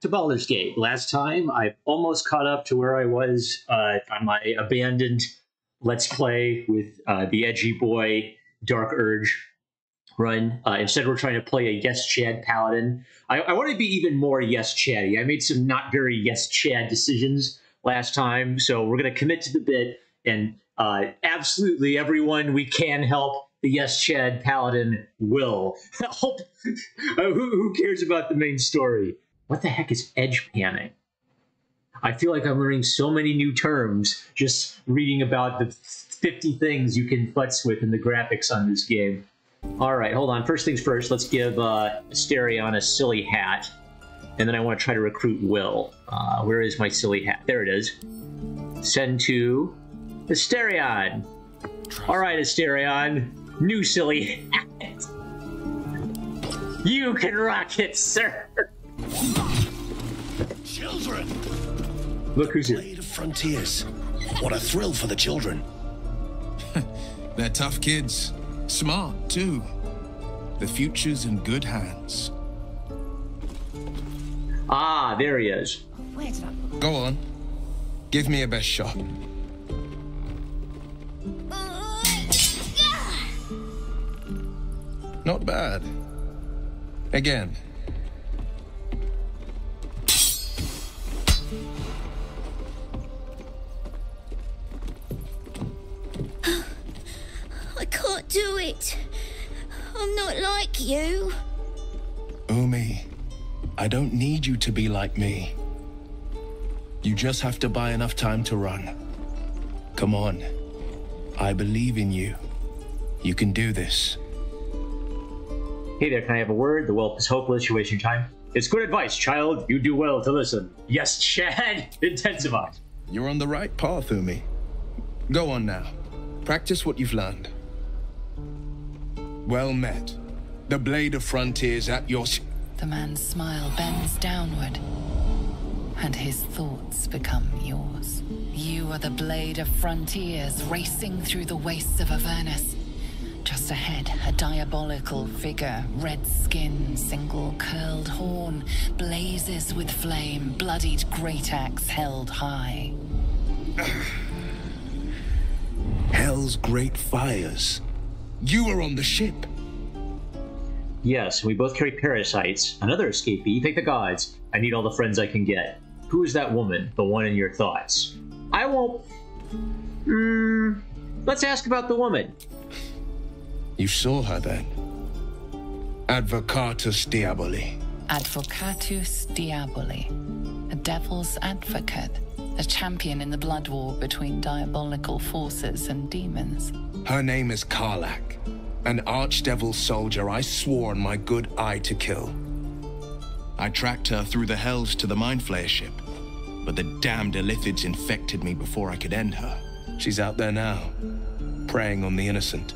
to Baldur's Gate. Last time, I almost caught up to where I was on my abandoned Let's Play with the Edgy Boy Dark Urge run. Instead, we're trying to play a Yes Chad Paladin. I want to be even more Yes Chatty. I made some not very Yes Chad decisions last time, so we're going to commit to the bit, and absolutely everyone we can help, the Yes Chad Paladin will. Who cares about the main story? What the heck is edge panning? I feel like I'm learning so many new terms just reading about the 50 things you can futz with in the graphics on this game. All right, hold on. First things first, let's give Asterion a silly hat. And then I want to try to recruit Will. Where is my silly hat? There it is. Send to Asterion. All right, Asterion. New silly hat. You can rock it, sir. Children. Look who's here. Blade of Frontiers. What a thrill for the children. They're tough kids. Smart, too. The future's in good hands. Ah, there he is. Go on. Give me a best shot. Not bad. Again. I can't do it. I'm not like you. Umi, I don't need you to be like me. You just have to buy enough time to run. Come on. I believe in you. You can do this. Hey there, can I have a word? The whelp is hopeless. You're wasting your time. It's good advice, child. You do well to listen. Yes, Chad. Intensivate. You're on the right path, Umi. Go on now. Practice what you've learned. Well met. The Blade of Frontiers at your... The man's smile bends downward, and his thoughts become yours. You are the Blade of Frontiers, racing through the wastes of Avernus. Just ahead, a diabolical figure, red skin, single curled horn, blazes with flame, bloodied great axe held high. Hell's great fires. You were on the ship. Yes, we both carry parasites. Another escapee. Thank the gods. I need all the friends I can get. Who is that woman? The one in your thoughts? I won't... Let's ask about the woman. You saw her then? Advocatus Diaboli. Advocatus Diaboli. A devil's advocate. A champion in the blood war between diabolical forces and demons. Her name is Karlach, an archdevil soldier I swore on my good eye to kill. I tracked her through the hells to the Mind Flayer ship, but the damned Illithids infected me before I could end her. She's out there now, preying on the innocent.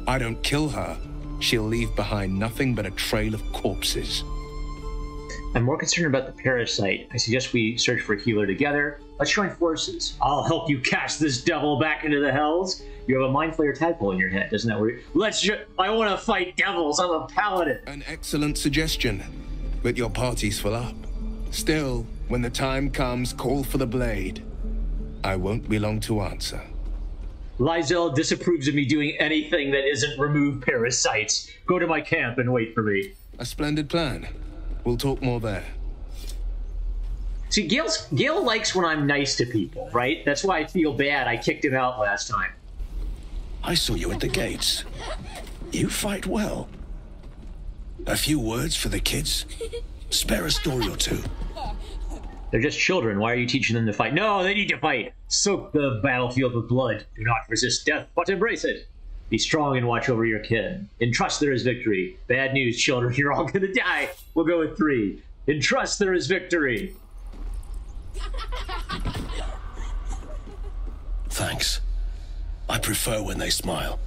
I don't kill her, she'll leave behind nothing but a trail of corpses. I'm more concerned about the parasite. I suggest we search for a healer together. Let's join forces. I'll help you cast this devil back into the hells. You have a Mind Flayer tadpole in your head, doesn't that worry? I want to fight devils. I'm a paladin. An excellent suggestion, but your party's full up. Still, when the time comes, call for the blade. I won't be long to answer. Lysel disapproves of me doing anything that isn't remove parasites. Go to my camp and wait for me. A splendid plan. We'll talk more there. See, Gale likes when I'm nice to people, right? That's why I feel bad I kicked him out last time. I saw you at the gates. You fight well. A few words for the kids? Spare a story or two. They're just children. Why are you teaching them to fight? No, they need to fight. Soak the battlefield with blood. Do not resist death, but embrace it. Be strong and watch over your kin. In trust there is victory. Bad news, children. You're all gonna die. We'll go with 3. In trust there is victory. Thanks. I prefer when they smile.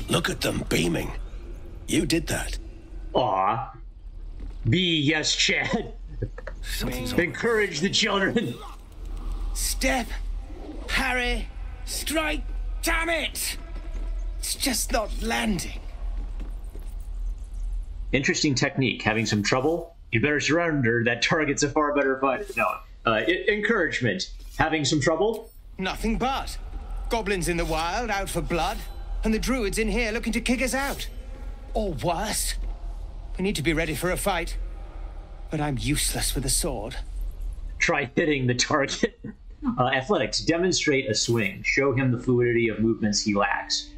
Look at them beaming. You did that. Aw. Be yes, Chad. Encourage the children. Step, parry, strike, damn it! It's just not landing. Interesting technique. Having some trouble? You better surrender. That target's a far better fighter. No. Encouragement. Having some trouble? Nothing but. Goblins in the wild, out for blood, and the druids in here looking to kick us out. Or worse. We need to be ready for a fight. But I'm useless with a sword. Try hitting the target. Athletics. Demonstrate a swing. Show him the fluidity of movements he lacks.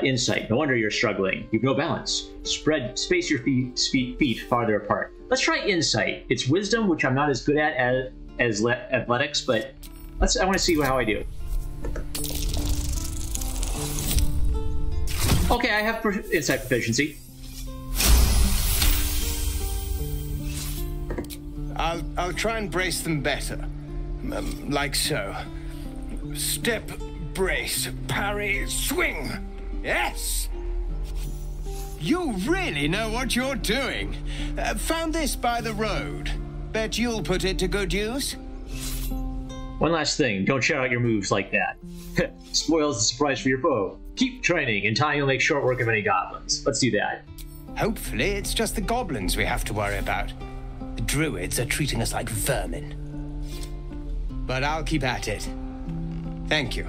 Insight. No wonder you're struggling. You've no balance. Space your feet farther apart. Let's try insight. It's wisdom, which I'm not as good at as athletics, but I want to see how I do. Okay, I have insight proficiency. I'll try and brace them better. Like so. Step, brace, parry, swing. Yes! You really know what you're doing. Found this by the road. Bet you'll put it to good use. One last thing, don't shout out your moves like that. Spoils the surprise for your foe. Keep training, in time you'll make short work of any goblins. Let's do that. Hopefully it's just the goblins we have to worry about. The druids are treating us like vermin. But I'll keep at it. Thank you.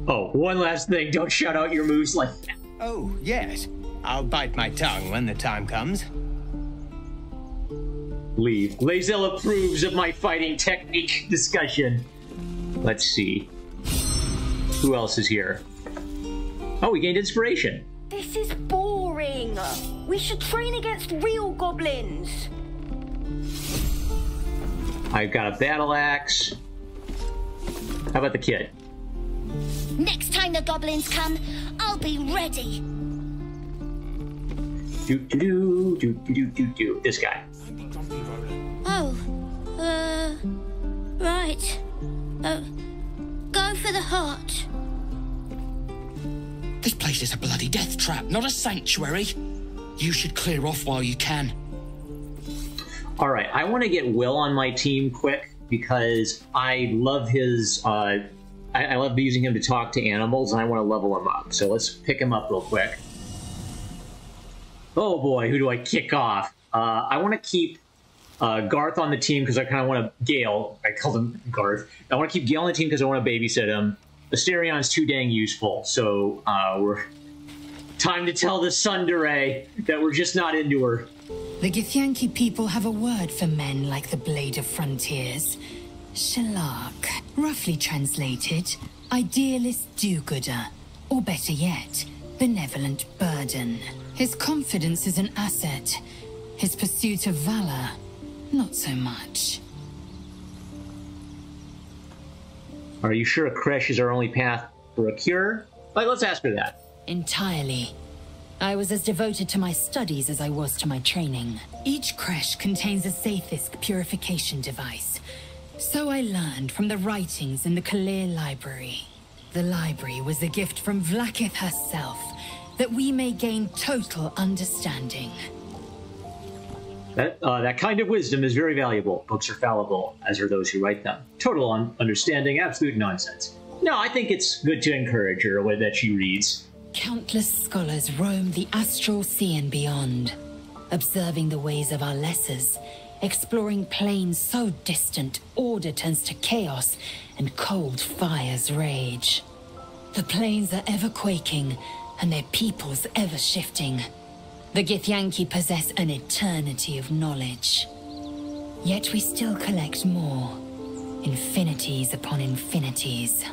Oh, one last thing, don't shout out your moves like that. Oh, yes. I'll bite my tongue when the time comes. Leave. Lae'zel approves of my fighting technique discussion. Let's see. Who else is here? Oh, we gained inspiration. This is boring. We should train against real goblins. I've got a battle axe. How about the kid? Next time the goblins come, I'll be ready. Do. This guy. Oh, right. Go for the heart. This place is a bloody death trap, not a sanctuary. You should clear off while you can. All right, I want to get Will on my team quick because I love his. I love using him to talk to animals, and I want to level him up. So let's pick him up real quick. Oh boy, who do I kick off? I want to keep Garth on the team because I kind of want to. Gale, I called him Garth. I want to keep Gale on the team because I want to babysit him. Asterion's too dang useful, so we're time to tell the Tsundere that we're just not into her. The Githyanki people have a word for men like the Blade of Frontiers. Shalak. Roughly translated, idealist do-gooder. Or better yet, benevolent burden. His confidence is an asset. His pursuit of valor, not so much. Are you sure a creche is our only path for a cure? Let's ask her that. Entirely. I was as devoted to my studies as I was to my training. Each creche contains a Sathisk purification device. So I learned from the writings in the Kalir library. The library was a gift from Vlaakith herself, that we may gain total understanding. That kind of wisdom is very valuable. Books are fallible, as are those who write them. Total understanding, absolute nonsense. No, I think it's good to encourage her that she reads. Countless scholars roam the astral sea and beyond, observing the ways of our lessers, exploring planes so distant order turns to chaos and cold fires rage. The planes are ever quaking, and their peoples ever shifting. The Githyanki possess an eternity of knowledge. Yet we still collect more. Infinities upon infinities.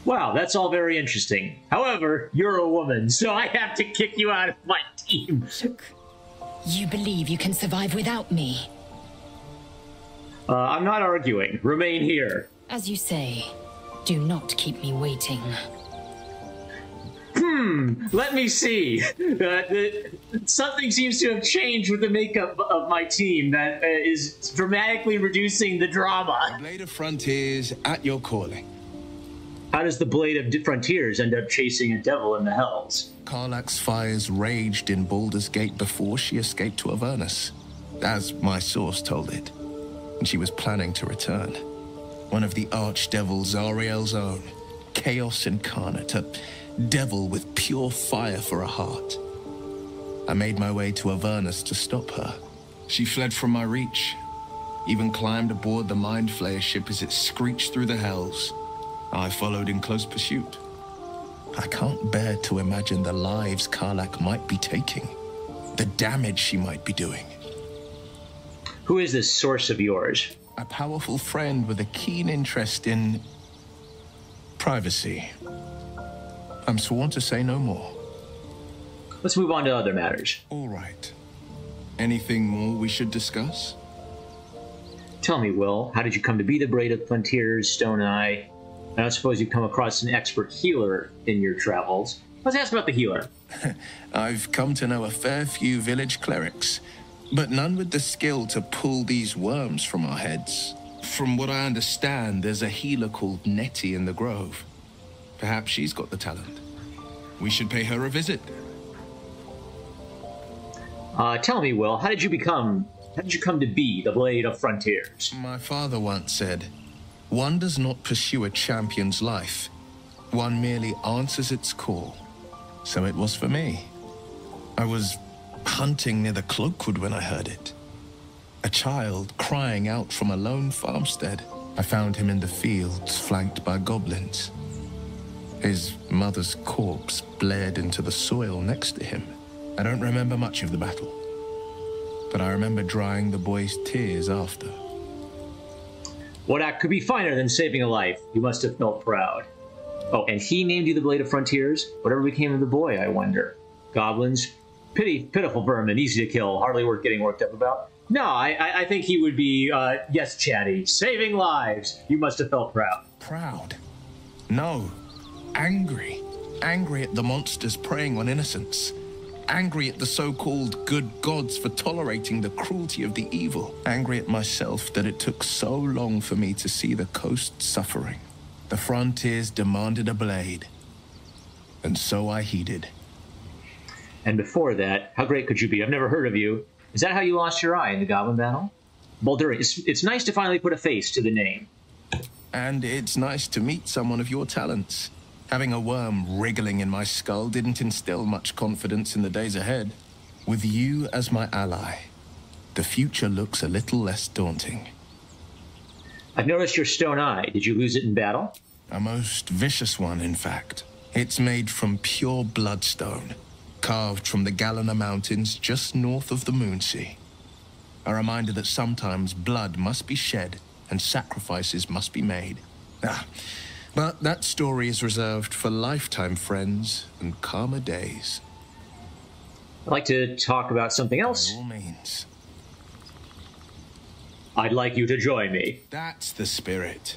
Wow, that's all very interesting. However, you're a woman, so I have to kick you out of my team. You believe you can survive without me? I'm not arguing. Remain here. As you say, do not keep me waiting. Let me see. Something seems to have changed with the makeup of my team that is dramatically reducing the drama. Blade of Frontiers at your calling. How does the Blade of Frontiers end up chasing a devil in the hells? Karlach's fires raged in Baldur's Gate before she escaped to Avernus, as my source told it. And she was planning to return. One of the archdevil Zariel's own, Chaos Incarnate, a devil with pure fire for a heart. I made my way to Avernus to stop her. She fled from my reach, even climbed aboard the Mind Flayer ship as it screeched through the hells. I followed in close pursuit. I can't bear to imagine the lives Karlach might be taking, the damage she might be doing. Who is this source of yours? A powerful friend with a keen interest in privacy. I'm sworn to say no more. Let's move on to other matters. All right. Anything more we should discuss? Tell me, Will, how did you come to be the Blade of Frontiers, Stone Eye? I don't suppose you've come across an expert healer in your travels. Let's ask about the healer. I've come to know a fair few village clerics, but none with the skill to pull these worms from our heads. From what I understand, there's a healer called Nettie in the Grove. Perhaps she's got the talent. We should pay her a visit. Tell me, Will, how did you come to be the Blade of Frontiers? My father once said, one does not pursue a champion's life. One merely answers its call. So it was for me. I was hunting near the Cloakwood when I heard it. A child crying out from a lone farmstead. I found him in the fields, flanked by goblins. His mother's corpse blared into the soil next to him. I don't remember much of the battle, but I remember drying the boy's tears after. What act could be finer than saving a life? You must have felt proud. Oh, and he named you the Blade of Frontiers? Whatever became of the boy, I wonder. Goblins? Pitiful vermin, easy to kill, hardly worth getting worked up about. No, I think he would be, yes, chatty. Saving lives. You must have felt proud. Proud? No. Angry. Angry at the monsters preying on innocents. Angry at the so-called good gods for tolerating the cruelty of the evil. Angry at myself that it took so long for me to see the coast suffering. The frontiers demanded a blade. And so I heeded. And before that, how great could you be? I've never heard of you. Is that how you lost your eye in the goblin battle? Baldur, it's nice to finally put a face to the name. And it's nice to meet someone of your talents. Having a worm wriggling in my skull didn't instill much confidence in the days ahead. With you as my ally, the future looks a little less daunting. I've noticed your stone eye. Did you lose it in battle? A most vicious one, in fact. It's made from pure bloodstone, carved from the Galena Mountains just north of the Moonsea. A reminder that sometimes blood must be shed and sacrifices must be made. But that story is reserved for lifetime friends and calmer days. I'd like to talk about something else. By all means. I'd like you to join me. That's the spirit.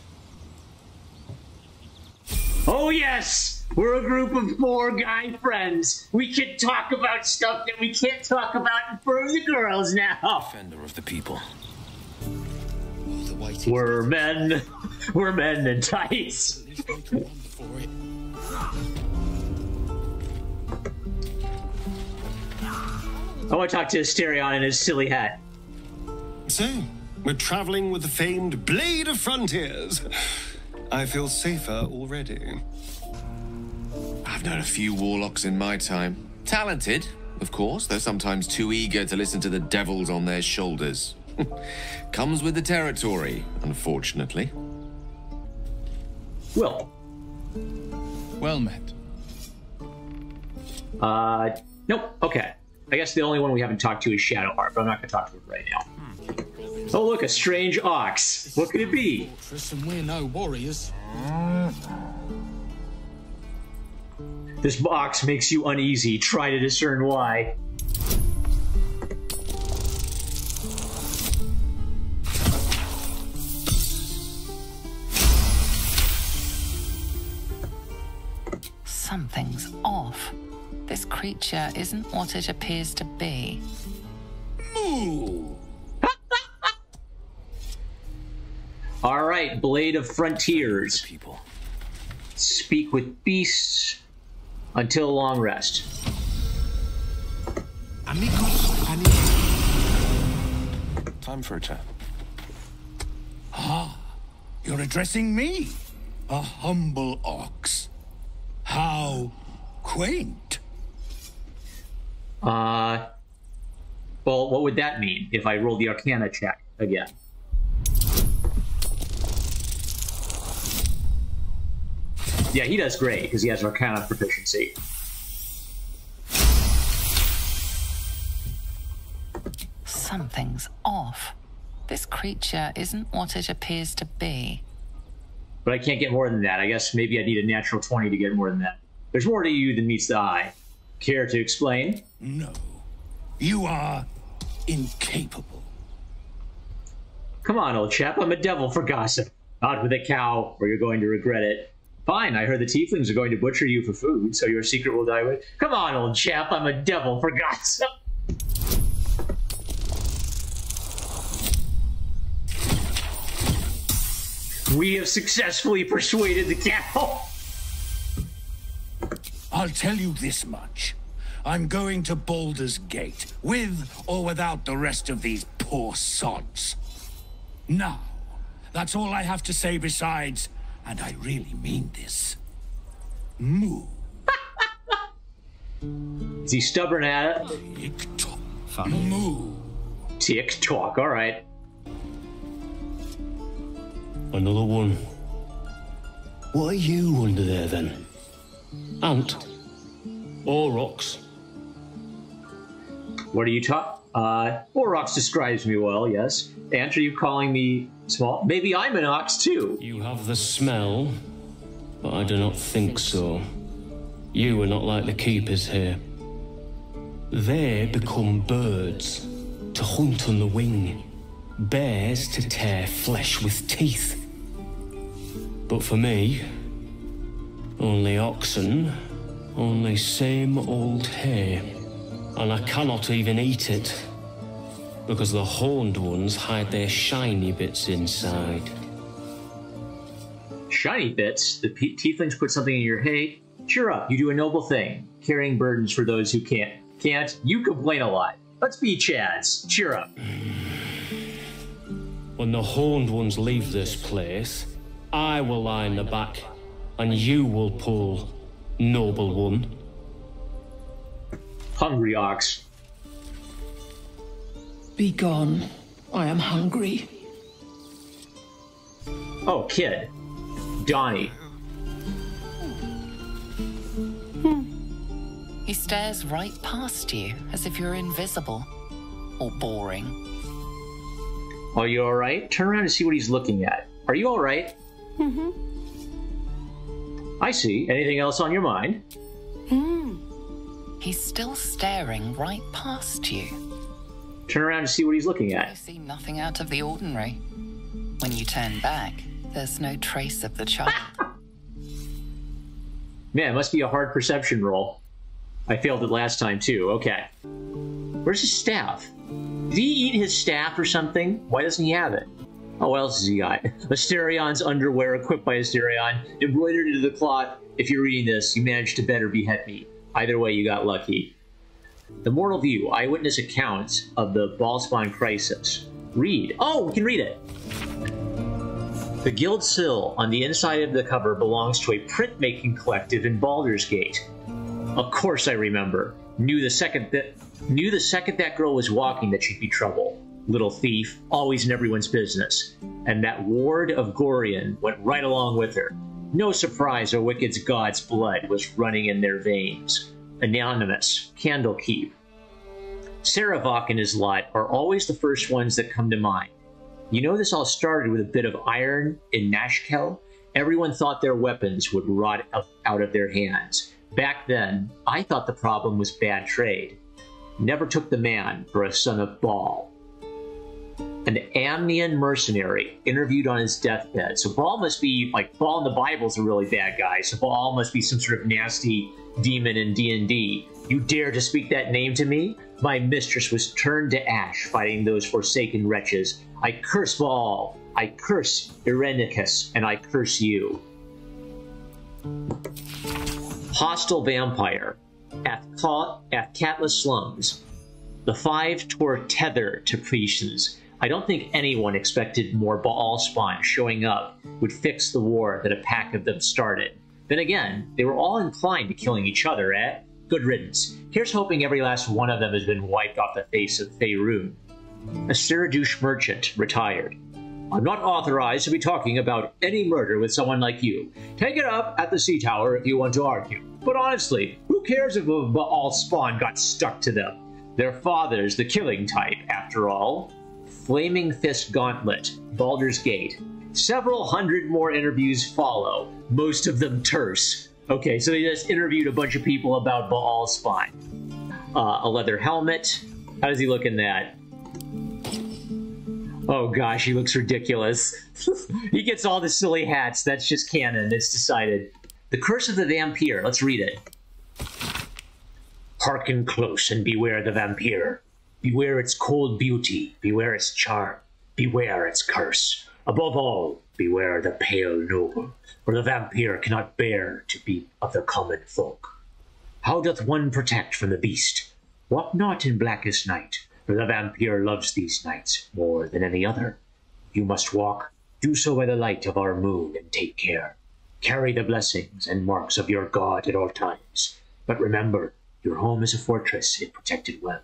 Oh yes! We're a group of 4 guy friends. We can talk about stuff that we can't talk about in front of the girls now. Defender of the people. We're men. We're men in tights. I want to talk to Asterion in his silly hat. So, we're traveling with the famed Blade of Frontiers. I feel safer already. I've known a few warlocks in my time. Talented, of course, though sometimes too eager to listen to the devils on their shoulders. Comes with the territory, unfortunately. Will. Well met. Nope. Okay. I guess the only one we haven't talked to is Shadowheart, but I'm not going to talk to it right now. Oh, look, a strange ox. What could it be? And we're no warriors. This ox makes you uneasy. Try to discern why. Something's off. This creature isn't what it appears to be. Moo! All right, Blade of Frontiers. People. Speak with beasts until long rest. Amigos, amigos. Time for a chat. Ah, you're addressing me, a humble ox. How quaint. Well, what would that mean if I rolled the Arcana check again? Yeah, he does great because he has Arcana proficiency. Something's off. This creature isn't what it appears to be. But I can't get more than that. I guess maybe I need a natural 20 to get more than that. There's more to you than meets the eye. Care to explain? No. You are incapable. Come on, old chap. I'm a devil for gossip. Out with a cow, or you're going to regret it. Fine, I heard the tieflings are going to butcher you for food, so your secret will die with... Come on, old chap. I'm a devil for gossip. We have successfully persuaded the cow. I'll tell you this much. I'm going to Baldur's Gate, with or without the rest of these poor sods. Now, that's all I have to say besides, and I really mean this, moo. Is he stubborn at it? Tick-tock. Moo. Tick-tock, all right. Another one. What are you under there, then? Ant? Aurochs? What are you talking? Aurochs describes me well, yes. Ant, are you calling me small? Maybe I'm an ox, too. You have the smell, but I do not think so. You are not like the keepers here. They become birds, to hunt on the wing. Bears to tear flesh with teeth. But for me, only oxen, only same old hay. And I cannot even eat it, because the horned ones hide their shiny bits inside. Shiny bits? The tieflings put something in your hay? Cheer up, you do a noble thing, carrying burdens for those who can't. Can't? You complain a lot. Let's be Chads. Cheer up. When the horned ones leave this place, I will lie in the back, and you will pull, noble one. Hungry ox. Be gone. I am hungry. Oh, kid. Donnie. He stares right past you, as if you're invisible. Or boring. Are you alright? Turn around and see what he's looking at. Are you alright? Mm-hmm. I see. Anything else on your mind? He's still staring right past you. Turn around and see what he's looking You at. see nothing out of the ordinary. When you turn back, there's no trace of the child. Man, it must be a hard perception roll. I failed it last time, too. Okay. Where's his staff? Did he eat his staff or something? Why doesn't he have it? Oh, what else has he got? Asterion's underwear equipped by Asterion, embroidered into the cloth. If you're reading this, you managed to better behead me. Either way, you got lucky. The Mortal View, eyewitness accounts of the Ballspawn crisis. Read. Oh, we can read it. The Guild Sill on the inside of the cover belongs to a printmaking collective in Baldur's Gate. Of course I remember. Knew the second that girl was walking that she'd be trouble. Little thief, always in everyone's business. And that ward of Gorion went right along with her. No surprise our wicked god's blood was running in their veins. Anonymous, Candlekeep. Saravok and his lot are always the first ones that come to mind. You know, this all started with a bit of iron in Nashkel. Everyone thought their weapons would rot out of their hands. Back then, I thought the problem was bad trade. Never took the man for a son of Baal. An Amnian mercenary interviewed on his deathbed. So Baal must be, like, Baal in the Bible's a really bad guy, so Baal must be some sort of nasty demon in D&D. You dare to speak that name to me? My mistress was turned to ash fighting those forsaken wretches. I curse Baal, I curse Irenicus, and I curse you. Hostile vampire. At Catless Slums. The five tore tether to priests. I don't think anyone expected more Baal spawn showing up would fix the war that a pack of them started. Then again, they were all inclined to killing each other, eh? good riddance. Here's hoping every last one of them has been wiped off the face of Faerun. A Ceradush merchant, retired. I'm not authorized to be talking about any murder with someone like you. Take it up at the Sea Tower if you want to argue. But honestly, who cares if a Baal spawn got stuck to them? Their father's the killing type, after all. Flaming Fist Gauntlet, Baldur's Gate. Several hundred more interviews follow, most of them terse. Okay, so they just interviewed a bunch of people about Baal spawn. A leather helmet. How does he look in that? Oh gosh, he looks ridiculous. He gets all the silly hats. That's just canon. It's decided. The Curse of the Vampire. Let's read it. Hearken close and beware the vampire. Beware its cold beauty. Beware its charm. Beware its curse. Above all, beware the pale noble, for the vampire cannot bear to be of the common folk. How doth one protect from the beast? Walk not in blackest night, for the vampire loves these nights more than any other. You must walk, do so by the light of our moon, and take care. Carry the blessings and marks of your God at all times. But remember, your home is a fortress if protected well.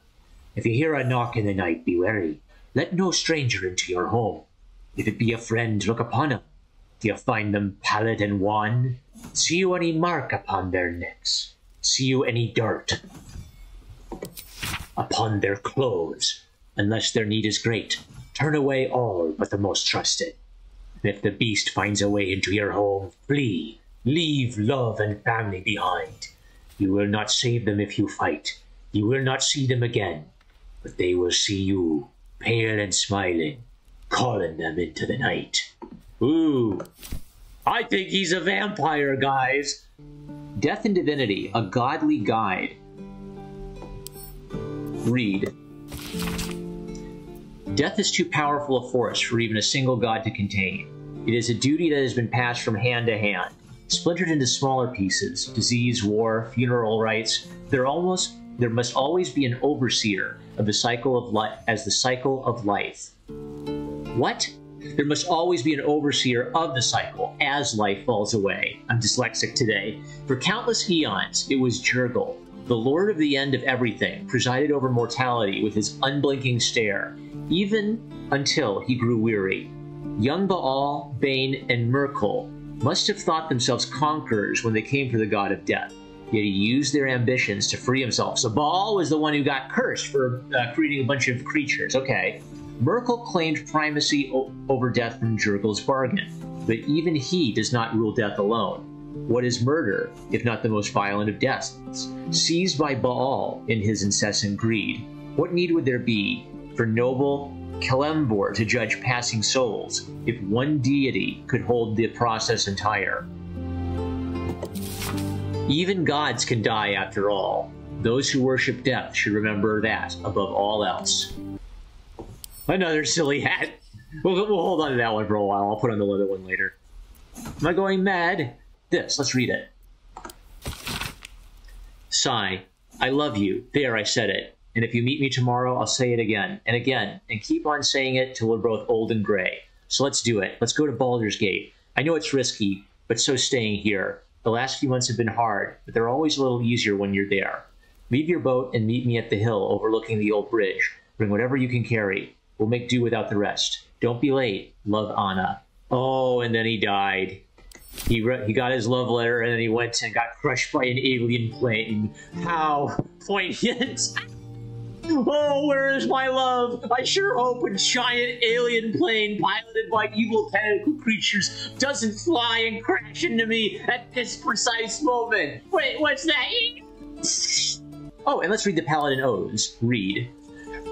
If you hear a knock in the night, be wary. Let no stranger into your home. If it be a friend, look upon him. Do you find them pallid and wan? See you any mark upon their necks? See you any dirt upon their clothes? Unless their need is great, turn away all but the most trusted. And if the beast finds a way into your home, flee. Leave love and family behind. You will not save them if you fight. You will not see them again. But they will see you, pale and smiling, calling them into the night. Ooh, I think he's a vampire, guys. Death and Divinity, a Godly Guide. Read. Death is too powerful a force for even a single god to contain. It is a duty that has been passed from hand to hand, splintered into smaller pieces. Disease, war, funeral rites. There must always be an overseer of the cycle of life as the cycle of life. What? There must always be an overseer of the cycle as life falls away. I'm dyslexic today. For countless eons, it was Jurgle, the lord of the end of everything, presided over mortality with his unblinking stare, even until he grew weary. Young Baal, Bane, and Merkel must have thought themselves conquerors when they came for the god of death. Yet he used their ambitions to free himself. So Baal was the one who got cursed for creating a bunch of creatures. Okay. Merkel claimed primacy over death from Jurgle's bargain, but even he does not rule death alone. What is murder, if not the most violent of deaths? Seized by Baal in his incessant greed, what need would there be for noble Kelembor to judge passing souls if one deity could hold the process entire? Even gods can die after all. Those who worship death should remember that above all else. Another silly hat. We'll hold on to that one for a while. I'll put on the leather one later. Am I going mad? This, let's read it. Sigh. I love you. There, I said it. And if you meet me tomorrow, I'll say it again, and keep on saying it till we're both old and gray. So let's do it. Let's go to Baldur's Gate. I know it's risky, but so staying here. The last few months have been hard, but they're always a little easier when you're there. Leave your boat and meet me at the hill overlooking the old bridge. Bring whatever you can carry. We'll make do without the rest. Don't be late. Love, Anna. Oh, and then he died. He got his love letter, and then he went and got crushed by an alien plane. How poignant. Oh, where is my love? I sure hope a giant alien plane piloted by evil tentacle creatures doesn't fly and crash into me at this precise moment. Wait, what's that? Oh, and let's read the Paladin Odes. Read.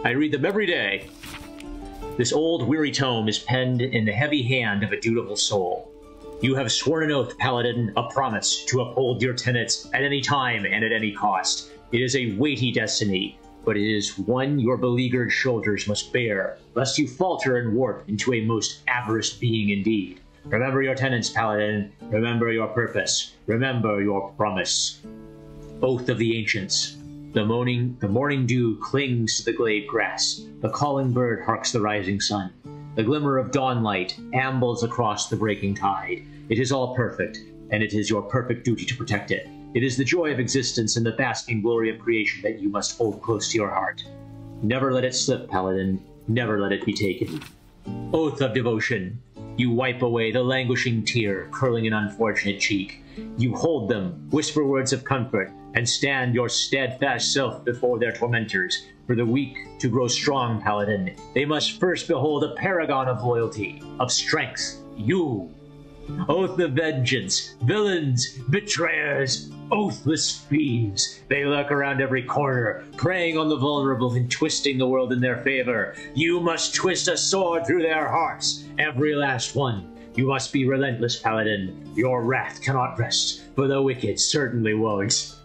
I read them every day. This old, weary tome is penned in the heavy hand of a dutiful soul. You have sworn an oath, Paladin, a promise to uphold your tenets at any time and at any cost. It is a weighty destiny, but it is one your beleaguered shoulders must bear, lest you falter and warp into a most avarice being indeed. Remember your tenets, Paladin. Remember your purpose. Remember your promise. Oath of the Ancients. The morning dew clings to the glade grass. The calling bird harks the rising sun. The glimmer of dawnlight ambles across the breaking tide. It is all perfect, and it is your perfect duty to protect it. It is the joy of existence and the basking glory of creation that you must hold close to your heart. Never let it slip, Paladin. Never let it be taken. Oath of devotion. You wipe away the languishing tear curling an unfortunate cheek. You hold them, whisper words of comfort, and stand your steadfast self before their tormentors. For the weak to grow strong, Paladin, they must first behold a paragon of loyalty, of strength, you. Oath of vengeance, villains, betrayers, oathless fiends. They lurk around every corner, preying on the vulnerable and twisting the world in their favor. You must twist a sword through their hearts, every last one. You must be relentless, Paladin. Your wrath cannot rest, for the wicked certainly won't.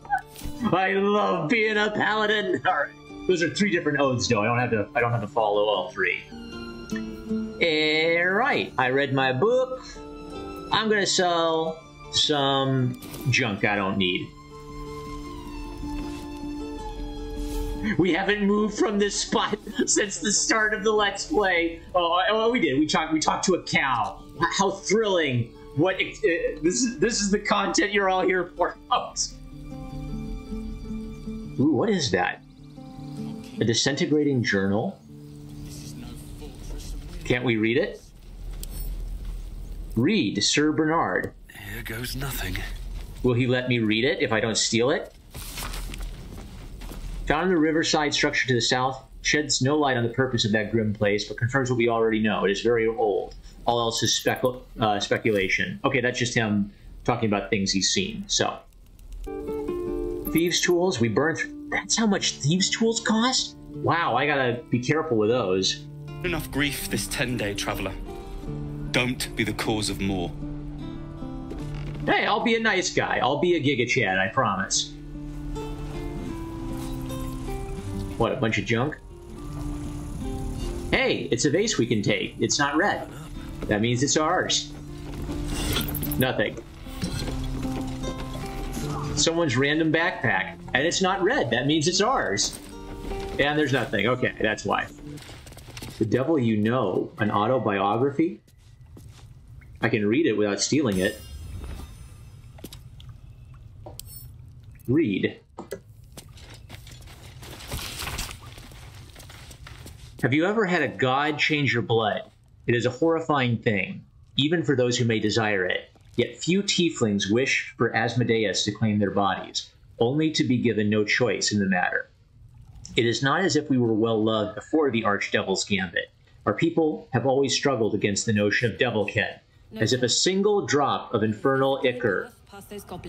I love being a Paladin. All right. Those are 3 different oaths, though. I don't have to follow all 3. Right. I read my book. I'm gonna sell some junk I don't need. We haven't moved from this spot since the start of the Let's Play. Oh, we did. We talked to a cow. How thrilling! This is the content you're all here for, folks. Ooh, what is that? A disintegrating journal? Can't we read it? Read, Sir Bernard. Here goes nothing. Will he let me read it if I don't steal it? Found in the riverside structure to the south, sheds no light on the purpose of that grim place, but confirms what we already know. It is very old. All else is speculation. Okay, that's just him talking about things he's seen. So, thieves' tools, we burned through. That's how much thieves' tools cost? Wow, I gotta be careful with those. Enough grief, this 10-day traveler. Don't be the cause of more. Hey, I'll be a nice guy. I'll be a Giga Chad, I promise. What, a bunch of junk? Hey, it's a vase we can take. It's not red. That means it's ours. Nothing. Someone's random backpack, and it's not red. That means it's ours. And there's nothing. Okay, that's why. The Devil You Know, an autobiography? I can read it without stealing it. Read. Have you ever had a god change your blood? It is a horrifying thing, even for those who may desire it. Yet few tieflings wish for Asmodeus to claim their bodies, only to be given no choice in the matter. It is not as if we were well loved before the Archdevil's gambit. Our people have always struggled against the notion of devilkin, as if a single drop of infernal ichor...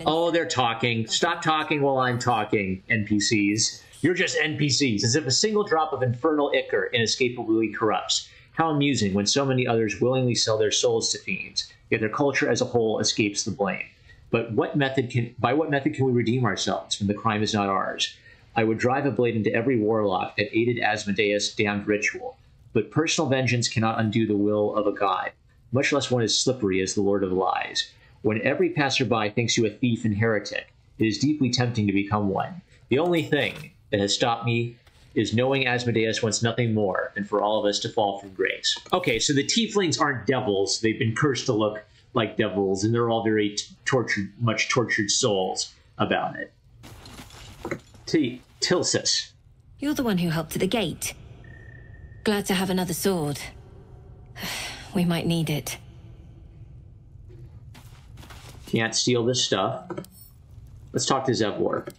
Oh, they're talking. Stop talking while I'm talking, NPCs. You're just NPCs, as if a single drop of infernal ichor inescapably corrupts. How amusing when so many others willingly sell their souls to fiends, yet their culture as a whole escapes the blame. But by what method can we redeem ourselves when the crime is not ours? I would drive a blade into every warlock that aided Asmodeus' damned ritual, but personal vengeance cannot undo the will of a god, much less one as slippery as the Lord of Lies. When every passerby thinks you a thief and heretic, it is deeply tempting to become one. The only thing that has stopped me is knowing Asmodeus wants nothing more than for all of us to fall from grace. Okay, so the tieflings aren't devils. They've been cursed to look like devils, and they're all very tortured souls about it. Tilsis. You're the one who helped at the gate. Glad to have another sword. We might need it. Can't steal this stuff. Let's talk to Zevlor.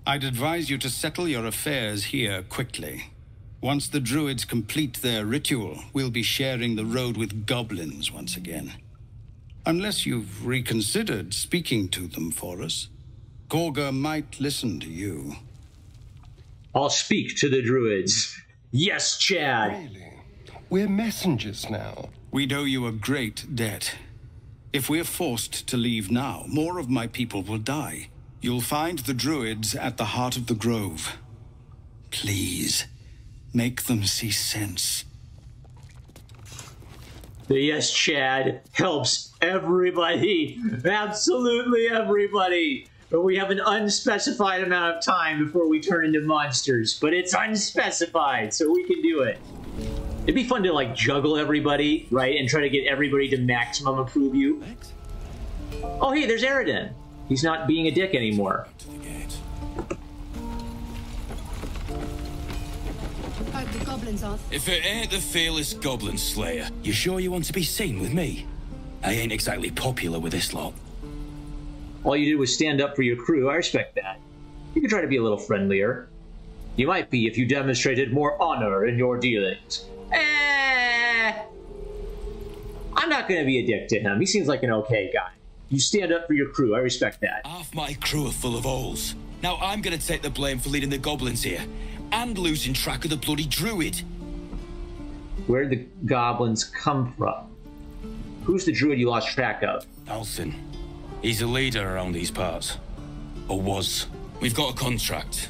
I'd advise you to settle your affairs here quickly. Once the druids complete their ritual, we'll be sharing the road with goblins once again. Unless you've reconsidered speaking to them for us, Gorga might listen to you. I'll speak to the druids. Yes, Chad. Really? We're messengers now. We'd owe you a great debt. If we're forced to leave now, more of my people will die. You'll find the druids at the heart of the grove. Please, make them see sense. The Yes Chad helps everybody. Absolutely everybody. But we have an unspecified amount of time before we turn into monsters. But it's unspecified, so we can do it. It'd be fun to, like, juggle everybody, right? And try to get everybody to maximum approve you. Oh, hey, there's Aridin. He's not being a dick anymore. The goblins are. If it ain't the fearless goblin slayer, you sure you want to be seen with me? I ain't exactly popular with this lot. All you did was stand up for your crew. I respect that. You could try to be a little friendlier. You might be if you demonstrated more honor in your dealings. I'm not going to be a dick to him. He seems like an okay guy. You stand up for your crew. I respect that. Half my crew are full of holes. Now I'm going to take the blame for leading the goblins here. And losing track of the bloody druid. Where'd the goblins come from? Who's the druid you lost track of? Alcin. He's a leader around these parts. Or was. We've got a contract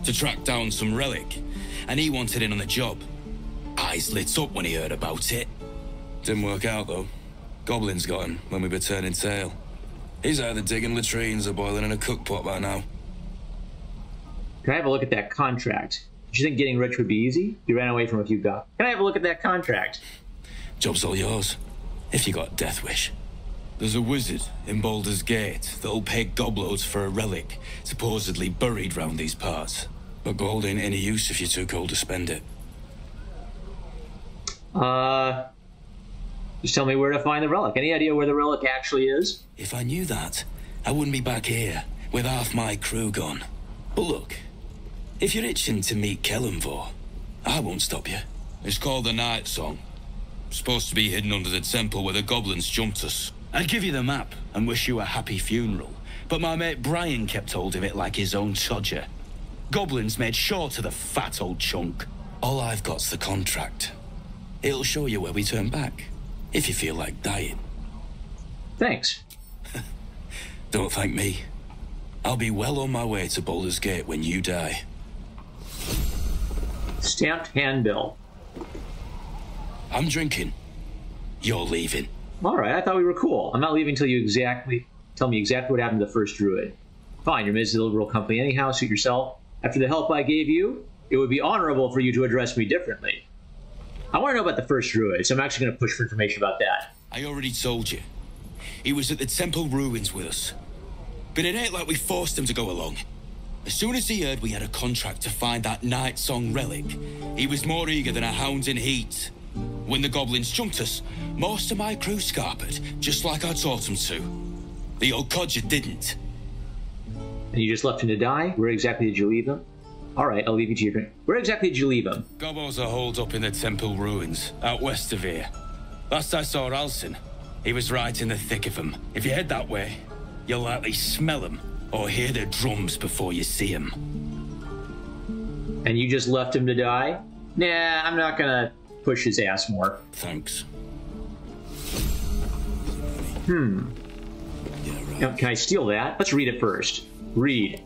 to track down some relic, and he wanted in on the job. Eyes lit up when he heard about it. Didn't work out, though. Goblins got him when we were turning tail. He's either digging latrines or boiling in a cookpot by now. Can I have a look at that contract? Did you think getting rich would be easy? You ran away from a few goblins. Can I have a look at that contract? Job's all yours, if you got a death wish. There's a wizard in Baldur's Gate that'll pay gobloads for a relic supposedly buried round these parts. But gold ain't any use if you're too cold to spend it. Just tell me where to find the relic. Any idea where the relic actually is? If I knew that, I wouldn't be back here with half my crew gone. But look, if you're itching to meet Kellenvor, I won't stop you. It's called the Night Song. Supposed to be hidden under the temple where the goblins jumped us. I'd give you the map and wish you a happy funeral, but my mate Brian kept hold of it like his own Todger. Goblins made sure to the fat old chunk. All I've got's the contract. It'll show you where we turn back, if you feel like dying. Thanks. Don't thank me. I'll be well on my way to Baldur's Gate when you die. Stamped handbill. I'm drinking. You're leaving. All right, I thought we were cool. I'm not leaving until you tell me exactly what happened to the first druid. Fine, you're Ms. Liberal Company anyhow, suit yourself. After the help I gave you, it would be honorable for you to address me differently. I want to know about the first druid, so I'm actually going to push for information about that. I already told you. He was at the temple ruins with us. But it ain't like we forced him to go along. As soon as he heard we had a contract to find that Night Song relic, he was more eager than a hound in heat. When the goblins jumped us, most of my crew scarpered, just like I taught him to. The old codger didn't. And you just left him to die? Where exactly did you leave him? All right, I'll leave you to your drink. Where exactly did you leave him? Gobos are holed up in the temple ruins, out west of here. Last I saw Alcin, he was right in the thick of them. If you head that way, you'll likely smell him or hear their drums before you see him. And you just left him to die? Nah, I'm not gonna push his ass more. Thanks. Now, can I steal that? Let's read it first. Read.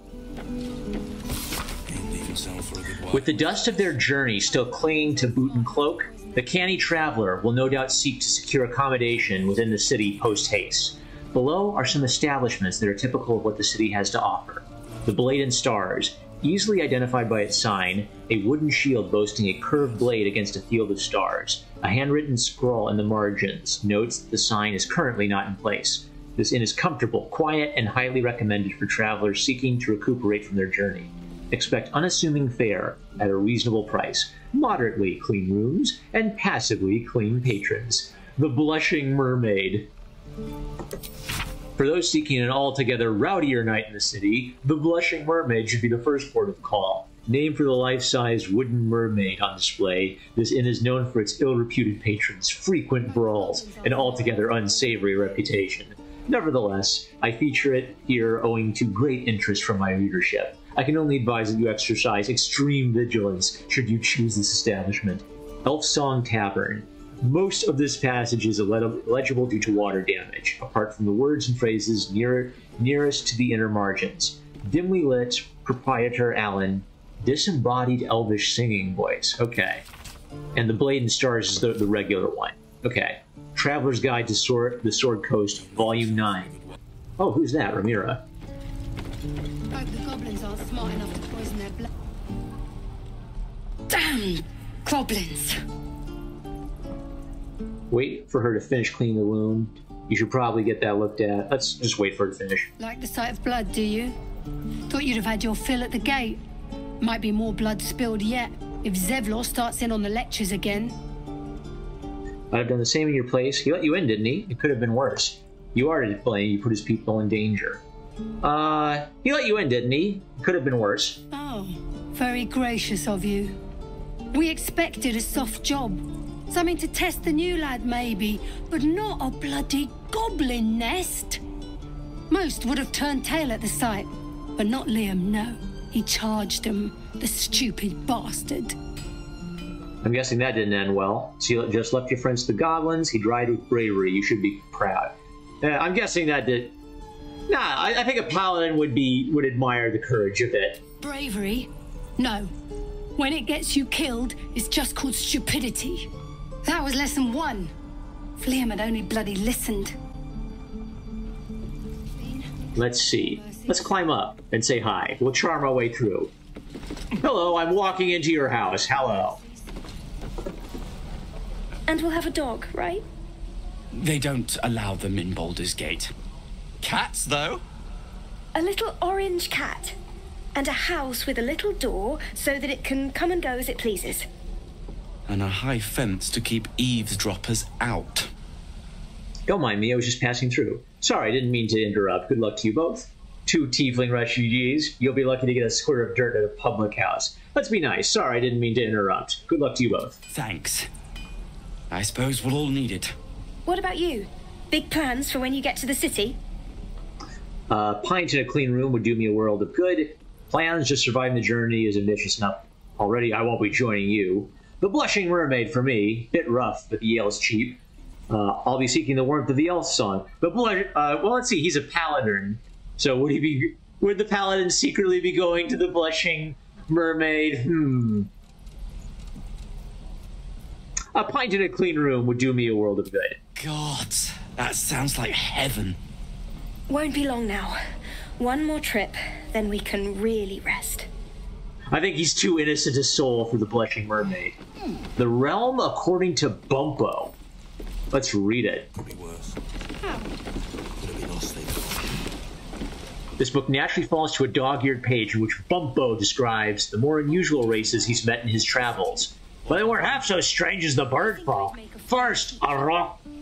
With the dust of their journey still clinging to boot and cloak, the canny traveler will no doubt seek to secure accommodation within the city post-haste. Below are some establishments that are typical of what the city has to offer. The Blade and Stars, easily identified by its sign, a wooden shield boasting a curved blade against a field of stars. A handwritten scroll in the margins notes that the sign is currently not in place. This inn is comfortable, quiet, and highly recommended for travelers seeking to recuperate from their journey. Expect unassuming fare at a reasonable price, moderately clean rooms, and passively clean patrons. The Blushing Mermaid. For those seeking an altogether rowdier night in the city, the Blushing Mermaid should be the first port of call. Named for the life-size wooden mermaid on display, this inn is known for its ill-reputed patrons, frequent brawls, and altogether unsavory reputation. Nevertheless, I feature it here owing to great interest from my readership. I can only advise that you exercise extreme vigilance should you choose this establishment. Elf Song Tavern. Most of this passage is illegible due to water damage, apart from the words and phrases nearest to the inner margins. Dimly lit, proprietor Alan, disembodied elvish singing voice. Okay. And the Blade and Stars is the regular one. Okay. Traveler's Guide to the Sword Coast, Volume 9. Oh, who's that? Ramira. The goblins aren't smart enough to poison their blood. Damn goblins! Wait for her to finish cleaning the wound. You should probably get that looked at. Let's just wait for it to finish. Like the sight of blood, do you? Thought you'd have had your fill at the gate. Might be more blood spilled yet, if Zevlor starts in on the lectures again. I'd have done the same in your place. He let you in, didn't he? It could have been worse. You are to blame. You put his people in danger. He let you in, didn't he? It could have been worse. Oh, very gracious of you. We expected a soft job. Something to test the new lad, maybe, but not a bloody goblin nest. Most would have turned tail at the sight, but not Liam, no. He charged him, the stupid bastard. I'm guessing that didn't end well. So you just left your friends to the goblins. He died with bravery. You should be proud. I'm guessing that did. Nah, I think a paladin would admire the courage of it. Bravery? No. When it gets you killed, it's just called stupidity. That was lesson 1. If Liam had only bloody listened. Let's see. Let's climb up and say hi. We'll charm our way through. Hello, I'm walking into your house. Hello. And we'll have a dog, right? They don't allow them in Baldur's Gate. Cats, though? A little orange cat. And a house with a little door so that it can come and go as it pleases. And a high fence to keep eavesdroppers out. Don't mind me, I was just passing through. Sorry, I didn't mean to interrupt. Good luck to you both. 2 tiefling refugees. You'll be lucky to get a square of dirt at a public house. Let's be nice. Sorry, I didn't mean to interrupt. Good luck to you both. Thanks. I suppose we'll all need it. What about you? Big plans for when you get to the city? A pint in a clean room would do me a world of good. Plans just surviving the journey is ambitious enough. Already, I won't be joining you. The Blushing Mermaid for me. Bit rough, but the ale's cheap. I'll be seeking the warmth of the elf song. But well, let's see. He's a paladin, so would the paladin secretly be going to the Blushing Mermaid? A pint in a clean room would do me a world of good. God, that sounds like heaven. Won't be long now. One more trip, then we can really rest. I think he's too innocent a soul for the Blushing Mermaid. The Realm According to Bumpo. Let's read it. Could be worse. Could have been lost things. This book naturally falls to a dog-eared page in which Bumpo describes the more unusual races he's met in his travels. But they weren't half so strange as the bird folk. First, Arakokra.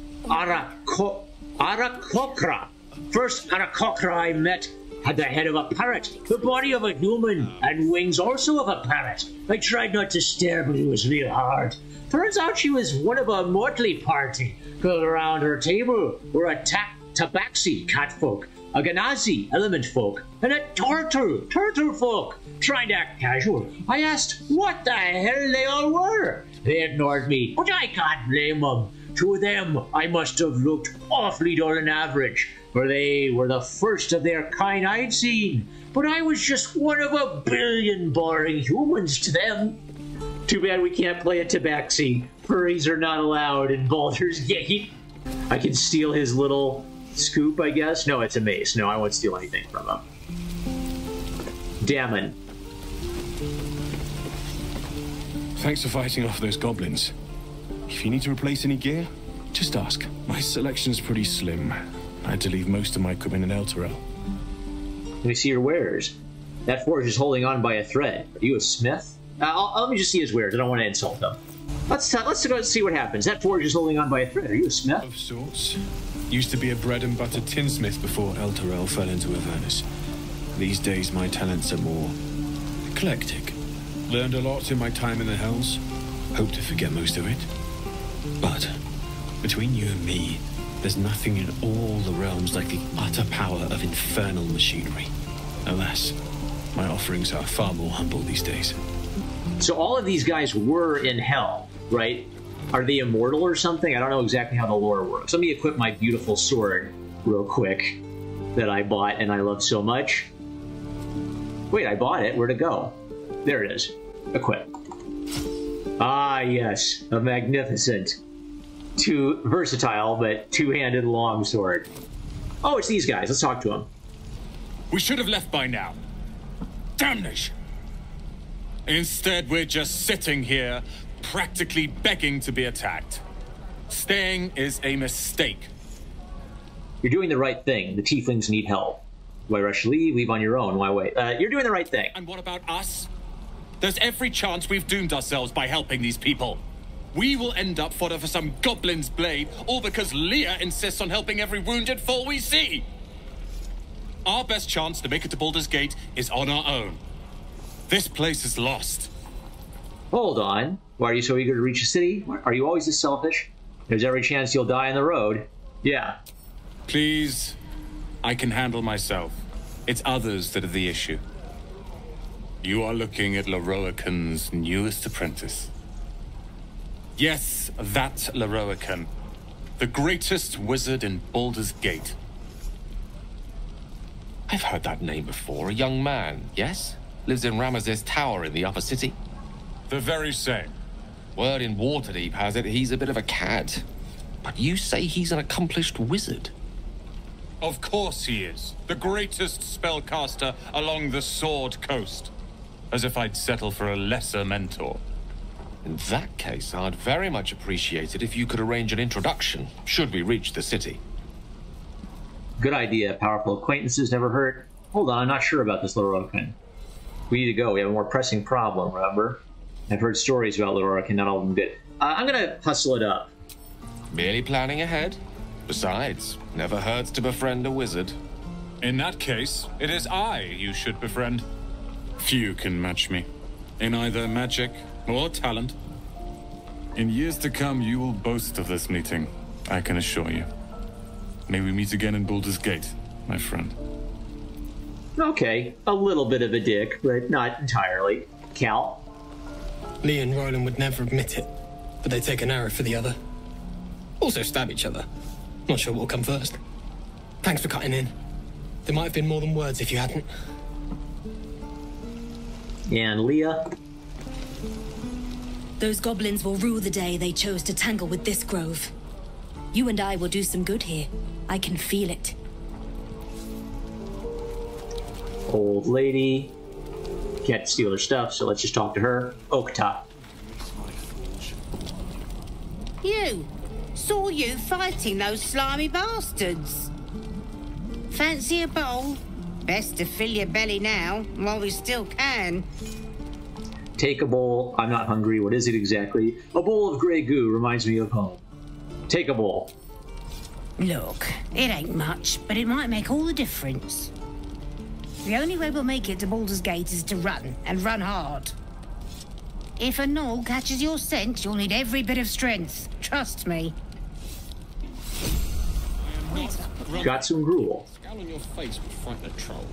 First Arakokra I met had the head of a parrot, the body of a human, and wings also of a parrot. I tried not to stare, but it was real hard. Turns out she was one of a motley party. Gathered around her table were a tabaxi catfolk, a Ganazi element folk, and a turtle folk. Trying to act casual, I asked what the hell they all were. They ignored me, but I can't blame them. To them, I must have looked awfully dull and average, for they were the first of their kind I'd seen. But I was just one of a billion boring humans to them. Too bad we can't play a tabaxi. Furries are not allowed in Baldur's Gate. I can steal his little scoop, I guess. No, it's a mace. No, I won't steal anything from him. Damon. Thanks for fighting off those goblins. If you need to replace any gear, just ask. My selection's pretty slim. I had to leave most of my equipment in Elturel. Let me see your wares. That forge is holding on by a thread. Are you a smith? Let me just see his wares. I don't want to insult him. Let's go see what happens. That forge is holding on by a thread. Are you a smith? Of sorts. Used to be a bread and butter tinsmith before Elturel fell into Avernus. These days my talents are more eclectic. Learned a lot in my time in the Hells. Hope to forget most of it. But between you and me, there's nothing in all the realms like the utter power of infernal machinery. Alas, my offerings are far more humble these days. So all of these guys were in hell, right? Are they immortal or something? I don't know exactly how the lore works. Let me equip my beautiful sword real quick that I bought and I love so much. Wait, I bought it. Where'd it go? There it is. Equip. Ah, yes. A magnificent, versatile, but two-handed longsword. Oh, it's these guys. Let's talk to them. We should have left by now. Damnation! Instead, we're just sitting here, practically begging to be attacked. Staying is a mistake. You're doing the right thing. The tieflings need help. Why rush to leave? Leave on your own. Why wait? You're doing the right thing. And what about us? There's every chance we've doomed ourselves by helping these people. We will end up fodder for some goblin's blade, all because Leah insists on helping every wounded foe we see. Our best chance to make it to Baldur's Gate is on our own. This place is lost. Hold on. Why are you so eager to reach the city? Are you always this selfish? There's every chance you'll die on the road. Yeah. Please, I can handle myself. It's others that are the issue. You are looking at Leroican's newest apprentice. Yes, that Leroican. The greatest wizard in Baldur's Gate. I've heard that name before. A young man, yes? Lives in Ramesses Tower in the upper city. The very same. Word in Waterdeep has it he's a bit of a cad. But you say he's an accomplished wizard. Of course he is. The greatest spellcaster along the Sword Coast. As if I'd settle for a lesser mentor. In that case, I'd very much appreciate it if you could arrange an introduction, should we reach the city. Good idea. Powerful acquaintances never hurt. Hold on, I'm not sure about this Leroican. We need to go. We have a more pressing problem, remember? I've heard stories about Leroican, not all of them good. I'm gonna hustle it up. Merely planning ahead. Besides, never hurts to befriend a wizard. In that case, it is I you should befriend. Few can match me, in either magic or talent. In years to come, you will boast of this meeting, I can assure you. May we meet again in Baldur's Gate, my friend. Okay, a little bit of a dick, but not entirely. Cal? Lee and Roland would never admit it, but they take an arrow for the other. Also stab each other. Not sure what will come first. Thanks for cutting in. There might have been more than words if you hadn't. And Leah? Those goblins will rue the day they chose to tangle with this grove. You and I will do some good here. I can feel it. Old lady. Can't steal her stuff, so let's just talk to her. Okta. You! Saw you fighting those slimy bastards. Fancy a bowl? Best to fill your belly now, while we still can. Take a bowl. I'm not hungry. What is it exactly? A bowl of grey goo reminds me of home. Take a bowl. Look, it ain't much, but it might make all the difference. The only way we'll make it to Baldur's Gate is to run, and run hard. If a gnoll catches your scent, you'll need every bit of strength. Trust me. Got some gruel. Scowl on your face would frighten a troll.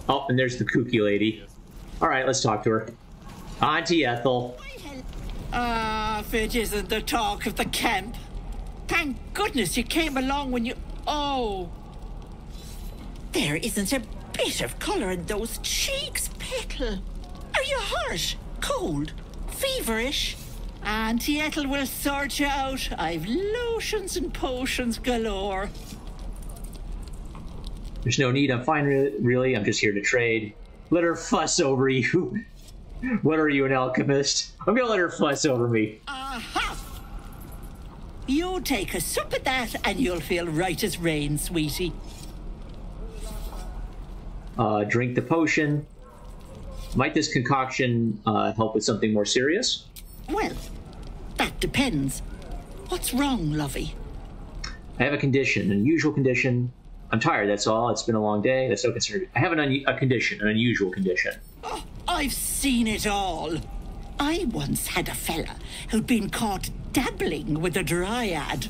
Oh, and there's the kooky lady. Alright, let's talk to her. Auntie Ethel. If it isn't the talk of the camp. Thank goodness you came along when you... Oh! There isn't a bit of colour in those cheeks, Petal. Are you hurt? Cold? Feverish? Auntie Ethel will sort you out. I've lotions and potions galore. There's no need. I'm fine, really. I'm just here to trade. Let her fuss over you. What are you, an alchemist? I'm gonna let her fuss over me. Aha! You take a sup at that and you'll feel right as rain, sweetie. Drink the potion. Might this concoction help with something more serious? Well, that depends. What's wrong, lovey? I have a condition, an unusual condition. I'm tired, that's all. It's been a long day. That's no concern. I have a condition, an unusual condition. Oh, I've seen it all. I once had a fella who'd been caught dabbling with a dryad.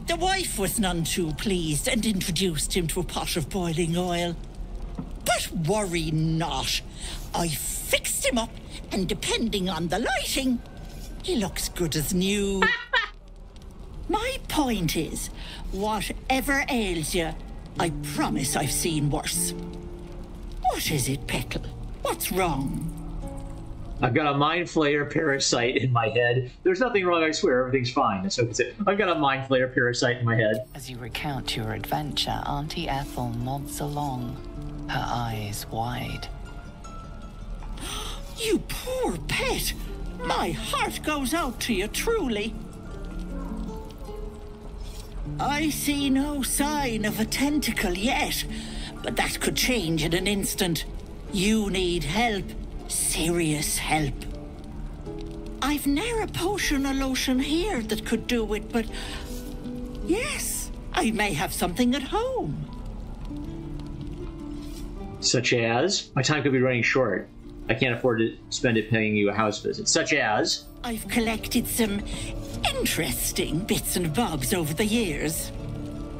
The wife was none too pleased and introduced him to a pot of boiling oil. But worry not. I fixed him up, and depending on the lighting, he looks good as new. My point is, whatever ails you, I promise I've seen worse. What is it, Petal? What's wrong? I've got a mind flayer parasite in my head. There's nothing wrong, I swear. Everything's fine. That's what it. I've got a mind flayer parasite in my head. As you recount your adventure, Auntie Ethel nods along, her eyes wide. You poor pet! My heart goes out to you, truly. I see no sign of a tentacle yet, but that could change in an instant. You need help. Serious help. I've ne'er a potion or lotion here that could do it, but... yes, I may have something at home. Such as? My time could be running short. I can't afford to spend it paying you a house visit. Such as? I've collected some interesting bits and bobs over the years.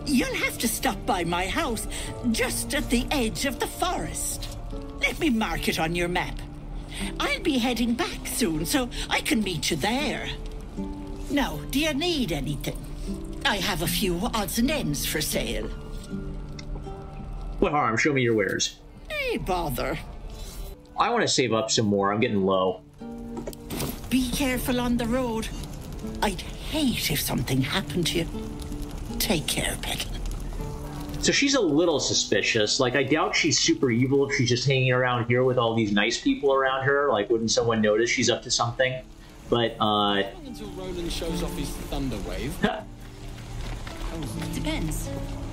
You'll have to stop by my house, just at the edge of the forest. Let me mark it on your map. I'll be heading back soon, so I can meet you there. Now, do you need anything? I have a few odds and ends for sale. What harm? Show me your wares. Hey, bother. I want to save up some more. I'm getting low. Be careful on the road. I'd hate if something happened to you. Take care, Petal. So she's a little suspicious. Like, I doubt she's super evil if she's just hanging around here with all these nice people around her. Like, wouldn't someone notice she's up to something? But, Until Roland shows off his thunder wave. Depends.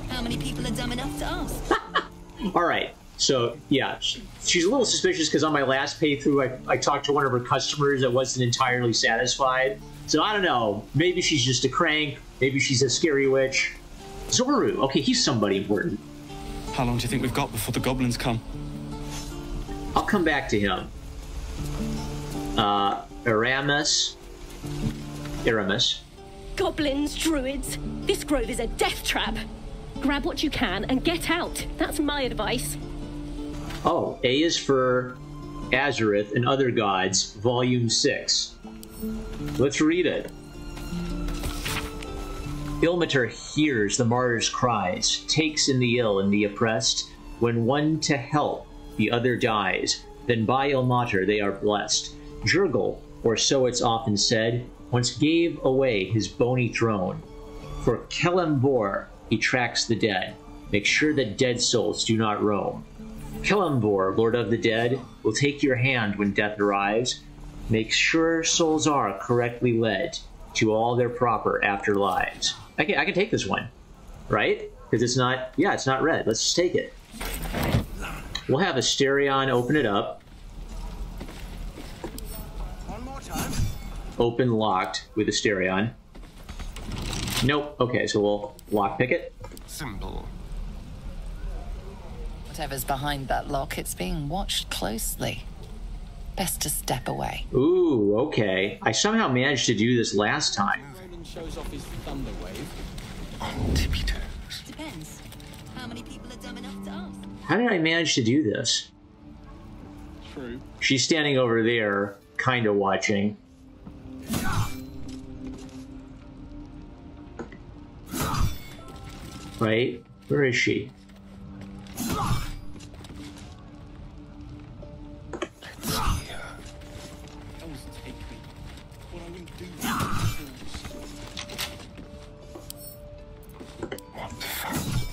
How many people are dumb enough to ask? Alright, so, yeah, she's a little suspicious because on my last playthrough, I talked to one of her customers that wasn't entirely satisfied. So, I don't know. Maybe she's just a crank. Maybe she's a scary witch. Zoru, okay, he's somebody important. How long do you think we've got before the goblins come? I'll come back to him. Aramis. Goblins, druids. This grove is a death trap. Grab what you can and get out. That's my advice. Oh, A is for Azareth and Other Gods, Volume 6. Let's read it. Ilmater hears the martyr's cries, takes in the ill and the oppressed. When one to help, the other dies, then by Ilmater they are blessed. Jurgel, or so it's often said, once gave away his bony throne. For Kelembor he tracks the dead, makes sure that dead souls do not roam. Kelembor, Lord of the Dead, will take your hand when death arrives, make sure souls are correctly led to all their proper afterlives. I can take this one, right? Because it's not, yeah, it's not red. Let's just take it. We'll have Asterion open it up. One more time. Open locked with Asterion. Nope. Okay, so we'll lockpick it. Simple. Whatever's behind that lock, it's being watched closely. Best to step away. Ooh, okay. I somehow managed to do this last time. Roland shows off his thunder wave. On tippy toes. Depends. How many people are dumb enough to ask? How did I manage to do this? True. She's standing over there, kind of watching. Right? Where is she?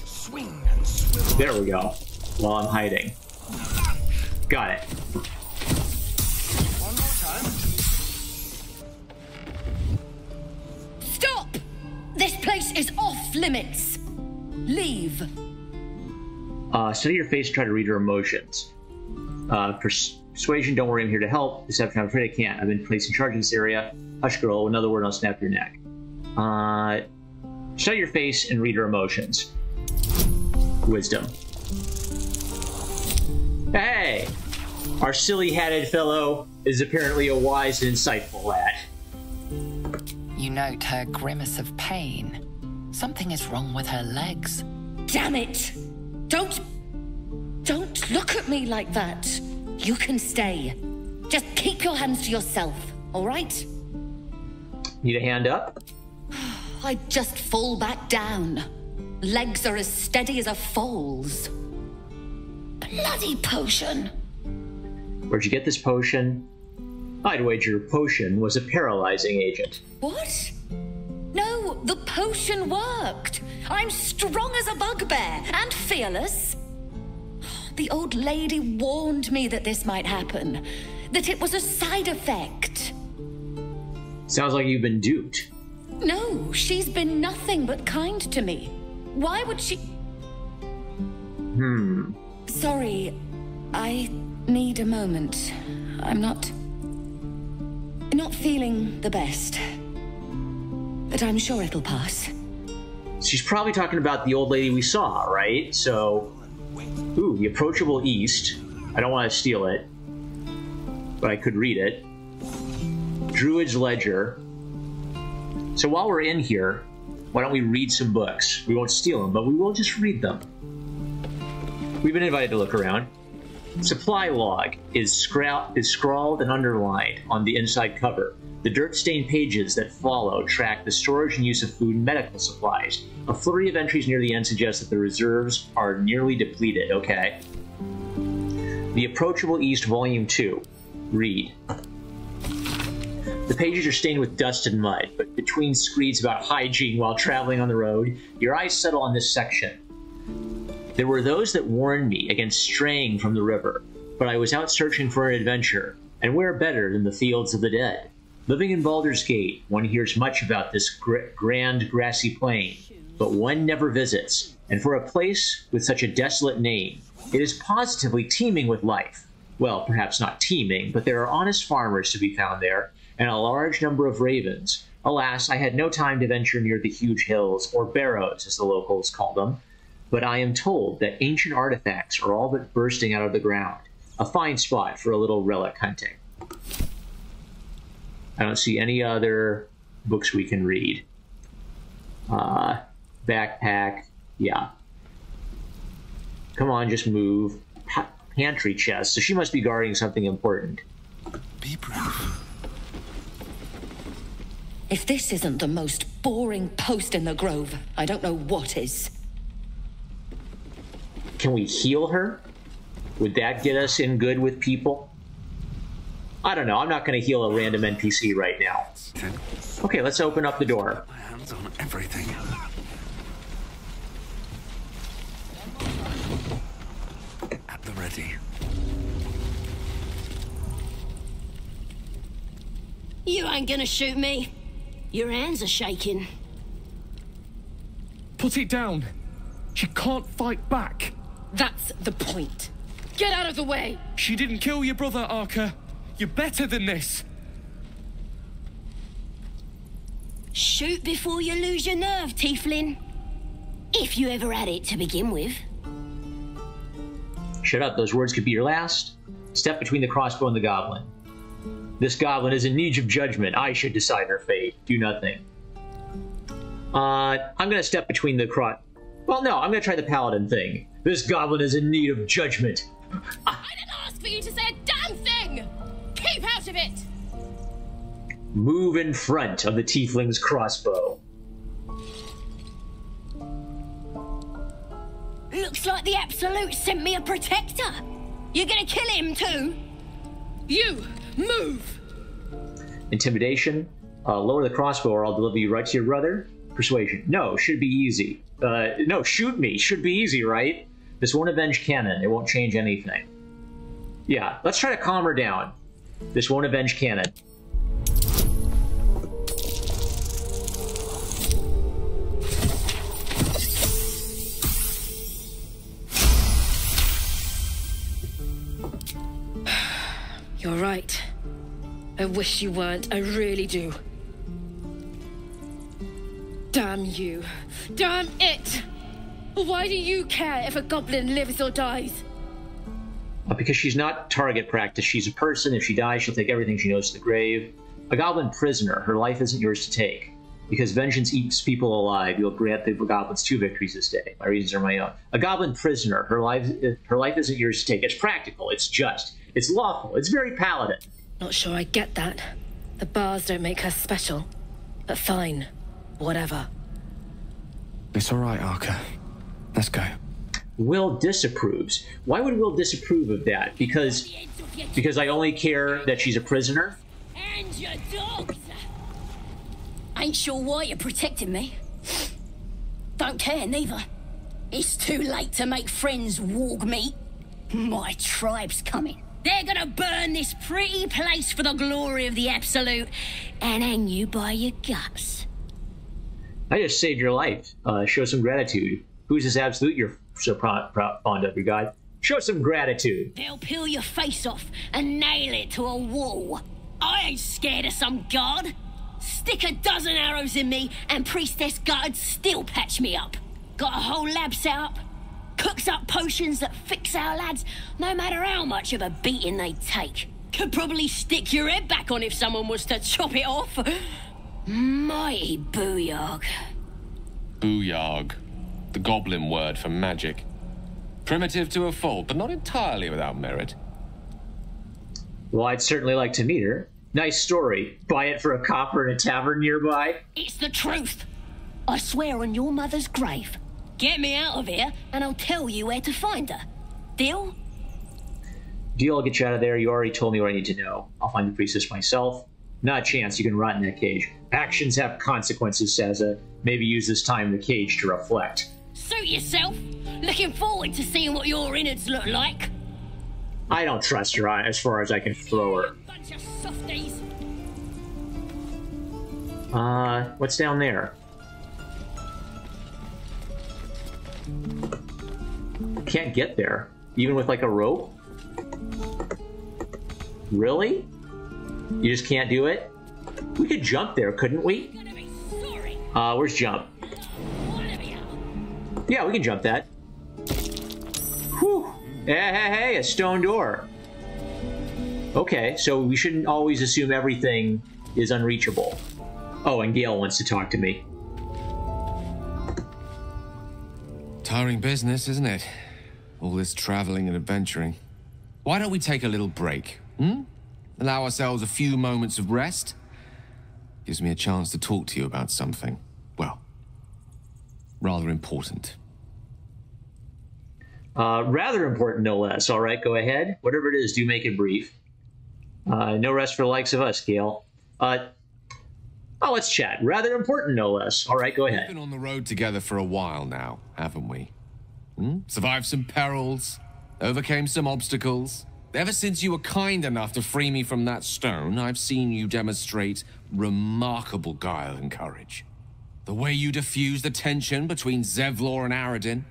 Swing and swing. There we go. While I'm hiding. Got it. One more time. Stop! This place is off limits. Leave. Study your face, try to read her emotions. Persuasion, don't worry, I'm here to help. Deception, I'm afraid I can't. I've been placed in charge in this area. Hush, girl, another word, I'll snap your neck. Study your face and read her emotions. Wisdom. Hey! Our silly-hatted fellow is apparently a wise and insightful lad. You note her grimace of pain. Something is wrong with her legs. Damn it! Don't look at me like that. You can stay. Just keep your hands to yourself, all right? Need a hand up? I'd just fall back down. Legs are as steady as a foal's. Bloody potion. Where'd you get this potion? I'd wager potion was a paralyzing agent. What? No, the potion worked. I'm strong as a bugbear and fearless. The old lady warned me that this might happen, that it was a side effect. Sounds like you've been duped. No, she's been nothing but kind to me. Why would she... Sorry, I need a moment. I'm not feeling the best. But I'm sure it'll pass. She's probably talking about the old lady we saw, right? So, ooh, the approachable east. I don't want to steal it, but I could read it. Druid's Ledger. So while we're in here, why don't we read some books? We won't steal them, but we will just read them. We've been invited to look around. Supply log is scrawled and underlined on the inside cover. The dirt-stained pages that follow track the storage and use of food and medical supplies. A flurry of entries near the end suggests that the reserves are nearly depleted. Okay. The Approachable East, Volume 2. Read. The pages are stained with dust and mud, but between screeds about hygiene while traveling on the road, your eyes settle on this section. There were those that warned me against straying from the river, but I was out searching for an adventure, and where better than the fields of the dead? Living in Baldur's Gate, one hears much about this grand grassy plain, but one never visits, and for a place with such a desolate name, it is positively teeming with life. Well, perhaps not teeming, but there are honest farmers to be found there, and a large number of ravens. Alas, I had no time to venture near the huge hills, or barrows, as the locals call them, but I am told that ancient artifacts are all but bursting out of the ground. A fine spot for a little relic hunting. I don't see any other books we can read. Backpack, yeah. Come on, just move. Pantry chest, so she must be guarding something important. Be brief. If this isn't the most boring post in the Grove, I don't know what is. Can we heal her? Would that get us in good with people? I don't know. I'm not going to heal a random NPC right now. Okay, let's open up the door. My hands on everything. At the ready. You ain't gonna shoot me. Your hands are shaking. Put it down. She can't fight back. That's the point. Get out of the way! She didn't kill your brother, Arca. You're better than this. Shoot before you lose your nerve, Tiefling. If you ever had it to begin with. Shut up, those words could be your last. Step between the crossbow and the goblin. This goblin is in need of judgment. I should decide her fate. Do nothing. I'm gonna step between the Well, no, I'm gonna try the paladin thing. This goblin is in need of judgment. I didn't ask for you to say a damn thing! Keep out of it! Move in front of the tiefling's crossbow. Looks like the Absolute sent me a protector. You're gonna kill him too? You, move! Intimidation. Lower the crossbow or I'll deliver you right to your brother. Persuasion. No, should be easy. No, shoot me. Should be easy, right? This won't avenge Cannon. It won't change anything. Yeah, let's try to calm her down. This won't avenge Cannon. You're right. I wish you weren't. I really do. Damn you. Damn it! Why do you care if a goblin lives or dies? Because she's not target practice. She's a person. If she dies, she'll take everything she knows to the grave. A goblin prisoner. Her life isn't yours to take. Because vengeance eats people alive, you'll grant the goblins 2 victories this day. My reasons are my own. A goblin prisoner. Her life isn't yours to take. It's practical. It's just. It's lawful. It's very paladin. Not sure I get that. The bars don't make her special. But fine. Whatever. It's all right, Arca. Let's go. Will disapproves. Why would Will disapprove of that? Because I only care that she's a prisoner? And your dogs! Ain't sure why you're protecting me. Don't care, neither. It's too late to make friends, warg meat. My tribe's coming. They're gonna burn this pretty place for the glory of the Absolute and hang you by your guts. I just saved your life. Show some gratitude. Who's this absolute you're so fond of, your god? Show some gratitude. They'll peel your face off and nail it to a wall. I ain't scared of some god. Stick a dozen arrows in me and Priestess Gut'd still patch me up. Got a whole lab set up. Cooks up potions that fix our lads, no matter how much of a beating they take. Could probably stick your head back on if someone was to chop it off. Mighty booyarg. Booyarg. The goblin word for magic. Primitive to a fault, but not entirely without merit. Well, I'd certainly like to meet her. Nice story. Buy it for a copper in a tavern nearby? It's the truth. I swear on your mother's grave. Get me out of here, and I'll tell you where to find her. Deal? Deal, I'll get you out of there. You already told me what I need to know. I'll find the priestess myself. Not a chance you can rot in that cage. Actions have consequences, Saza. Maybe use this time in the cage to reflect. Suit yourself. Looking forward to seeing what your innards look like. I don't trust her as far as I can throw her. Bunch of softies. What's down there? Can't get there. Even with like a rope? Really? You just can't do it? We could jump there, couldn't we? Where's jump? Yeah, we can jump that. Whew. Hey, a stone door. Okay, so we shouldn't always assume everything is unreachable. Oh, and Gale wants to talk to me. Tiring business, isn't it? All this traveling and adventuring. Why don't we take a little break, Allow ourselves a few moments of rest? Gives me a chance to talk to you about something, well, rather important. Rather important, no less. All right, go ahead. Whatever it is, do make it brief. No rest for the likes of us, Gale. Let's chat. Rather important, no less. All right, go ahead. We've been on the road together for a while now, haven't we? Survived some perils, overcame some obstacles. Ever since you were kind enough to free me from that stone, I've seen you demonstrate remarkable guile and courage. The way you diffused the tension between Zevlor and Aradin.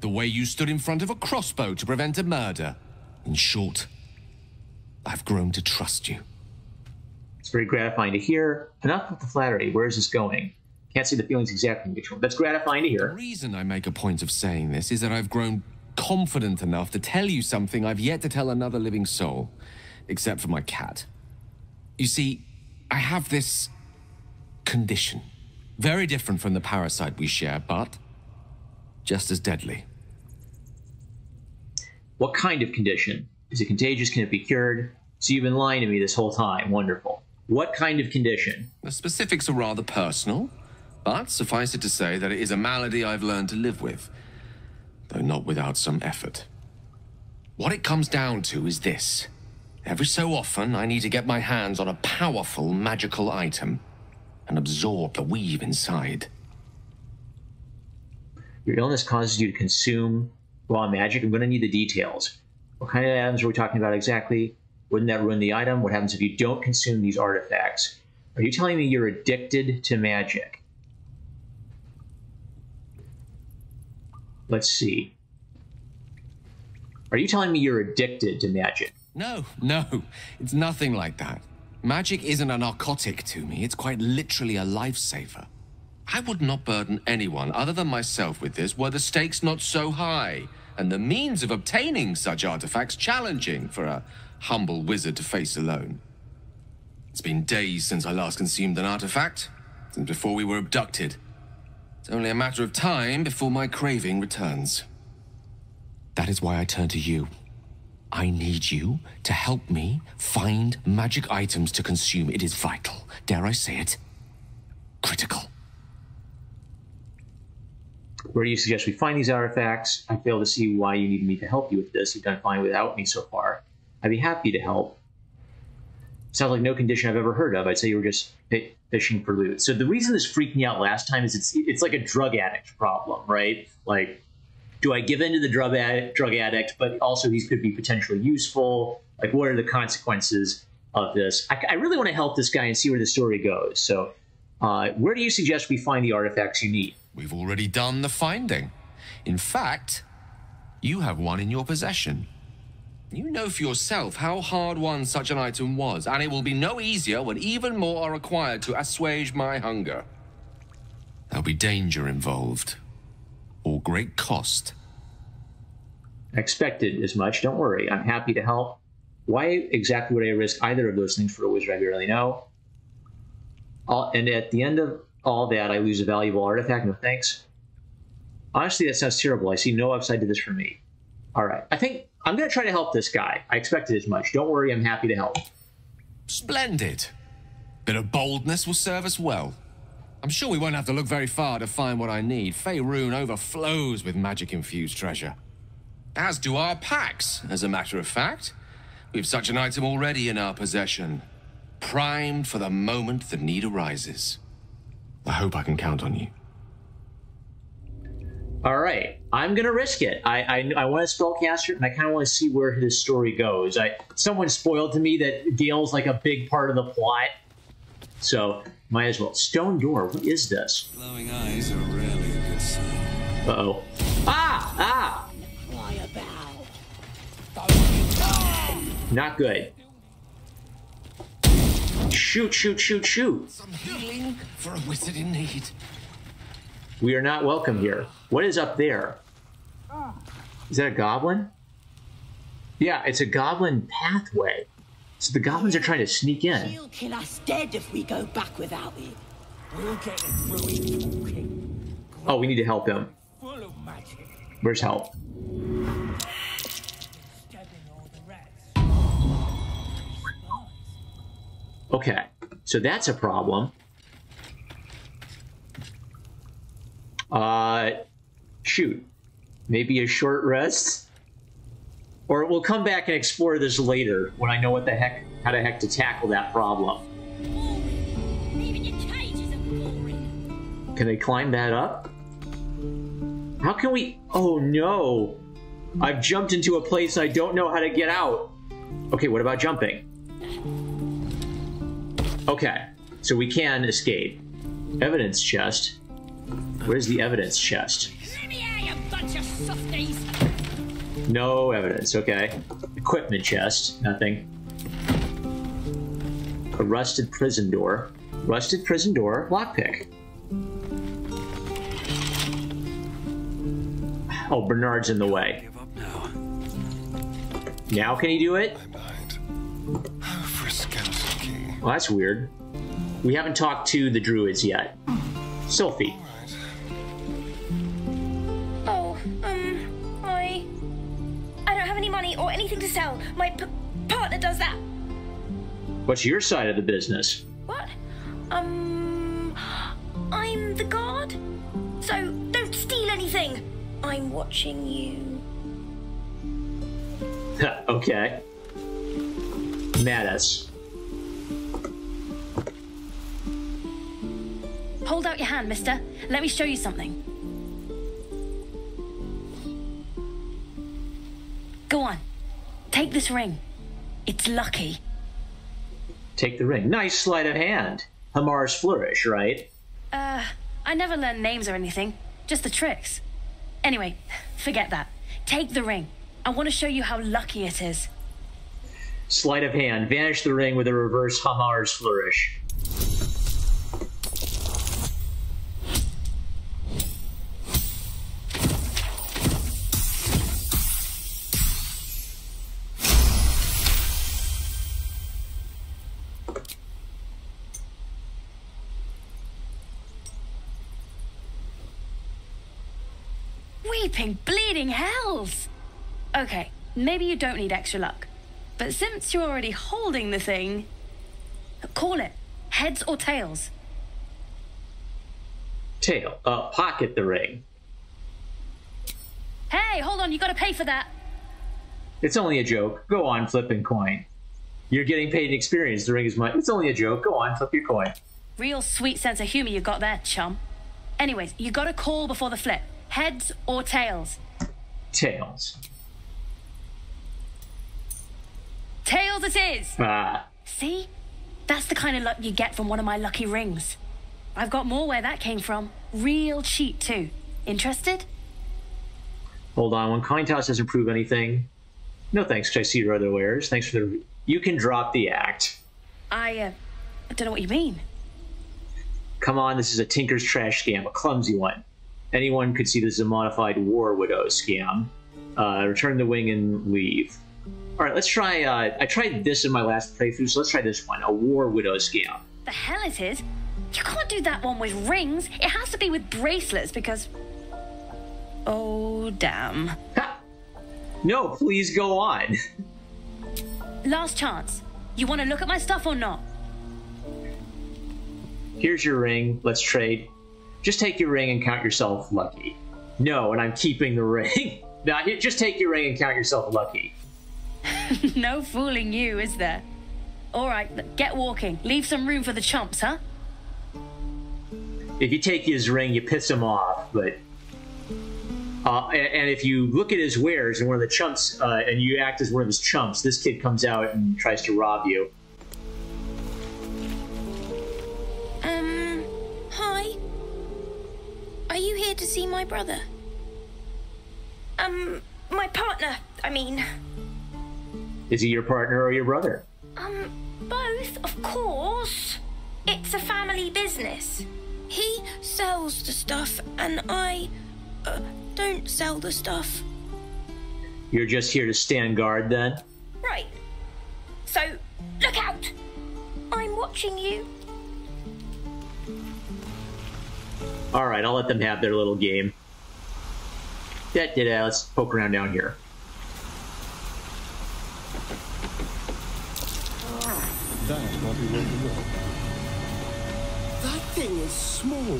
The way you stood in front of a crossbow to prevent a murder. In short, I've grown to trust you. It's very gratifying to hear. Enough with the flattery. Where is this going? Can't see the feelings exactly which one. That's gratifying to hear. The reason I make a point of saying this is that I've grown confident enough to tell you something I've yet to tell another living soul, except for my cat. You see, I have this condition. Very different from the parasite we share, but just as deadly. What kind of condition? Is it contagious? Can it be cured? So you've been lying to me this whole time. Wonderful. What kind of condition? The specifics are rather personal, but suffice it to say that it is a malady I've learned to live with, though not without some effort. What it comes down to is this. Every so often, I need to get my hands on a powerful magical item and absorb the weave inside. Your illness causes you to consume raw magic. I'm going to need the details. What kind of items are we talking about exactly? Wouldn't that ruin the item? What happens if you don't consume these artifacts? Are you telling me you're addicted to magic? Let's see. Are you telling me you're addicted to magic? No, it's nothing like that. Magic isn't a narcotic to me. It's quite literally a lifesaver. I would not burden anyone other than myself with this were the stakes not so high, and the means of obtaining such artifacts challenging for a humble wizard to face alone. It's been days since I last consumed an artifact, since before we were abducted. It's only a matter of time before my craving returns. That is why I turn to you. I need you to help me find magic items to consume. It is vital. Dare I say it? Critical. Where do you suggest we find these artifacts? I fail to see why you need me to help you with this. You've done fine without me so far. I'd be happy to help. Sounds like no condition I've ever heard of. I'd say you were just fishing for loot. So the reason this freaked me out last time is it's like a drug addict problem, right? Like, do I give in to the drug addict, but also he could be potentially useful? Like, what are the consequences of this? I really want to help this guy and see where the story goes. So Where do you suggest we find the artifacts you need? We've already done the finding. In fact, you have one in your possession. You know for yourself how hard-won such an item was, and it will be no easier when even more are required to assuage my hunger. There'll be danger involved, or great cost. I expected as much. Don't worry. I'm happy to help. Why exactly would I risk either of those things for a wizard I barely know? And at the end of all that, I lose a valuable artifact? No thanks. Honestly, that sounds terrible. I see no upside to this for me. All right. I think I'm going to try to help this guy. I expected as much. Don't worry. I'm happy to help. Splendid. Bit of boldness will serve us well. I'm sure we won't have to look very far to find what I need. Faerun overflows with magic-infused treasure. As do our packs, as a matter of fact. We've such an item already in our possession. Primed for the moment the need arises. I hope I can count on you. All right. I'm going to risk it. I want to spellcast it, and I kind of want to see where this story goes. Someone spoiled to me that Gale's like a big part of the plot. So, might as well. Stone door. What is this? Glowing eyes are rarely a good sign. Uh-oh. Ah! Ah! Not good. Shoot, shoot, shoot, shoot. Some healing for a wizard in need. We are not welcome here. What is up there? Is that a goblin? Yeah, it's a goblin pathway. So the goblins are trying to sneak in. She'll kill us dead if we go back without it. We'll get through it talking. Oh, we need to help him. Full of magic. Where's help? Okay, so that's a problem. Shoot. Maybe a short rest? Or we'll come back and explore this later when I know what the heck, how the heck to tackle that problem. Even your cages are boring. Can they climb that up? How can we? Oh no! I've jumped into a place I don't know how to get out. Okay, what about jumping? Okay, so we can escape. Evidence chest. Where's the evidence chest? Let me out, you bunch of softies. No evidence, okay. Equipment chest, nothing. A rusted prison door. Rusted prison door, lockpick. Oh, Bernard's in the way. Now can he do it? For a skeleton key. Well, that's weird. We haven't talked to the druids yet. Sylphie. Oh, I don't have any money or anything to sell. My partner does that. What's your side of the business? What? I'm the guard. So don't steal anything. I'm watching you. Okay. Mad us. Hold out your hand, mister. Let me show you something. Go on. Take this ring. It's lucky. Take the ring. Nice sleight of hand. Hamar's flourish, right? I never learned names or anything. Just the tricks. Anyway, forget that. Take the ring. I want to show you how lucky it is. Sleight of hand. Vanish the ring with a reverse Hamar's flourish. Weeping, bleeding hells! Okay, maybe you don't need extra luck. But since you're already holding the thing, call it heads or tails. Tail. Pocket the ring. Hey, hold on, you gotta pay for that. It's only a joke. Go on, flipping coin. You're getting paid in experience. The ring is mine. It's only a joke. Go on, flip your coin. Real sweet sense of humor you got there, chum. Anyways, you gotta call before the flip. Heads or tails? Tails. Tails it is! Ah. See? That's the kind of luck you get from one of my lucky rings. I've got more where that came from. Real cheap, too. Interested? Hold on, when coin toss doesn't prove anything. No thanks, I see your other wares. Thanks for the... You can drop the act. I don't know what you mean. Come on, this is a Tinker's Trash scam, a clumsy one. Anyone could see this as a modified War Widow scam. Return the wing and leave. Alright, let's try, I tried this in my last playthrough, so let's try this one, a War Widow scam. The hell it is? You can't do that one with rings. It has to be with bracelets, because... Oh, damn. Ha! No, please go on. Last chance. You want to look at my stuff or not? Here's your ring. Let's trade. Just take your ring and count yourself lucky. No, and I'm keeping the ring. Now, just take your ring and count yourself lucky. No fooling you, is there? All right, get walking. Leave some room for the chumps, huh? If you take his ring, you piss him off, but... and if you look at his wares and one of the chumps, and you act as one of his chumps, this kid comes out and tries to rob you. Hi. Are you here to see my brother? My partner, I mean. Is he your partner or your brother? Both, of course. It's a family business. He sells the stuff, and I, don't sell the stuff. You're just here to stand guard, then? Right. So, look out! I'm watching you. Alright, I'll let them have their little game. Let's poke around down here. That might be worth a look. That thing is small,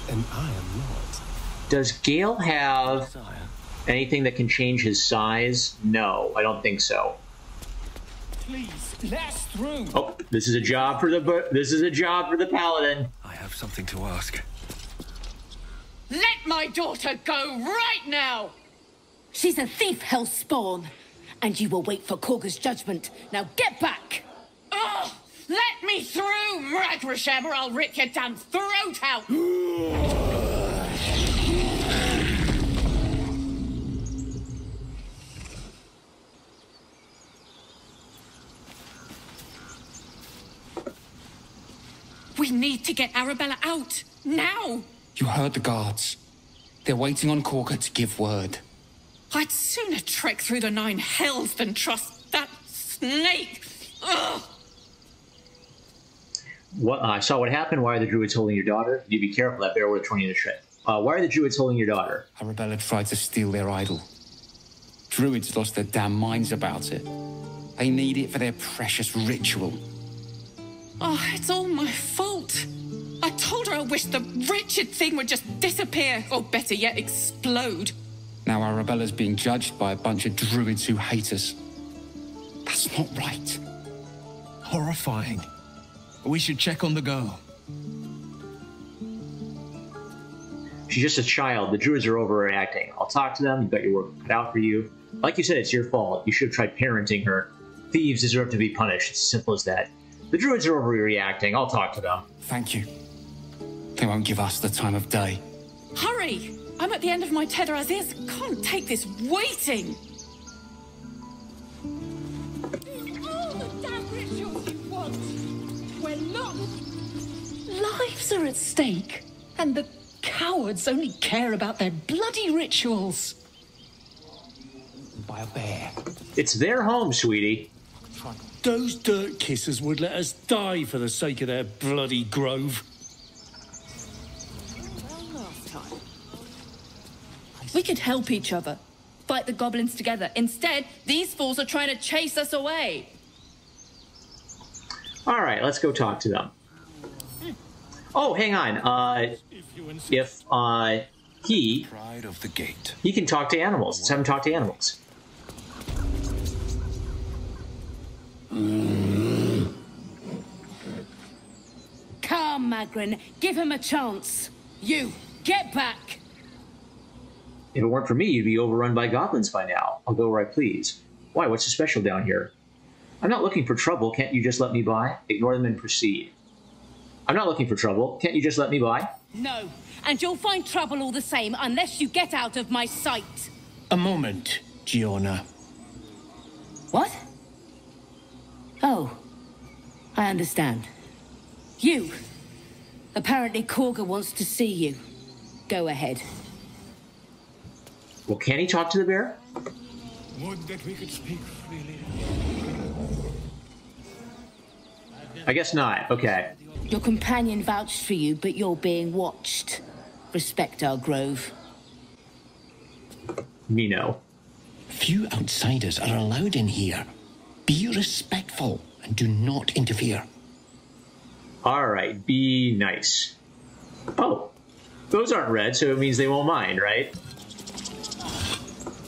and I am not. Does Gale have anything that can change his size? No, I don't think so. Please, let us through. Oh, this is a job for the paladin. I have something to ask. Let my daughter go right now! She's a thief, hellspawn. And you will wait for Korga's judgment. Now get back! Oh, let me through, Ragrasham, or I'll rip your damn throat out! We need to get Arabella out, now! You heard the guards. They're waiting on Korga to give word. I'd sooner trek through the 9 hells than trust that snake! Ugh! What, I saw what happened. Why are the druids holding your daughter? You be careful, that bear would have torn you to shreds. Why are the druids holding your daughter? Arabella tried to steal their idol. Druids lost their damn minds about it. They need it for their precious ritual. Oh, it's all my fault. I told her I wished the wretched thing would just disappear, or better yet, explode. Now Arabella's being judged by a bunch of druids who hate us. That's not right. Horrifying. We should check on the girl. She's just a child. The druids are overreacting. I'll talk to them. You've got your work cut out for you. Like you said, it's your fault. You should have tried parenting her. Thieves deserve to be punished. It's as simple as that. The druids are overreacting. I'll talk to them. Thank you. They won't give us the time of day. Hurry! I'm at the end of my tether as is. Can't take this waiting. All the damn rituals you want. We're not. Lives are at stake, and the cowards only care about their bloody rituals. By a bear. It's their home, sweetie. Those dirt kissers would let us die for the sake of their bloody grove. We could help each other. Fight the goblins together. Instead, these fools are trying to chase us away. All right, let's go talk to them. Oh, hang on. If he Pride of the gate. He can talk to animals. Let's have him talk to animals. Come, Magrin. Give him a chance. You, get back. If it weren't for me, you'd be overrun by goblins by now. I'll go where I please. Why, what's so special down here? I'm not looking for trouble. Can't you just let me by? Ignore them and proceed. I'm not looking for trouble. Can't you just let me by? No, and you'll find trouble all the same unless you get out of my sight. A moment, Giona. What? Oh, I understand. You. Apparently Korga wants to see you. Go ahead. Well, can he talk to the bear? Would that we could speak freely. I guess not. Okay. Your companion vouched for you, but you're being watched. Respect our grove. Me no. Few outsiders are allowed in here. Be respectful and do not interfere. All right, be nice. Oh, those aren't red, so it means they won't mind, right?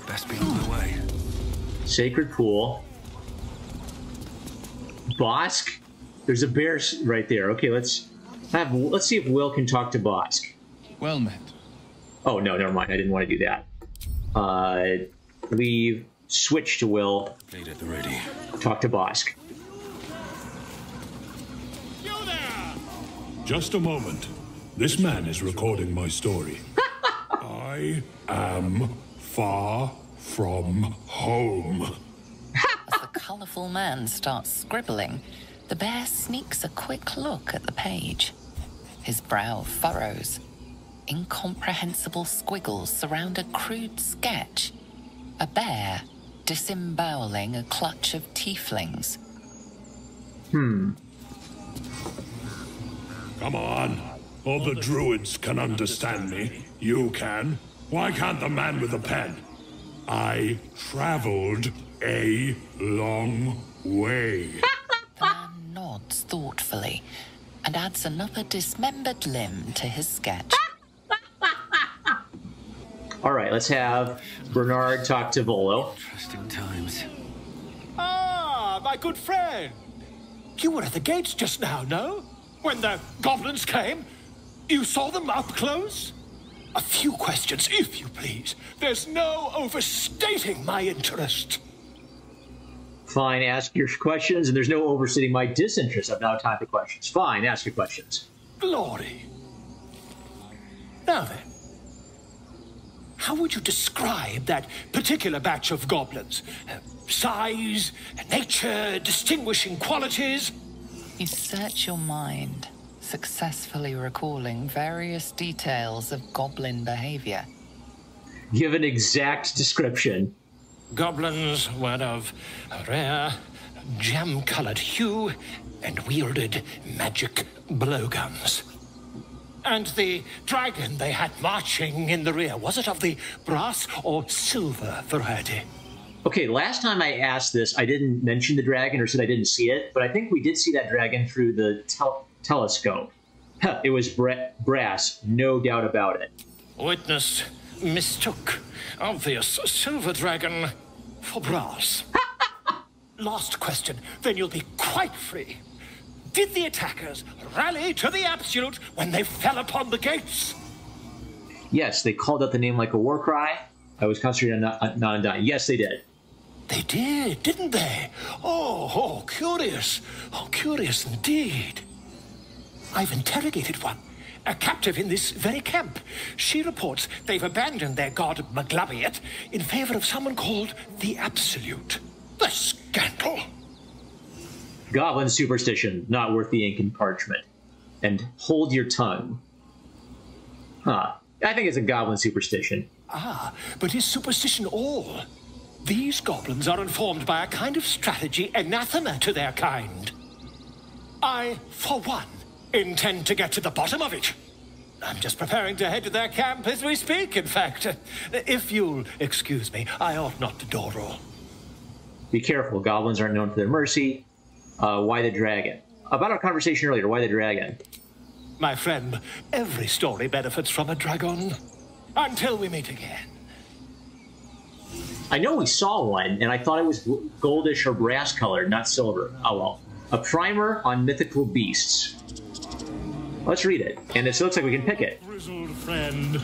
Best be on the way. Sacred pool. Bosk? There's a bear right there. Okay, let's see if Will can talk to Bosk. Well met. Oh no, never mind. I didn't want to do that. Leave. Switch to Will. Blade at the ready. Talk to Bosk. Just a moment. This man is recording my story. I am far from home. As the colourful man starts scribbling, the bear sneaks a quick look at the page. His brow furrows. Incomprehensible squiggles surround a crude sketch. A bear disemboweling a clutch of tieflings. Come on. All the druids can understand me. You can. Why can't the man with the pen? I traveled a long way. The man nods thoughtfully and adds another dismembered limb to his sketch. All right, let's have Bernard talk to Volo. Interesting times. Ah, my good friend. You were at the gates just now, no? When the goblins came? You saw them up close? A few questions, if you please. There's no overstating my interest. Fine, ask your questions, and there's no overstating my disinterest. I've now time for questions. Fine, ask your questions. Glory. Now then, how would you describe that particular batch of goblins? Size, nature, distinguishing qualities? You search your mind, successfully recalling various details of goblin behavior. Give an exact description. Goblins were of a rare, jam-colored hue and wielded magic blowguns. And the dragon they had marching in the rear, was it of the brass or silver variety? Okay, last time I asked this, I didn't mention the dragon or said I didn't see it, but I think we did see that dragon through the telescope. It was brass, no doubt about it. Witness mistook obvious silver dragon for brass. Last question, then you'll be quite free. Did the attackers rally to the absolute when they fell upon the gates? Yes, they called out the name like a war cry. I was concentrating on not undying. Yes, they did. They did, didn't they? Oh, curious. Oh, curious indeed. I've interrogated one, a captive in this very camp. She reports they've abandoned their god Maglabiet in favor of someone called the Absolute. The scandal! Goblin superstition, not worth the ink and parchment. And hold your tongue. Huh. I think it's a goblin superstition. Ah, but is superstition all? These goblins are informed by a kind of strategy anathema to their kind. I, for one, intend to get to the bottom of it. I'm just preparing to head to their camp as we speak, in fact. If you'll excuse me, I ought not to door roll. Be careful, goblins aren't known for their mercy. Why the dragon? About our conversation earlier, why the dragon? My friend, every story benefits from a dragon. Until we meet again. I know we saw one, and I thought it was goldish or brass colored, not silver. Oh well. A primer on mythical beasts. Let's read it. And it looks like we can pick it. Grizzled friend,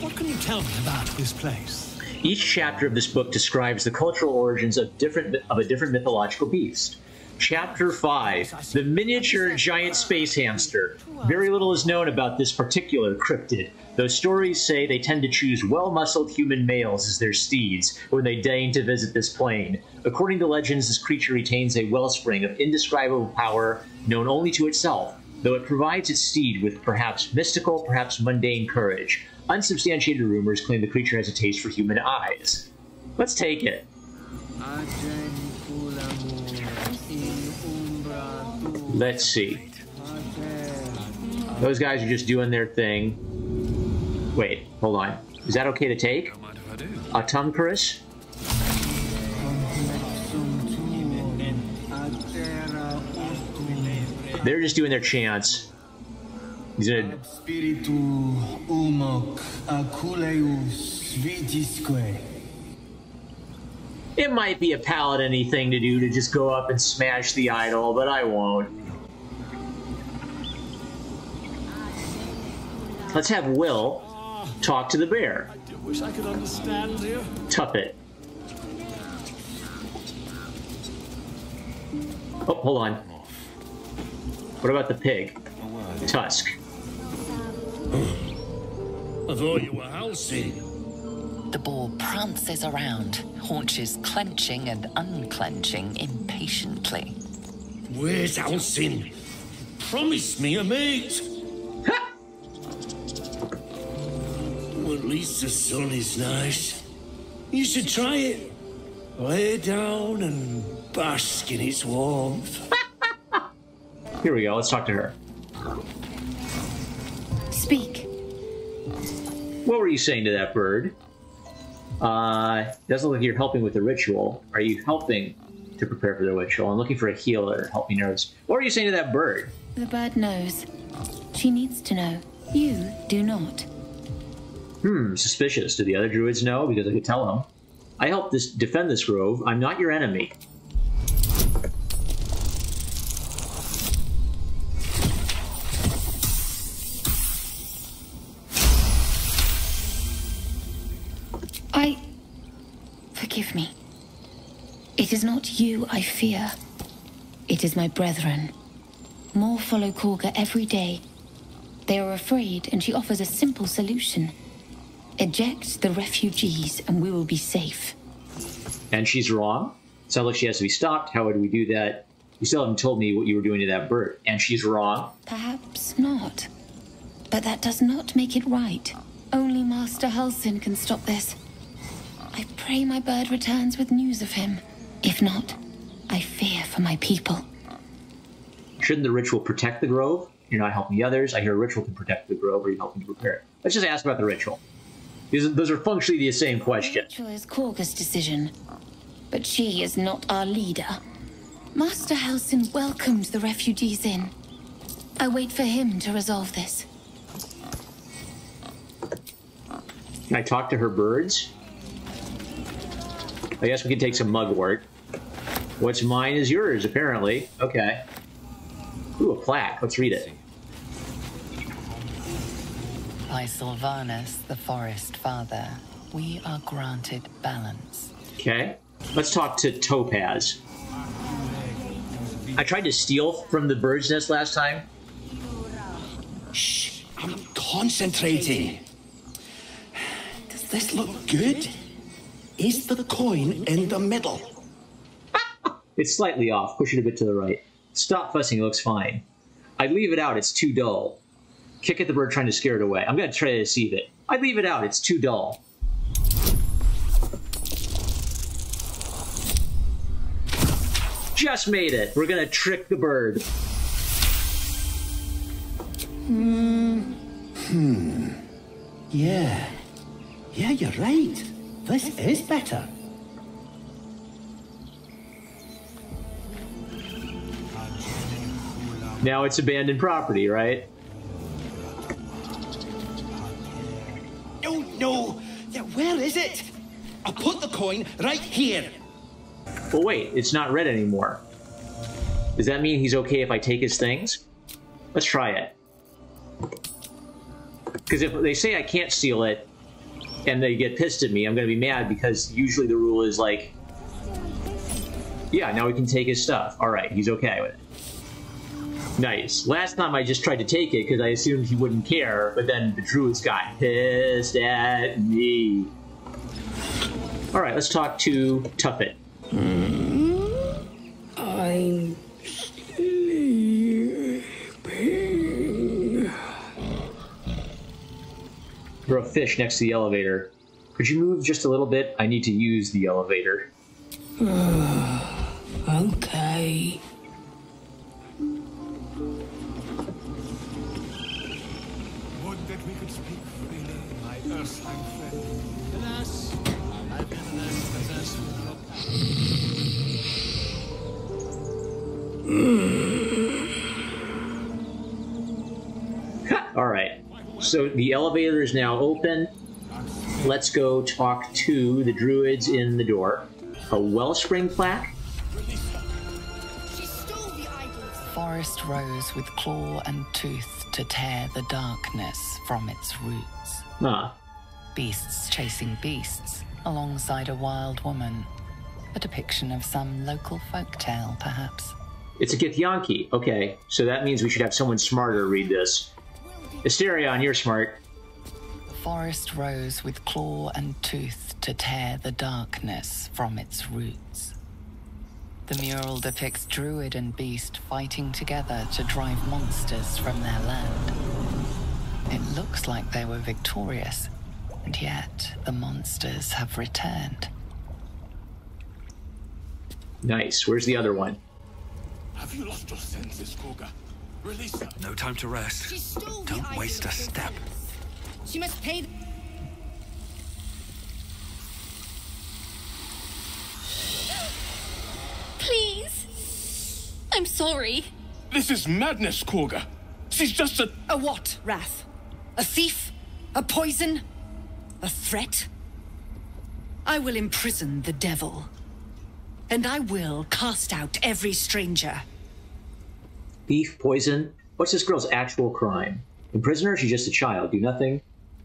what can you tell me about this place? Each chapter of this book describes the cultural origins of a different mythological beast. Chapter 5, The Miniature Giant Space Hamster. Very little is known about this particular cryptid, though stories say they tend to choose well-muscled human males as their steeds when they deign to visit this plane. According to legends, this creature retains a wellspring of indescribable power known only to itself, though it provides its steed with perhaps mystical, perhaps mundane courage. Unsubstantiated rumors claim the creature has a taste for human eyes. Let's take it. Let's see. Those guys are just doing their thing. Wait, hold on. Is that okay to take? Autumnchris? They're just doing their chants. He's gonna... It might be a paladin-y thing to do to just go up and smash the idol, but I won't. Let's have Will talk to the bear. I wish I could understand you. Tuffet. Oh, hold on. What about the pig? Tusk. I thought you were Halsey. The boar prances around, haunches clenching and unclenching impatiently. Where's Halsin? Promise me a mate. Well, at least the sun is nice. You should try it. Lay down and bask in its warmth. Here we go, let's talk to her. Speak. What were you saying to that bird? Doesn't look like you're helping with the ritual. Are you helping to prepare for the ritual? I'm looking for a healer. Help me nerves. What were you saying to that bird? The bird knows. She needs to know. You do not. Suspicious. Do the other druids know? Because I could tell them. I helped defend this grove. I'm not your enemy. Forgive me. It is not you I fear. It is my brethren. More follow Korga every day. They are afraid, and she offers a simple solution. Eject the refugees, and we will be safe. And she's wrong? Sounds like she has to be stopped. How would we do that? You still haven't told me what you were doing to that bird. And she's wrong? Perhaps not. But that does not make it right. Only Master Halsin can stop this. I pray my bird returns with news of him. If not, I fear for my people. Shouldn't the ritual protect the grove? You're not helping the others. I hear a ritual can protect the grove, or you're helping to prepare it. Let's just ask about the ritual. Those are functionally the same question. The ritual is Korga's decision, but she is not our leader. Master Halsin welcomed the refugees in. I wait for him to resolve this. Can I talk to her birds? I guess we can take some mugwort. What's mine is yours, apparently. Okay. Ooh, a plaque. Let's read it. By Sylvanus, the Forest Father, we are granted balance. Okay. Let's talk to Topaz. I tried to steal from the bird's nest last time. Shh, I'm concentrating. Does this look good? Is the coin in the middle? It's slightly off. Push it a bit to the right. Stop fussing. It looks fine. I'd leave it out. It's too dull. Kick at the bird trying to scare it away. I'm going to try to deceive it. I'd leave it out. It's too dull. Just made it. We're going to trick the bird. Yeah. Yeah, you're right. This is better. Now it's abandoned property, right? No. Yeah, where is it? I'll put the coin right here. Well, wait. It's not red anymore. Does that mean he's okay if I take his things? Let's try it. Because if they say I can't steal it, and they get pissed at me, I'm going to be mad because usually the rule is like, Yeah, now we can take his stuff. All right, he's okay with it. Nice. Last time I just tried to take it because I assumed he wouldn't care, but then the druids got pissed at me. All right, let's talk to Tuffet. I'm sleeping. Throw a fish next to the elevator. Could you move just a little bit? I need to use the elevator. Okay. Would that we could speak freely, my Earthling friend. Alas, I've been All right. So the elevator is now open. Let's go talk to the druids in the door. A wellspring plaque? Forest rose with claw and tooth to tear the darkness from its roots. Huh. Beasts chasing beasts alongside a wild woman. A depiction of some local folktale, perhaps. It's a Githyanki. Okay, so that means we should have someone smarter read this. Asterion, you're smart. The forest rose with claw and tooth to tear the darkness from its roots. The mural depicts druid and beast fighting together to drive monsters from their land. It looks like they were victorious, and yet the monsters have returned. Nice. Where's the other one? Have you lost your senses, Koga? Release her. No time to rest. Don't waste a step. She must pay. Please. I'm sorry. This is madness, Koga. She's just a... A what, Wrath? A thief? A poison? A threat? I will imprison the devil. And I will cast out every stranger. Beef, poison? What's this girl's actual crime? Imprison her? She's just a child. Do nothing?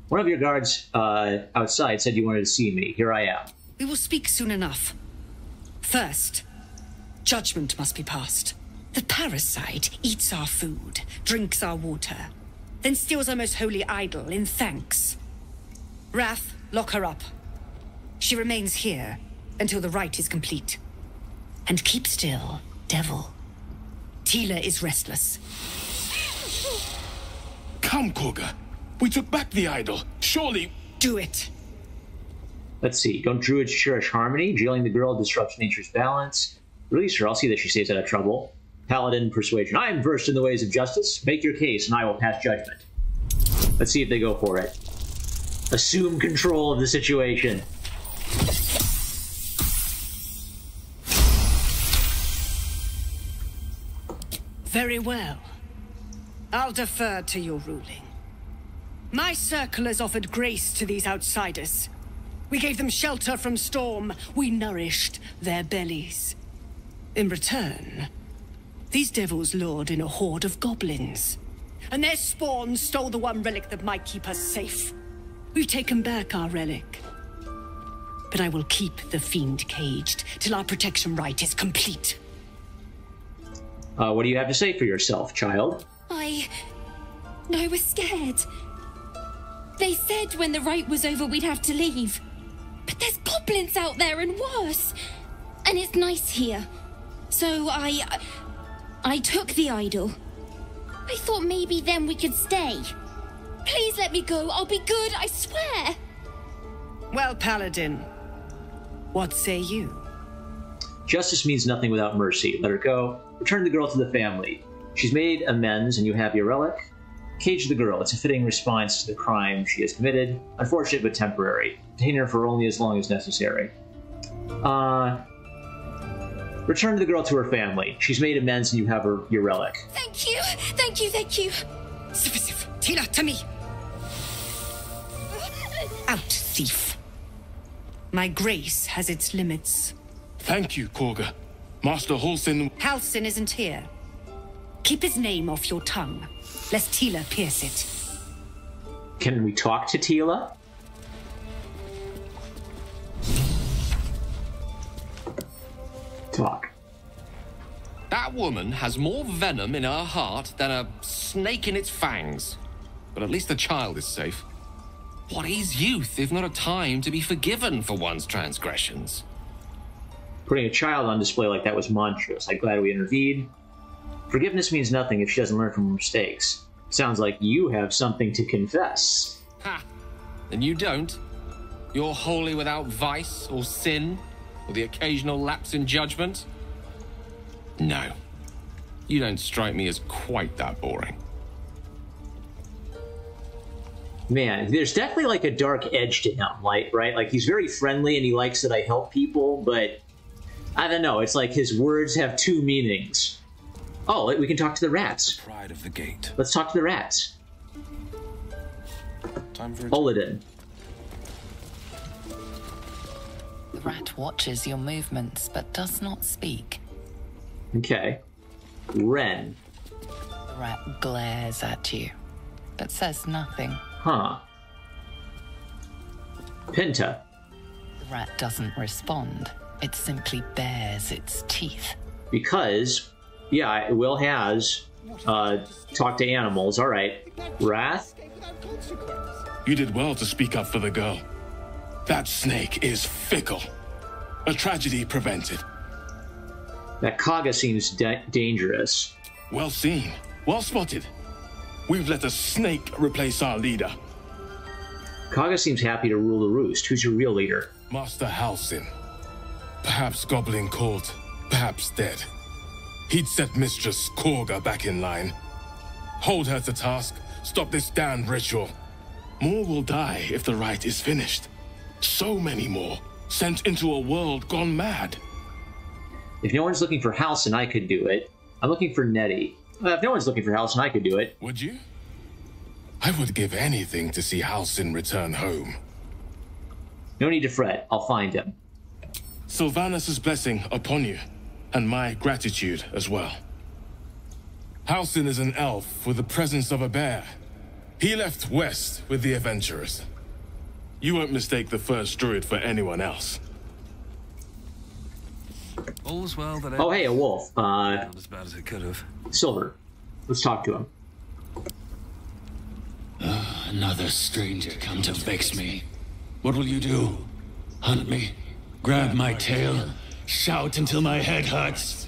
One of your guards outside said you wanted to see me. Here I am. We will speak soon enough. First, judgment must be passed. The parasite eats our food, drinks our water, then steals our most holy idol in thanks. Wrath, lock her up. She remains here until the rite is complete. And keep still, devil. Tila is restless. Come, Koga. We took back the idol. Surely... Do it. Let's see. Don't druids cherish harmony? Jailing the girl disrupts nature's balance. Release her. I'll see that she stays out of trouble. Paladin persuasion. I am versed in the ways of justice. Make your case, and I will pass judgment. Let's see if they go for it. Assume control of the situation. Very well. I'll defer to your ruling. My circle has offered grace to these outsiders. We gave them shelter from storm. We nourished their bellies. In return, these devils lured in a horde of goblins. And their spawn stole the one relic that might keep us safe. We've taken back our relic. But I will keep the fiend caged till our protection rite is complete. What do you have to say for yourself, child? I was scared. They said when the rite was over we'd have to leave. But there's goblins out there and worse. And it's nice here. So I took the idol. I thought maybe then we could stay. Please let me go. I'll be good, I swear. Well, Paladin, what say you? Justice means nothing without mercy. Let her go. Return the girl to the family. She's made amends and you have your relic. Cage the girl. It's a fitting response to the crime she has committed. Unfortunate but temporary. Detain her for only as long as necessary. Return the girl to her family. She's made amends and you have your relic. Thank you. Thank you. Thank you. Tila, to me. Out, thief. My grace has its limits. Thank you, Koga. Master Halsin... Halsin isn't here. Keep his name off your tongue, lest Tila pierce it. Can we talk to Tila? Talk. That woman has more venom in her heart than a snake in its fangs. But at least the child is safe. What is youth if not a time to be forgiven for one's transgressions? Putting a child on display like that was monstrous. I'm glad we intervened. Forgiveness means nothing if she doesn't learn from her mistakes. Sounds like you have something to confess. Ha! And you don't? You're wholly without vice or sin, or the occasional lapse in judgment? No. You don't strike me as quite that boring. Man, there's definitely like a dark edge to him, right? Like he's very friendly and he likes that I help people, but I don't know. It's like his words have two meanings. Oh, we can talk to the rats. Pride of the gate. Let's talk to the rats. Time for Oladin. The rat watches your movements but does not speak. Okay. Ren. The rat glares at you but says nothing. Huh. Pinta. The rat doesn't respond. It simply bares its teeth. Because, yeah, Will has talked to animals. All right. Wrath? You did well to speak up for the girl. That snake is fickle. A tragedy prevented. That Kaga seems dangerous. Well seen. Well spotted. We've let a snake replace our leader. Kaga seems happy to rule the roost. Who's your real leader? Master Halsin. Perhaps goblin caught, perhaps dead. He'd set Mistress Korga back in line. Hold her to task, stop this damned ritual. More will die if the rite is finished. So many more, sent into a world gone mad. If no one's looking for Halsin, I could do it. I'm looking for Nettie. If no one's looking for Halsin, I could do it. Would you? I would give anything to see Halsin return home. No need to fret. I'll find him. Sylvanus' blessing upon you, and my gratitude as well. Halsin is an elf with the presence of a bear. He left west with the adventurers. You won't mistake the first druid for anyone else. All's well that oh, hey, a wolf. Not as bad as it could have. Silver. Let's talk to him. Another stranger come to vex me. What will you do? Hunt me? Grab my tail? Shout until my head hurts?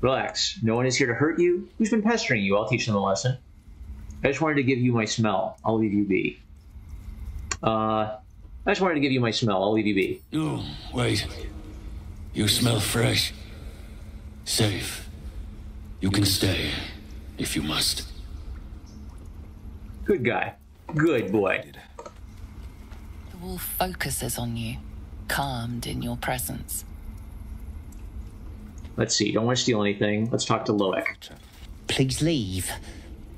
Relax. No one is here to hurt you. Who's been pestering you? I'll teach them a lesson. I just wanted to give you my smell. I'll leave you be. I just wanted to give you my smell. I'll leave you be. Oh, wait. You smell fresh. Safe. You can stay, if you must. Good guy. Good boy. The wolf focuses on you, calmed in your presence. Let's see. Don't want to steal anything. Let's talk to Loic. Please leave.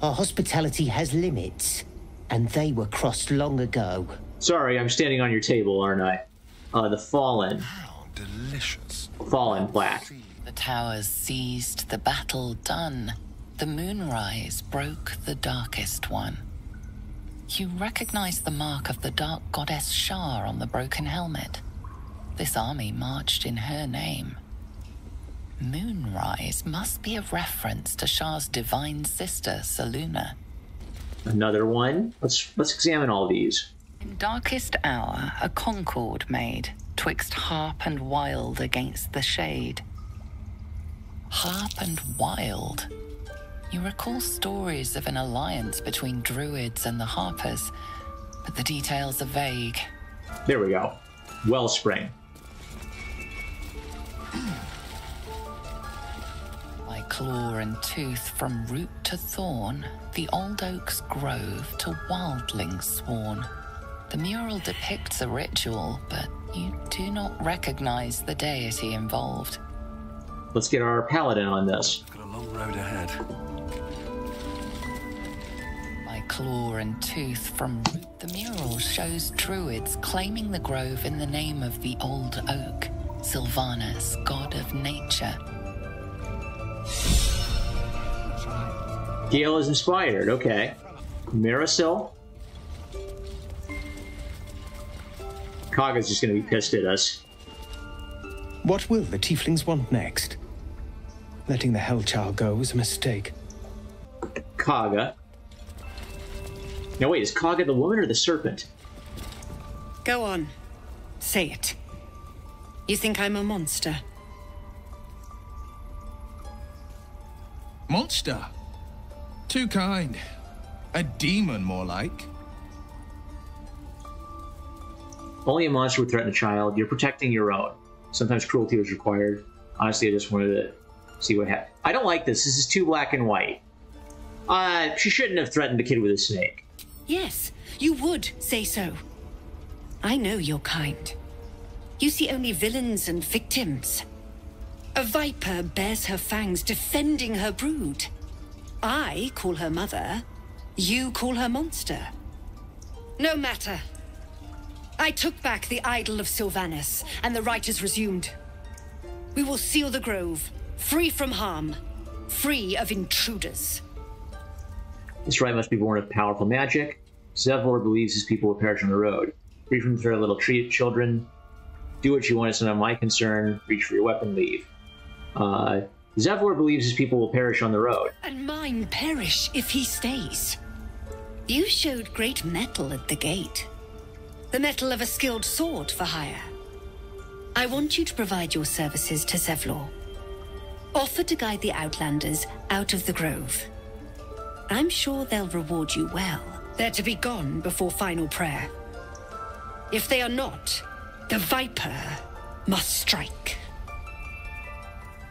Our hospitality has limits, and they were crossed long ago. Sorry, I'm standing on your table, aren't I? The Fallen. How delicious. Fallen Black. The towers seized, the battle done. The moonrise broke the darkest one. You recognize the mark of the dark goddess Shar on the broken helmet. This army marched in her name. Moonrise must be a reference to Shar's divine sister, Saluna. Another one. Let's examine all these. In darkest hour, a concord made, twixt harp and wild against the shade. Harp and wild. You recall stories of an alliance between druids and the harpers, but the details are vague. There we go. Wellspring. By claw and tooth from root to thorn, the old oak's grove to wildlings sworn. The mural depicts a ritual, but you do not recognize the deity involved. Let's get our paladin on this. Got a long road ahead. By claw and tooth from root, the mural shows druids claiming the grove in the name of the old oak, Sylvanus, god of nature. Gale is inspired. Okay. Marisil. Kaga's just going to be pissed at us. What will the tieflings want next? Letting the Hellchild go was a mistake. Kaga. Now wait, is Kaga the woman or the serpent? Go on. Say it. You think I'm a monster? Monster? Too kind. A demon, more like. Only a monster would threaten a child. You're protecting your own. Sometimes cruelty was required. Honestly, I just wanted to see what happened. I don't like this. This is too black and white. She shouldn't have threatened the kid with a snake. Yes, you would say so. I know your kind. You see only villains and victims. A viper bears her fangs defending her brood. I call her mother. You call her monster. No matter. I took back the idol of Sylvanus, and the rite is resumed. We will seal the grove, free from harm, free of intruders. This rite must be born of powerful magic. Zevlor believes his people will perish on the road. Free from their little tree children. Do what you want, it's none of my concern. Reach for your weapon, leave. Zevlor believes his people will perish on the road. And mine perish if he stays. You showed great mettle at the gate. The mettle of a skilled sword for hire. I want you to provide your services to Zevlor. Offer to guide the Outlanders out of the grove. I'm sure they'll reward you well. They're to be gone before final prayer. If they are not, the Viper must strike.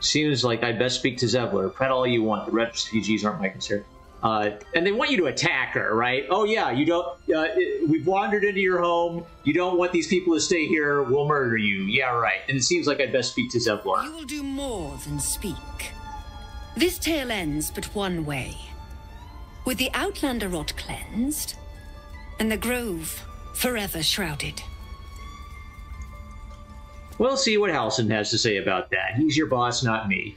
Seems like I'd best speak to Zevlor. Pet all you want. The refugees aren't my concern. And they want you to attack her, right? Oh yeah, you don't. We've wandered into your home. You don't want these people to stay here. We'll murder you. Yeah, right. And it seems like I'd best speak to Zevlor. You will do more than speak. This tale ends but one way. With the Outlander rot cleansed, and the grove forever shrouded. We'll see what Halsin has to say about that. He's your boss, not me.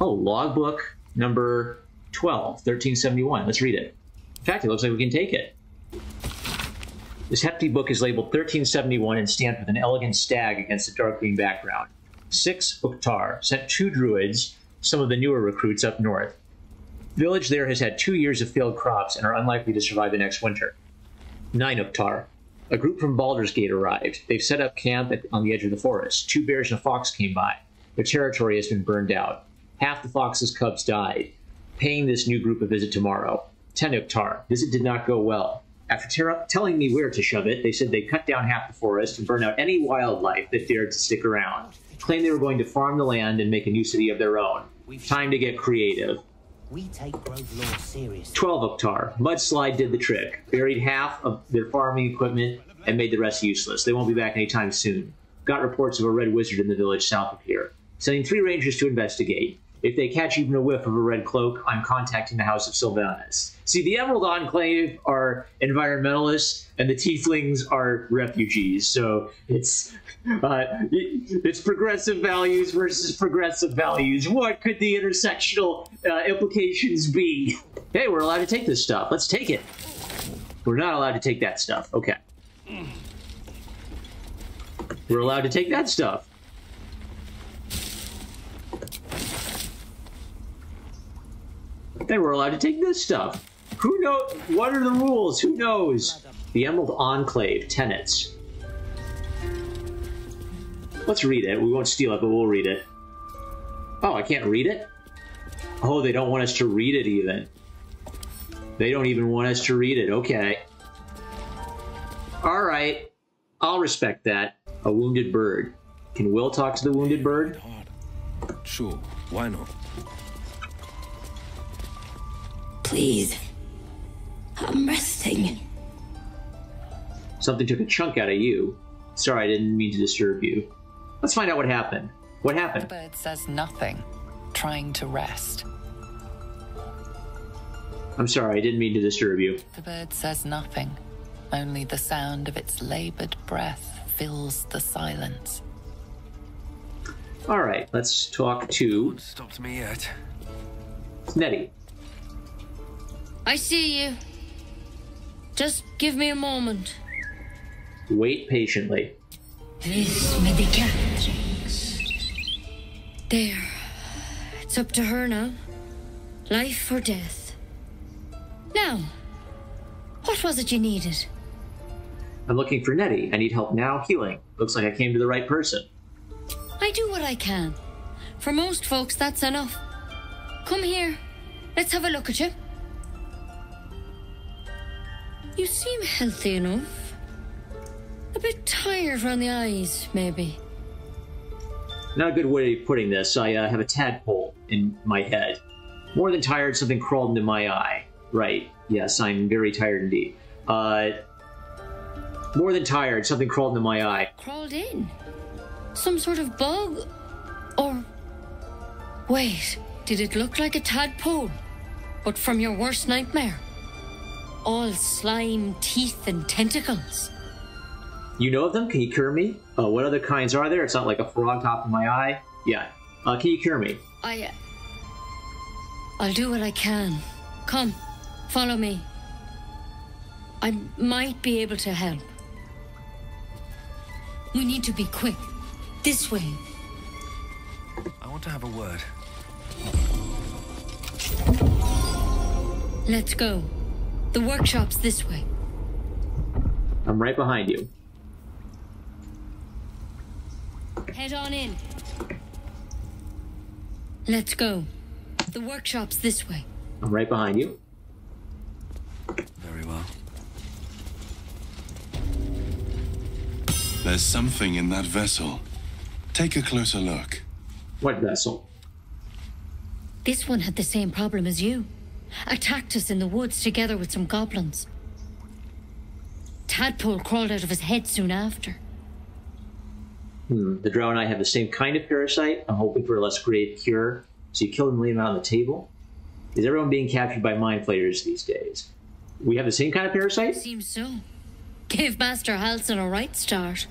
Oh, logbook number 12, 1371. Let's read it. In fact, it looks like we can take it. This hefty book is labeled 1371 and stamped with an elegant stag against a dark green background. 6 Uktar sent 2 druids, some of the newer recruits up north. The village there has had 2 years of failed crops and are unlikely to survive the next winter. 9 Uktar. A group from Baldur's Gate arrived. They've set up camp on the edge of the forest. 2 bears and a fox came by. Their territory has been burned out. Half the fox's cubs died. Paying this new group a visit tomorrow. 10 Uktar. Visit did not go well. After telling me where to shove it, they said they'd cut down half the forest and burn out any wildlife that dared to stick around. Claimed they were going to farm the land and make a new city of their own. Time to get creative. We take grove law seriously. 12 Uktar. Mudslide did the trick. Buried half of their farming equipment and made the rest useless. They won't be back anytime soon. Got reports of a red wizard in the village south of here. Sending 3 rangers to investigate. If they catch even a whiff of a red cloak, I'm contacting the House of Sylvanus. See, the Emerald Enclave are environmentalists, and the Tieflings are refugees. So it's progressive values versus progressive values. What could the intersectional implications be? Hey, we're allowed to take this stuff. Let's take it. We're not allowed to take that stuff. Okay. We're allowed to take that stuff. Then we're allowed to take this stuff. Who knows? What are the rules? Who knows? The Emerald Enclave tenets. Let's read it. We won't steal it, but we'll read it. Oh, I can't read it? Oh, they don't want us to read it even. They don't even want us to read it. Okay. All right. I'll respect that. A wounded bird. Can Will talk to the wounded bird? Sure. Why not? Please. I'm resting. Something took a chunk out of you. Sorry, I didn't mean to disturb you. Let's find out what happened. What happened? The bird says nothing, trying to rest. I'm sorry, I didn't mean to disturb you. The bird says nothing. Only the sound of its labored breath fills the silence. All right, let's talk to... Stopped me yet. Nettie. I see you. Just give me a moment. Wait patiently. This medicatrix There. It's up to her now. Life or death. Now, what was it you needed? I'm looking for Nettie. I need help now healing. Looks like I came to the right person. I do what I can. For most folks, that's enough. Come here. Let's have a look at you. You seem healthy enough. A bit tired around the eyes, maybe. Not a good way of putting this. I have a tadpole in my head. More than tired, something crawled into my eye. Right. Yes, I'm very tired indeed. More than tired, something crawled into my eye. Crawled in? Some sort of bug? Or... Wait, did it look like a tadpole? But from your worst nightmare? All slime, teeth, and tentacles. You know of them? Can you cure me? What other kinds are there? It's not like a frog top in my eye. Yeah. Can you cure me? I'll do what I can. Come, follow me. I might be able to help. We need to be quick. This way. I want to have a word. Let's go. The workshop's this way. I'm right behind you. Head on in. Let's go. The workshop's this way. I'm right behind you. Very well. There's something in that vessel. Take a closer look. What vessel? This one had the same problem as you. Attacked us in the woods together with some goblins. Tadpole crawled out of his head soon after. The drow and I have the same kind of parasite. I'm hoping for a less grave cure. So you kill him and leave him out on the table? Is everyone being captured by mind flayers these days? We have the same kind of parasite? Seems so. Gave Master Halsin a right start.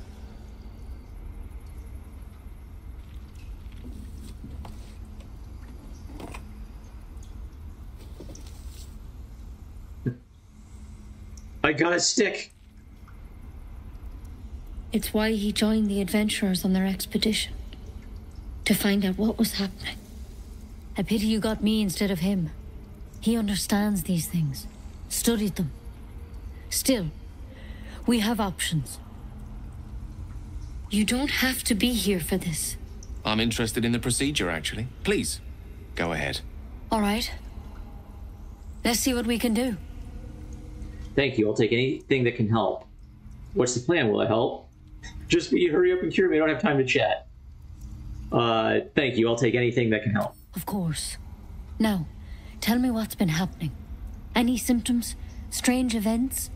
I got a stick. It's why he joined the adventurers on their expedition. To find out what was happening. I pity you got me instead of him. He understands these things. Studied them. Still, we have options. You don't have to be here for this. I'm interested in the procedure, actually. Please, go ahead. All right. Let's see what we can do. Thank you. I'll take anything that can help. What's the plan? Will it help? Just be hurry up and cure me. I don't have time to chat. Thank you. I'll take anything that can help. Of course. Now, tell me what's been happening. Any symptoms? Strange events?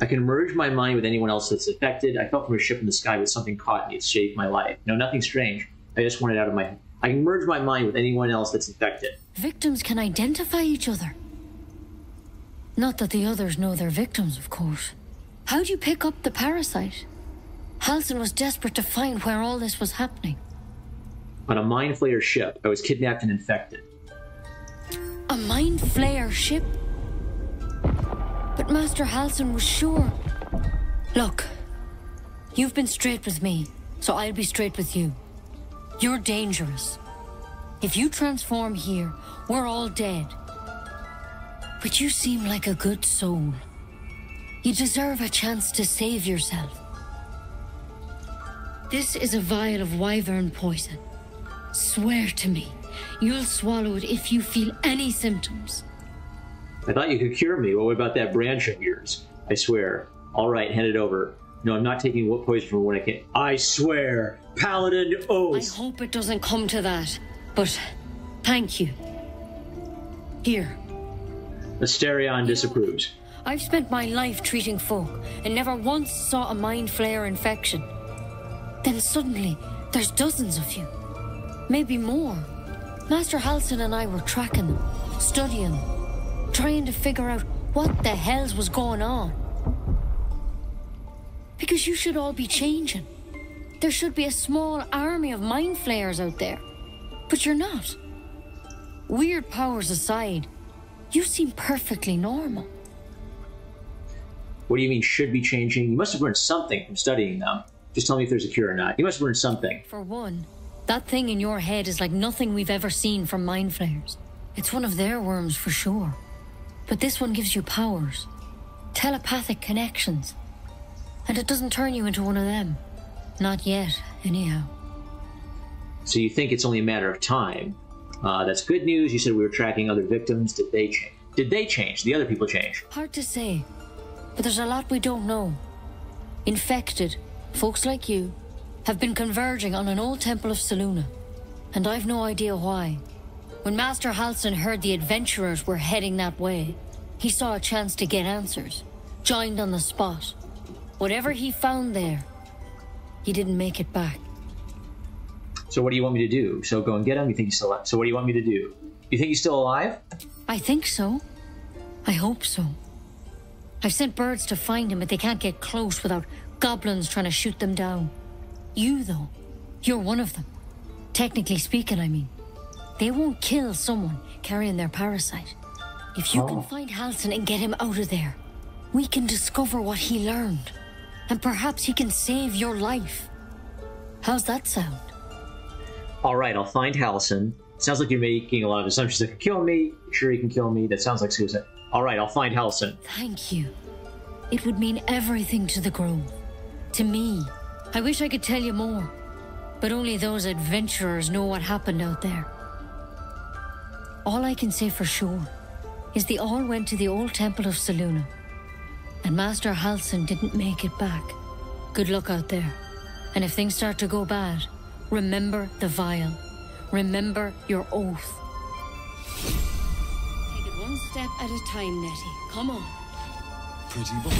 I can merge my mind with anyone else that's affected. I fell from a ship in the sky with something caught me. It saved my life. No, nothing strange. I just want it out of my head. I can merge my mind with anyone else that's infected. Victims can identify each other. Not that the others know they're victims, of course. How'd you pick up the parasite? Halsin was desperate to find where all this was happening. On a mind flayer ship, I was kidnapped and infected. A mind flayer ship? But Master Halsin was sure. Look, you've been straight with me, so I'll be straight with you. You're dangerous. If you transform here, we're all dead. But you seem like a good soul. You deserve a chance to save yourself. This is a vial of wyvern poison. Swear to me, you'll swallow it if you feel any symptoms. I thought you could cure me. What about that branch of yours? I swear. All right, hand it over. No, I'm not taking what poison from when I can. I swear. Paladin oath. I hope it doesn't come to that. But thank you. Here. Asterion disapproves. I've spent my life treating folk and never once saw a mind flayer infection. Then suddenly, there's dozens of you. Maybe more. Master Halsin and I were tracking them, studying them, trying to figure out what the hells was going on. Because you should all be changing. There should be a small army of mind flayers out there. But you're not. Weird powers aside, you seem perfectly normal. What do you mean should be changing? You must have learned something from studying them. Just tell me if there's a cure or not. You must have learned something. For one, That thing in your head is like nothing we've ever seen from mind flayers. It's one of their worms for sure. But this one gives you powers. Telepathic connections. And it doesn't turn you into one of them. Not yet, anyhow. So you think it's only a matter of time. That's good news. You said we were tracking other victims. Did they change? Did they change? The other people change? Hard to say. But there's a lot we don't know. Infected, folks like you, have been converging on an old temple of Selûne. And I've no idea why. When Master Halsin heard the adventurers were heading that way, he saw a chance to get answers. Joined on the spot. Whatever he found there, he didn't make it back. So what do you want me to do? So go and get him? You think he's still alive? So what do you want me to do? You think he's still alive? I think so. I hope so. I've sent birds to find him, but they can't get close without goblins trying to shoot them down. You, though, you're one of them. Technically speaking, I mean. They won't kill someone carrying their parasite. If you can find Halsin and get him out of there, we can discover what he learned. And perhaps he can save your life. How's that sound? All right, I'll find Halsin. Sounds like you're making a lot of assumptions that could kill me. Sure, he can kill me. That sounds like suicide. All right, I'll find Halsin. Thank you. It would mean everything to the Grove. To me. I wish I could tell you more. But only those adventurers know what happened out there. All I can say for sure is they all went to the old temple of Selûne. And Master Halsin didn't make it back. Good luck out there. And if things start to go bad, remember the vial. Remember your oath. Take it one step at a time, Nettie. Come on. Pretty bold.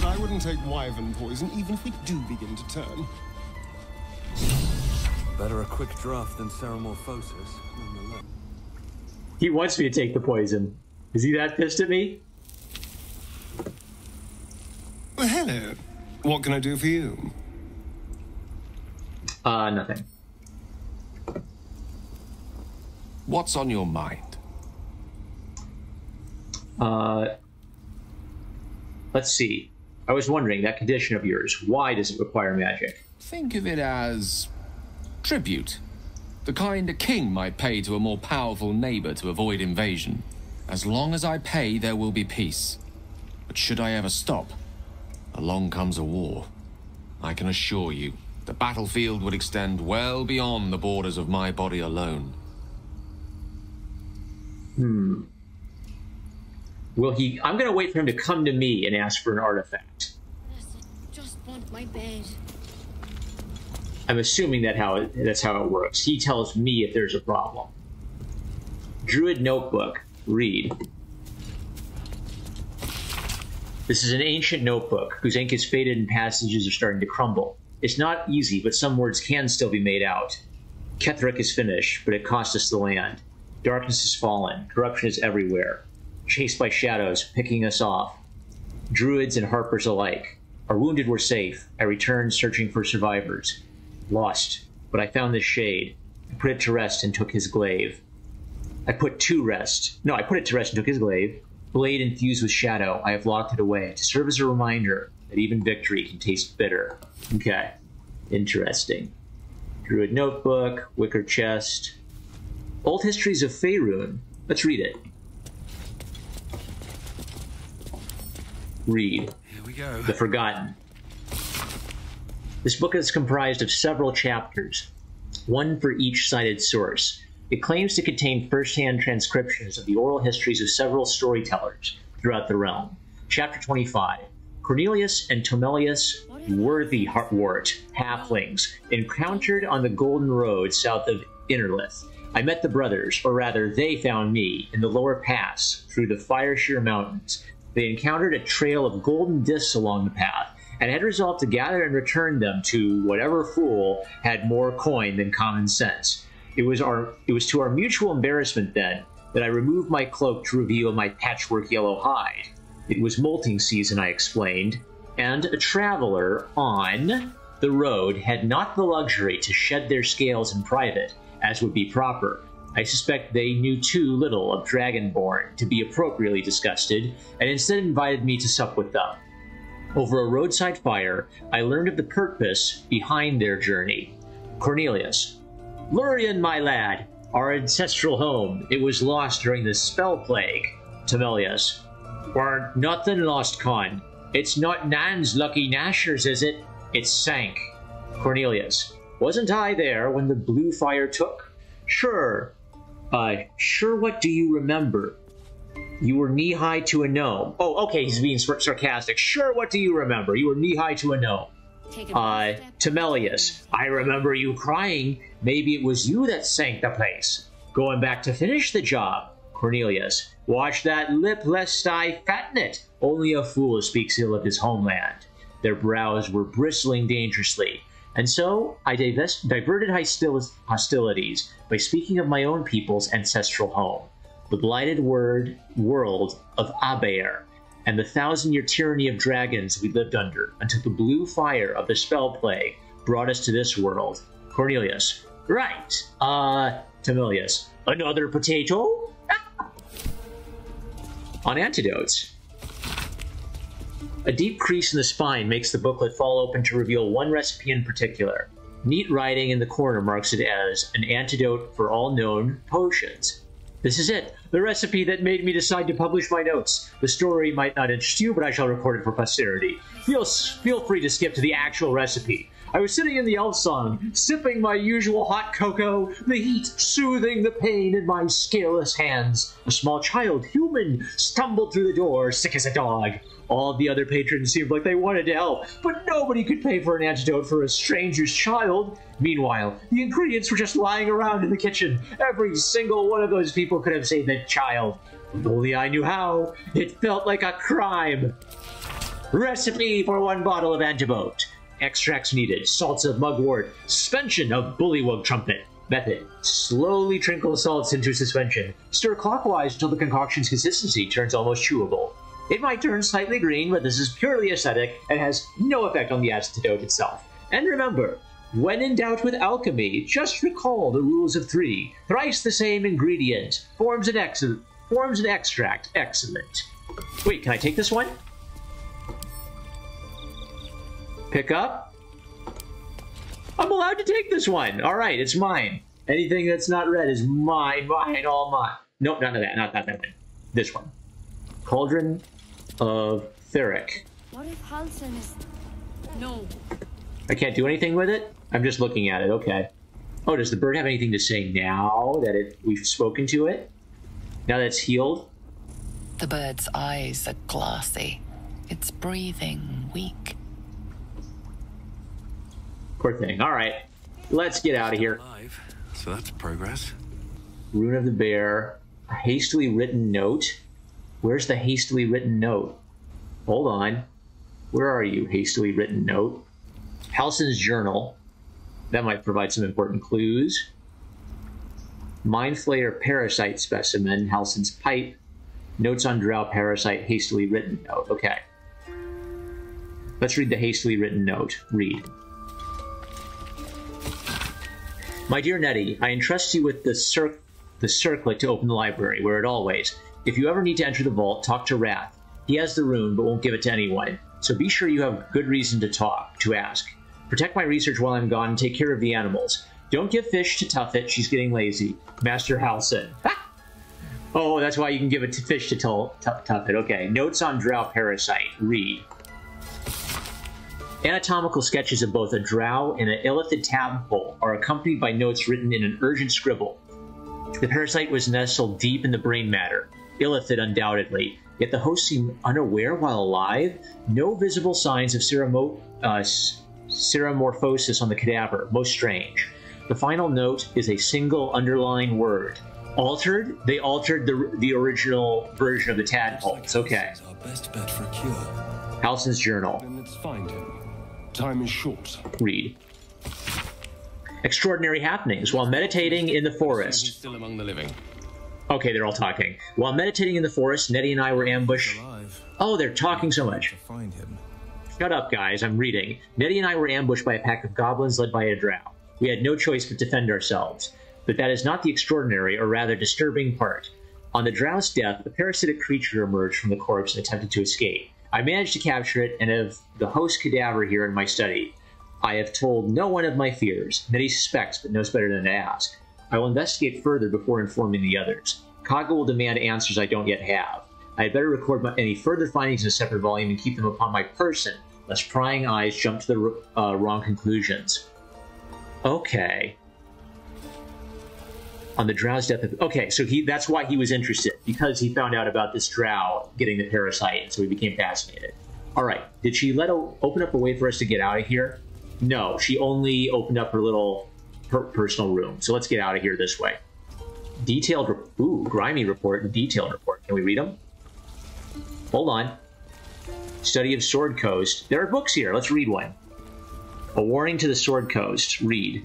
But I wouldn't take wyvern poison even if we do begin to turn. Better a quick draft than Ceramorphosis, nonetheless. He wants me to take the poison. Is he that pissed at me? Well, hello. What can I do for you? Nothing. What's on your mind? Let's see. I was wondering, that condition of yours, why does it require magic? Think of it as tribute. The kind a king might pay to a more powerful neighbor to avoid invasion. As long as I pay, there will be peace. But should I ever stop, along comes a war. I can assure you, the battlefield would extend well beyond the borders of my body alone. Will he... I'm going to wait for him to come to me and ask for an artifact. Just want my bed. I'm assuming that's how it works. He tells me if there's a problem. Druid notebook. Read. This is an ancient notebook whose ink is faded and passages are starting to crumble. It's not easy, but some words can still be made out. Ketherick is finished, but it cost us the land. Darkness has fallen. Corruption is everywhere. Chased by shadows, picking us off. Druids and harpers alike. Our wounded were safe. I returned searching for survivors. Lost, but I found this shade. I put it to rest and took his glaive. I put it to rest and took his glaive. Blade infused with shadow, I have locked it away to serve as a reminder that even victory can taste bitter. Okay. Interesting. Druid notebook, wicker chest. Old histories of Faerun. Let's read it. Read. Here we go. The Forgotten. This book is comprised of several chapters, one for each cited source. It claims to contain first-hand transcriptions of the oral histories of several storytellers throughout the realm. Chapter 25. Cornelius and Tomelius Worthywart, halflings, encountered on the Golden Road south of Innerlith. I met the brothers, or rather, they found me, in the lower pass through the Firesheer Mountains. They encountered a trail of golden discs along the path, and had resolved to gather and return them to whatever fool had more coin than common sense. It was to our mutual embarrassment, then, that I removed my cloak to reveal my patchwork yellow hide. It was molting season, I explained, and a traveler on the road had not the luxury to shed their scales in private, as would be proper. I suspect they knew too little of Dragonborn to be appropriately disgusted, and instead invited me to sup with them. Over a roadside fire, I learned of the purpose behind their journey. Cornelius. Lurian, my lad, our ancestral home. It was lost during the spell plague. Temelius. We're nothing lost, Con. It's not Nan's lucky Nashers, is it? It sank. Cornelius. Wasn't I there when the blue fire took? Sure. Sure, what do you remember? You were knee-high to a gnome. Oh, okay, he's being sarcastic. Sure, what do you remember? You were knee-high to a gnome. Temelius. I remember you crying. Maybe it was you that sank the place. Going back to finish the job. Cornelius. Watch that lip, lest I fatten it. Only a fool speaks ill of his homeland. Their brows were bristling dangerously. And so I diverted hostilities by speaking of my own people's ancestral home, the blighted world of Abair, and the 1,000-year tyranny of dragons we lived under, until the blue fire of the spell plague brought us to this world. Cornelius. Right. Temelius. Another potato? On antidotes. A deep crease in the spine makes the booklet fall open to reveal one recipe in particular. Neat writing in the corner marks it as an antidote for all known potions. This is it, the recipe that made me decide to publish my notes. The story might not interest you, but I shall record it for posterity. Feel free to skip to the actual recipe. I was sitting in the elf song, sipping my usual hot cocoa, the heat soothing the pain in my scaleless hands. A small child, human, stumbled through the door, sick as a dog. All of the other patrons seemed like they wanted to help, but nobody could pay for an antidote for a stranger's child. Meanwhile, the ingredients were just lying around in the kitchen. Every single one of those people could have saved that child. If only I knew how. It felt like a crime. Recipe for 1 bottle of antidote. Extracts needed. Salts of mugwort. Suspension of bullywug trumpet. Method. Slowly trickle salts into suspension. Stir clockwise until the concoction's consistency turns almost chewable. It might turn slightly green, but this is purely aesthetic and has no effect on the antidote itself. And remember, when in doubt with alchemy, just recall the rules of 3. Thrice the same ingredient forms an extract. Excellent. Wait, can I take this one? Pick up? I'm allowed to take this one. All right, it's mine. Anything that's not red is mine, all mine. Nope, none of that, not that one. This one. Cauldron of Theric. What if Halsin is... No. I can't do anything with it? I'm just looking at it, okay. Oh, does the bird have anything to say now that we've spoken to it? Now that it's healed? The bird's eyes are glassy. Its breathing weak. Poor thing. All right, let's get out of here. So that's progress. Rune of the Bear. A hastily written note. Where's the hastily written note? Hold on. Where are you, hastily written note? Halsin's journal. That might provide some important clues. Mind Flayer parasite specimen. Halsin's pipe. Notes on drow parasite. Hastily written note. Okay. Let's read the hastily written note. Read. My dear Nettie, I entrust you with the circlet to open the library, where it always. If you ever need to enter the vault, talk to Wrath. He has the rune, but won't give it to anyone. So be sure you have good reason to ask. Protect my research while I'm gone and take care of the animals. Don't give fish to Tuffet, she's getting lazy. Master Halsin. Oh, that's why you can give it to fish to Tuffet. Okay, notes on drow parasite. Read. Anatomical sketches of both a drow and an illithid tadpole are accompanied by notes written in an urgent scribble. The parasite was nestled deep in the brain matter. Illithid, undoubtedly. Yet the host seemed unaware while alive. No visible signs of seromorphosis on the cadaver. Most strange. The final note is a single underlying word. Altered? They altered the original version of the tadpole. It's okay. Our best bet for a cure. Halsin's journal. Then let's find him. Time is short. Read. Extraordinary happenings. While meditating in the forest. He's still among the living. Okay, they're all talking. While meditating in the forest, Nettie and I were ambushed. Oh, they're talking so much. Find him. Shut up, guys. I'm reading. Nettie and I were ambushed by a pack of goblins led by a drow. We had no choice but to defend ourselves. But that is not the extraordinary, or rather disturbing part. On the drow's death, a parasitic creature emerged from the corpse and attempted to escape. I managed to capture it and have the host cadaver here in my study. I have told no one of my fears. Many suspects, but knows better than to ask. I will investigate further before informing the others. Kaga will demand answers I don't yet have. I had better record any further findings in a separate volume and keep them upon my person, lest prying eyes jump to the wrong conclusions. Okay. On the drow's death of... Okay, so that's why he was interested, because he found out about this drow getting the parasite, and so he became fascinated. Alright, did she open up a way for us to get out of here? No, she only opened up her little personal room. So let's get out of here this way. Detailed... Ooh, grimy report and detailed report. Can we read them? Hold on. Study of Sword Coast. There are books here. Let's read one. A warning to the Sword Coast. Read.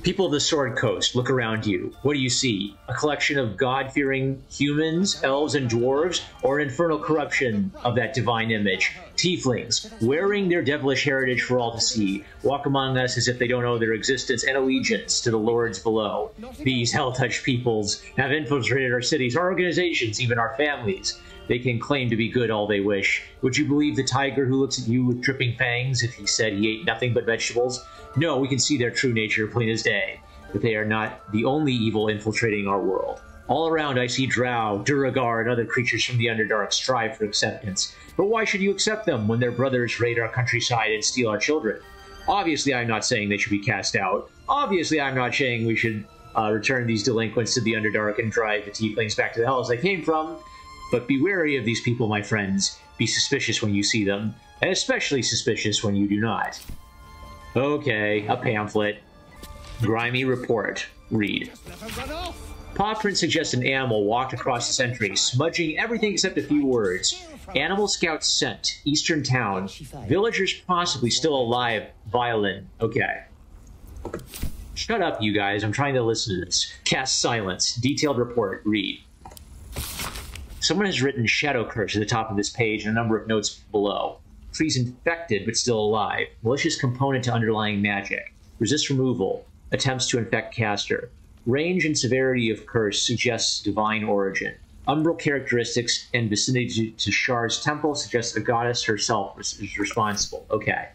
People of the Sword Coast, look around you. What do you see? A collection of God-fearing humans, elves, and dwarves, or an infernal corruption of that divine image? Tieflings, wearing their devilish heritage for all to see, walk among us as if they don't owe their existence and allegiance to the lords below. These hell-touched peoples have infiltrated our cities, our organizations, even our families. They can claim to be good all they wish. Would you believe the tiger who looks at you with dripping fangs if he said he ate nothing but vegetables? No, we can see their true nature plain as day. But they are not the only evil infiltrating our world. All around I see drow, Duragar, and other creatures from the Underdark strive for acceptance. But why should you accept them when their brothers raid our countryside and steal our children? Obviously, I'm not saying they should be cast out. Obviously, I'm not saying we should return these delinquents to the Underdark and drive the tieflings back to the hells they came from. But be wary of these people, my friends. Be suspicious when you see them, and especially suspicious when you do not. Okay, a pamphlet. Grimy report. Read. Paw print suggests an animal walked across the century, smudging everything except a few words. Animal Scout scent. Eastern town. Villagers possibly still alive. Violin. Okay. Shut up, you guys. I'm trying to listen to this. Cast silence. Detailed report. Read. Someone has written Shadow Curse at the top of this page and a number of notes below. Tree's infected but still alive. Malicious component to underlying magic. Resist removal. Attempts to infect caster. Range and severity of curse suggests divine origin. Umbral characteristics and vicinity to Shar's temple suggests a goddess herself is responsible. Okay.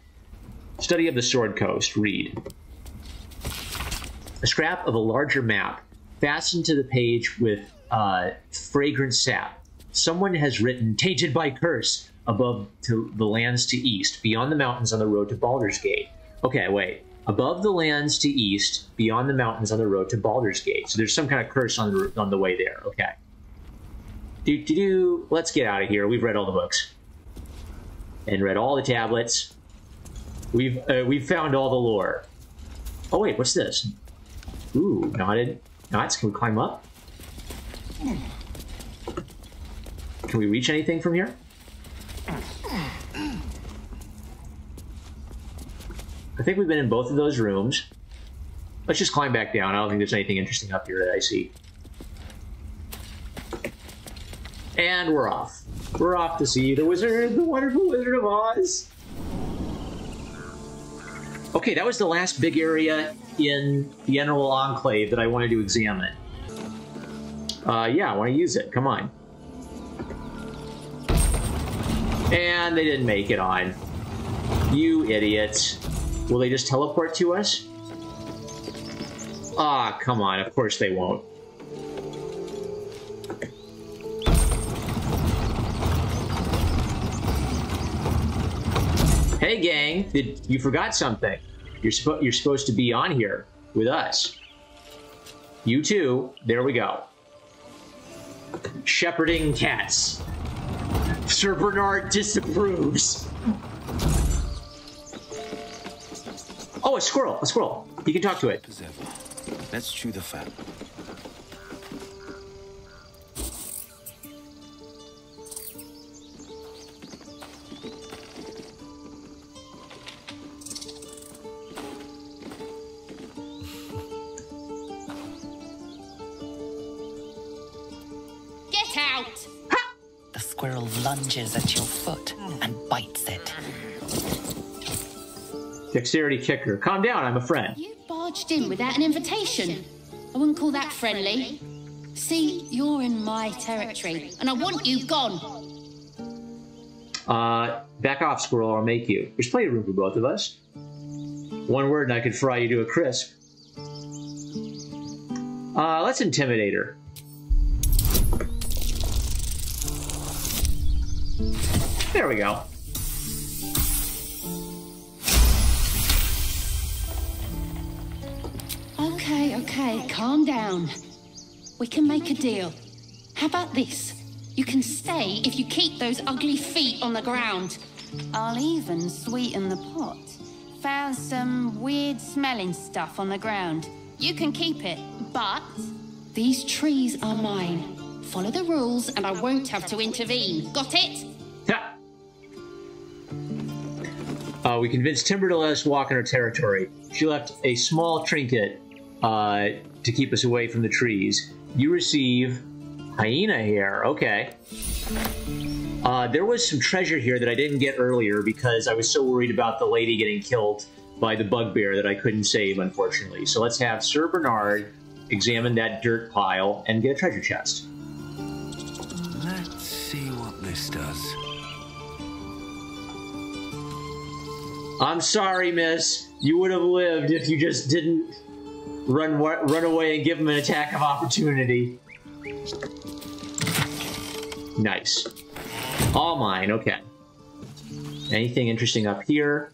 Study of the Sword Coast. Read. A scrap of a larger map fastened to the page with fragrant sap. Someone has written, tainted by curse, above to the lands to east, beyond the mountains on the road to Baldur's Gate. Okay, wait. Above the lands to east, beyond the mountains on the road to Baldur's Gate. So there's some kind of curse on the way there. Okay. Let's get out of here. We've read all the books. And read all the tablets. We've found all the lore. Oh wait, what's this? Ooh, knotted knots. Can we climb up? Can we reach anything from here? I think we've been in both of those rooms. Let's just climb back down. I don't think there's anything interesting up here that I see. And we're off. We're off to see the wonderful Wizard of Oz. Okay, that was the last big area in the Emerald Enclave that I wanted to examine. Yeah, I want to use it. Come on. And they didn't make it on. You idiots. Will they just teleport to us? Ah, come on. Of course they won't. Hey, gang. You forgot something. You're supposed to be on here with us. You too. There we go. Shepherding cats. Sir Bernard disapproves. Oh, a squirrel. A squirrel. You can talk to it. Let's chew the fat. Get out! The squirrel lunges at your foot and bites it. Dexterity kicker. Calm down, I'm a friend. You barged in without an invitation. I wouldn't call that friendly. See, you're in my territory, and I want you gone. Back off, squirrel, or I'll make you. There's plenty of room for both of us. One word and I could fry you to a crisp. Let's intimidate her. There we go. Okay, calm down. We can make a deal. How about this? You can stay if you keep those ugly feet on the ground. I'll even sweeten the pot. Found some weird smelling stuff on the ground. You can keep it, but these trees are mine. Follow the rules and I won't have to intervene. Got it? We convinced Timber to let us walk in her territory. She left a small trinket to keep us away from the trees. You receive hyena hair. Okay. There was some treasure here that I didn't get earlier because I was so worried about the lady getting killed by the bugbear that I couldn't save, unfortunately. So let's have Sir Bernard examine that dirt pile and get a treasure chest. Let's see what this does. I'm sorry, miss. You would have lived if you just didn't run away and give him an attack of opportunity. Nice. All mine, okay. Anything interesting up here?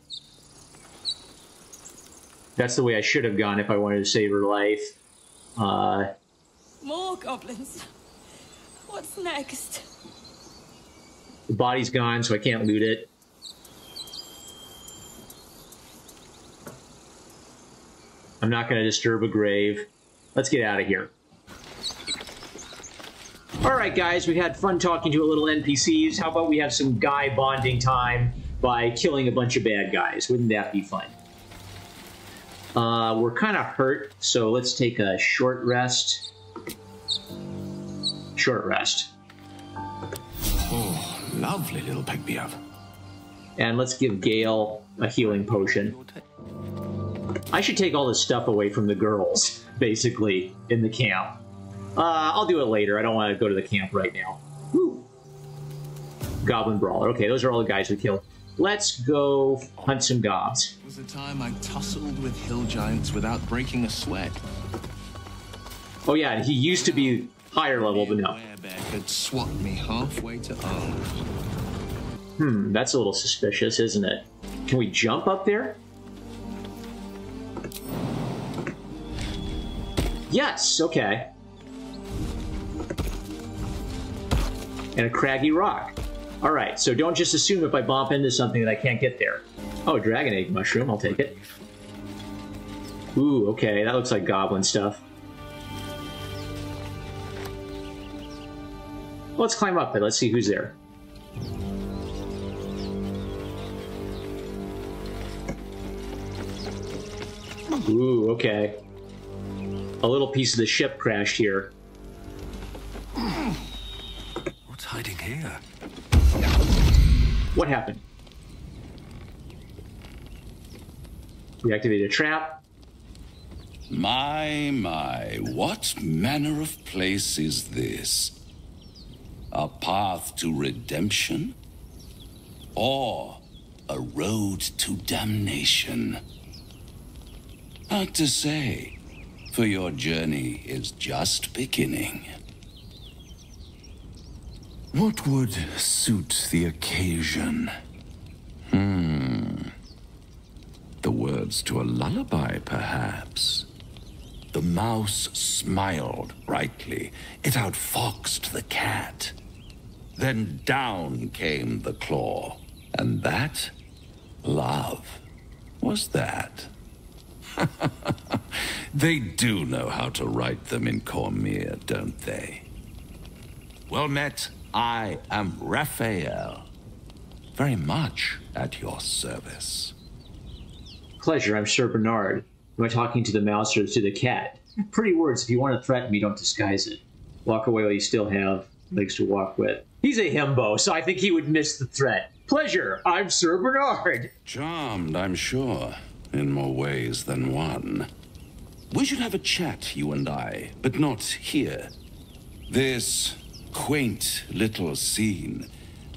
That's the way I should have gone if I wanted to save her life. More goblins. What's next? The body's gone, so I can't loot it. I'm not going to disturb a grave. Let's get out of here. Alright guys, we had fun talking to a little NPCs. How about we have some guy bonding time by killing a bunch of bad guys? Wouldn't that be fun? We're kind of hurt, so let's take a short rest. Short rest. Oh, lovely little pick-me-up. And let's give Gale a healing potion. I should take all this stuff away from the girls, basically, in the camp. I'll do it later. I don't want to go to the camp right now. Woo. Goblin Brawler. Okay, those are all the guys we killed. Let's go hunt some gobs. There was a time I tussled with hill giants without breaking a sweat. Oh yeah, he used to be higher level, but no. Could swat me halfway to arms. That's a little suspicious, isn't it? Can we jump up there? Yes, okay. And a craggy rock. Alright, so don't just assume if I bump into something that I can't get there. Oh, dragon egg mushroom, I'll take it. Ooh, okay, that looks like goblin stuff. Let's climb up and let's see who's there. Ooh, okay. A little piece of the ship crashed here. What's hiding here? What happened? We activated a trap. My, what manner of place is this? A path to redemption? Or a road to damnation? Hard to say, for your journey is just beginning. What would suit the occasion? The words to a lullaby, perhaps. The mouse smiled brightly. It outfoxed the cat. Then down came the claw. And that, love, was that. They do know how to write them in Cormier, don't they? Well met, I am Raphael. Very much at your service. Pleasure, I'm Sir Bernard. Am I talking to the mouse or to the cat? Pretty words. If you want to threaten me, don't disguise it. Walk away while you still have legs to walk with. He's a himbo, so I think he would miss the threat. Pleasure, I'm Sir Bernard. Charmed, I'm sure, in more ways than one. We should have a chat, you and I, but not here. This quaint little scene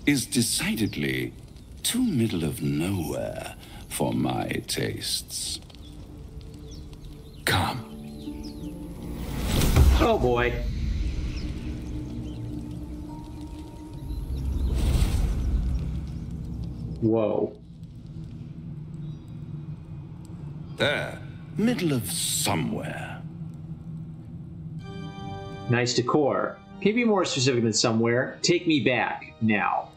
is decidedly too middle of nowhere for my tastes. Come. Oh boy. Whoa. There, middle of somewhere. Nice decor. Can you be more specific than somewhere? Take me back, now.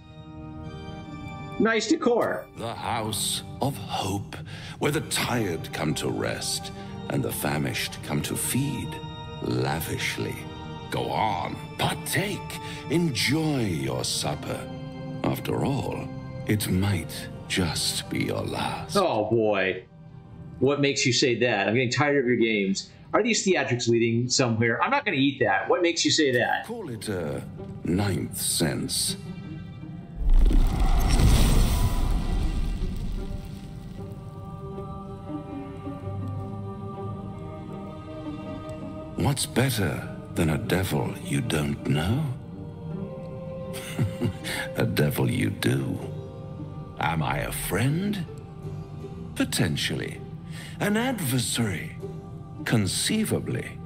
Nice decor. The House of Hope, where the tired come to rest and the famished come to feed lavishly. Go on, partake, enjoy your supper. After all, it might just be your last. Oh boy. What makes you say that? I'm getting tired of your games. Are these theatrics leading somewhere? I'm not going to eat that. What makes you say that? Call it a ninth sense. What's better than a devil you don't know? A devil you do. Am I a friend? Potentially. An adversary? Conceivably.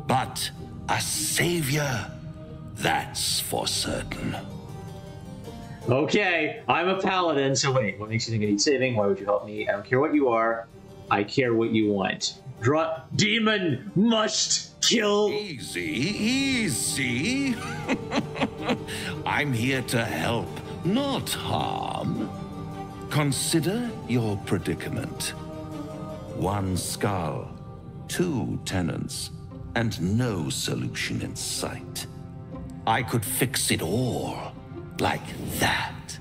But a savior? That's for certain. Okay, I'm a paladin, so wait, what makes you think I need saving? Why would you help me? I don't care what you are. I care what you want. Demon must kill. Easy, easy. I'm here to help, not harm. Consider your predicament. One skull, 2 tenants, and no solution in sight. I could fix it all, like that.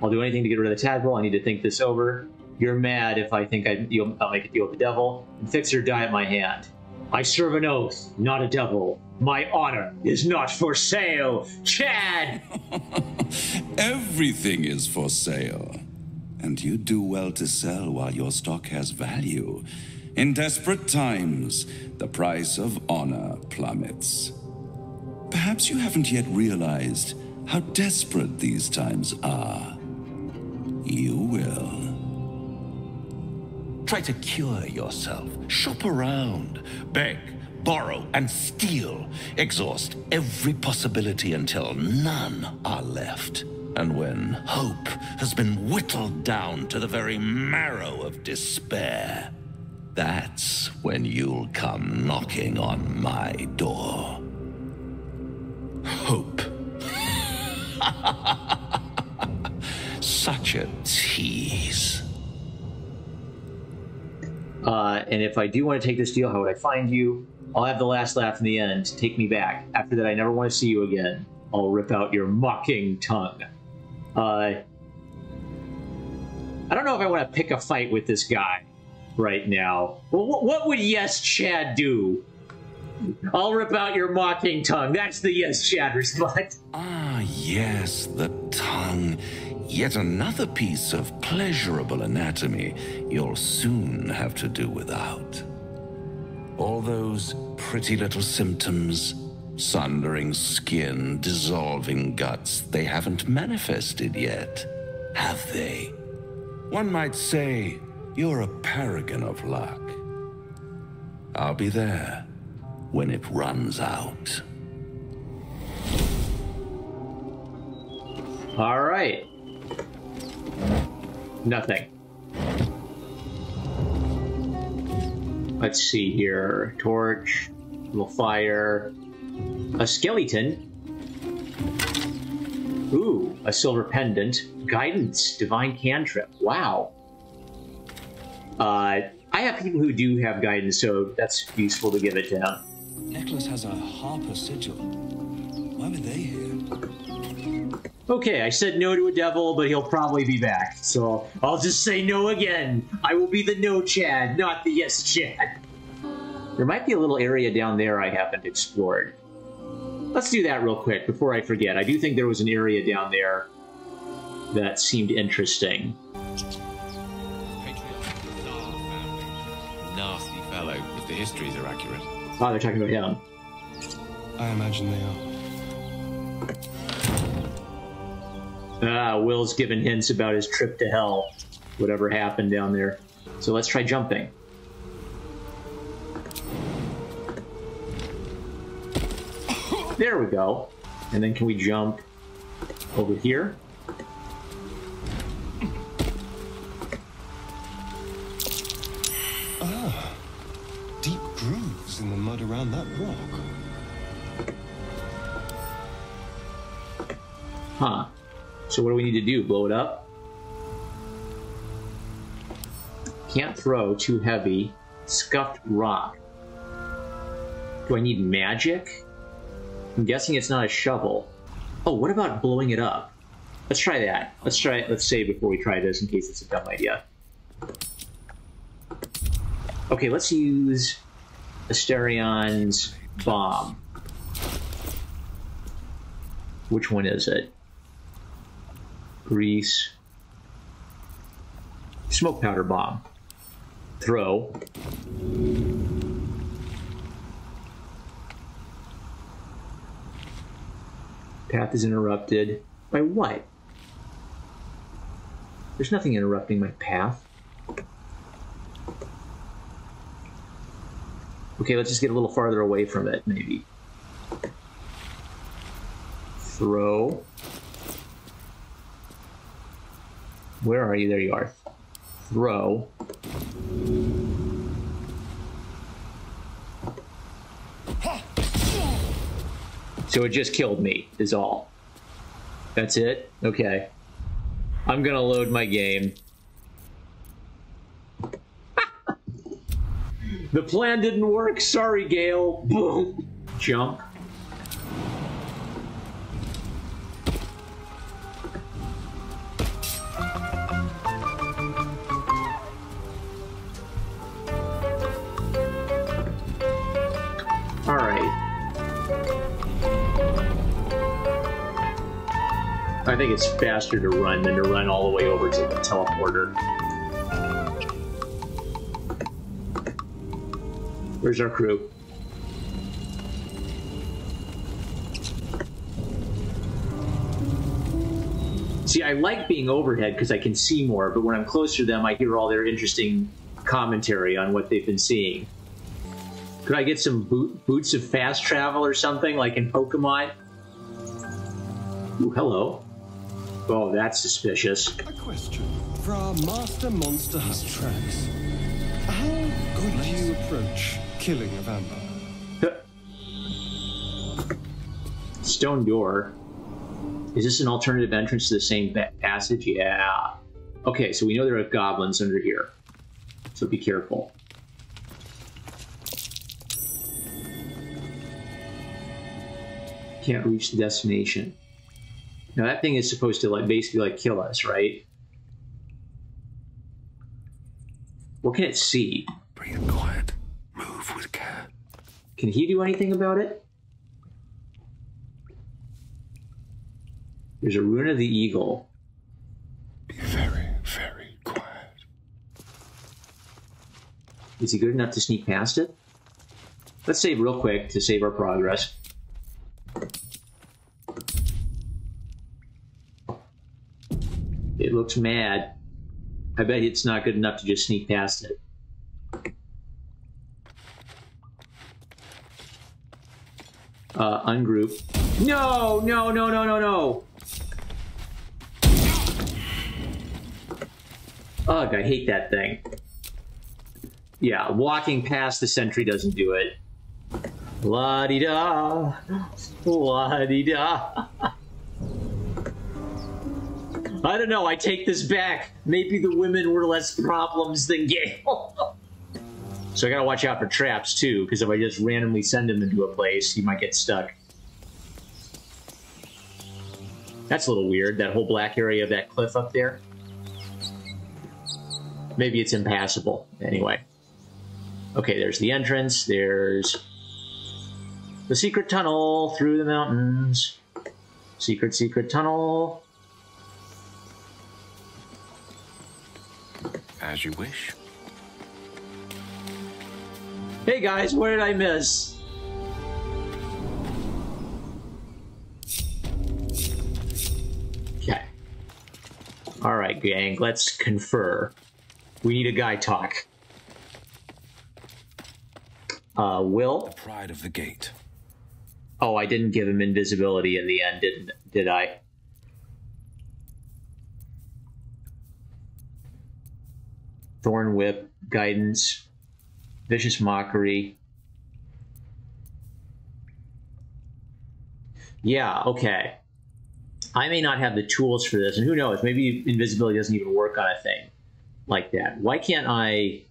I'll do anything to get rid of the tadpole. I need to think this over. You're mad if I think I'll make a deal with the devil and fix or die at my hand. I serve an oath, not a devil. My honor is not for sale. Chad! Everything is for sale. And you do well to sell while your stock has value. In desperate times, the price of honor plummets. Perhaps you haven't yet realized how desperate these times are. You will. Try to cure yourself. Shop around. Beg, borrow, and steal. Exhaust every possibility until none are left. And when hope has been whittled down to the very marrow of despair, that's when you'll come knocking on my door. Hope. Such a tease. And if I do want to take this deal, how would I find you? I'll have the last laugh in the end. Take me back. After that, I never want to see you again. I'll rip out your mocking tongue. I don't know if I want to pick a fight with this guy right now. Well, what would Yes Chad do? I'll rip out your mocking tongue. That's the Yes Chad response. Ah, yes, the tongue. Yet another piece of pleasurable anatomy you'll soon have to do without. All those pretty little symptoms, sundering skin, dissolving guts, they haven't manifested yet, have they? One might say you're a paragon of luck. I'll be there when it runs out. All right. Nothing. Let's see here. Torch, little fire, a skeleton. Ooh, a silver pendant. Guidance, divine cantrip. Wow. I have people who do have guidance, so that's useful to give it to them. Necklace has a Harper sigil. Why were they here? Okay, I said no to a devil, but he'll probably be back. So I'll just say no again. I will be the no Chad, not the yes Chad. There might be a little area down there I haven't explored. Let's do that real quick before I forget. I do think there was an area down there that seemed interesting. Nasty fellow, if the histories are accurate. Oh, they're talking about him. I imagine they are. Will's giving hints about his trip to hell. Whatever happened down there. So let's try jumping. There we go. And then can we jump over here? Ah, deep grooves in the mud around that rock. Huh. So what do we need to do? Blow it up? Can't throw, too heavy. Scuffed rock. Do I need magic? I'm guessing it's not a shovel. Oh, what about blowing it up? Let's try that. Let's try it. Let's save before we try this in case it's a dumb idea. Okay, let's use Asterion's bomb. Which one is it? Grease. Smoke powder bomb. Throw. Path is interrupted. By what? There's nothing interrupting my path. Okay, let's just get a little farther away from it, maybe. Throw. Where are you? There you are. Throw. So it just killed me, is all. That's it? Okay. I'm gonna load my game. The plan didn't work. Sorry, Gale. Boom. Jump. All right. I think it's faster to run than to run all the way over to the teleporter. Where's our crew? See, I like being overhead because I can see more, but when I'm closer to them, I hear all their interesting commentary on what they've been seeing. Could I get some boots of fast travel or something, like in Pokemon? Ooh, hello. Oh, that's suspicious. A question. For our master monster hunt tracks, how would you approach killing a vampire? Stone door. Is this an alternative entrance to the same passage? Yeah. Okay, so we know there are goblins under here. So be careful. Can't reach the destination. Now that thing is supposed to basically kill us, right? What can it see? Bring it quiet. Move with care. Can he do anything about it? There's a rune of the eagle. Be very, very quiet. Is he good enough to sneak past it? Let's save real quick to save our progress. It looks mad. I bet it's not good enough to just sneak past it. Ungroup. No, no, no, no, no, no. Ugh, I hate that thing. Yeah, walking past the sentry doesn't do it. La-di-da. La-di-da. I don't know, I take this back. Maybe the women were less problems than Gale. So I gotta watch out for traps too, because if I just randomly send him into a place, he might get stuck. That's a little weird, that whole black area of that cliff up there. Maybe it's impassable. Anyway. Okay, there's the entrance. There's the secret tunnel through the mountains. Secret, secret tunnel. As you wish. Hey guys, what did I miss? Okay. Alright, gang, let's confer. We need a guy talk. Will? The pride of the gate. Oh, I didn't give him invisibility in the end, did I? Thorn Whip, Guidance, Vicious Mockery. Yeah, okay. I may not have the tools for this, and who knows, maybe invisibility doesn't even work on a thing like that. Why can't I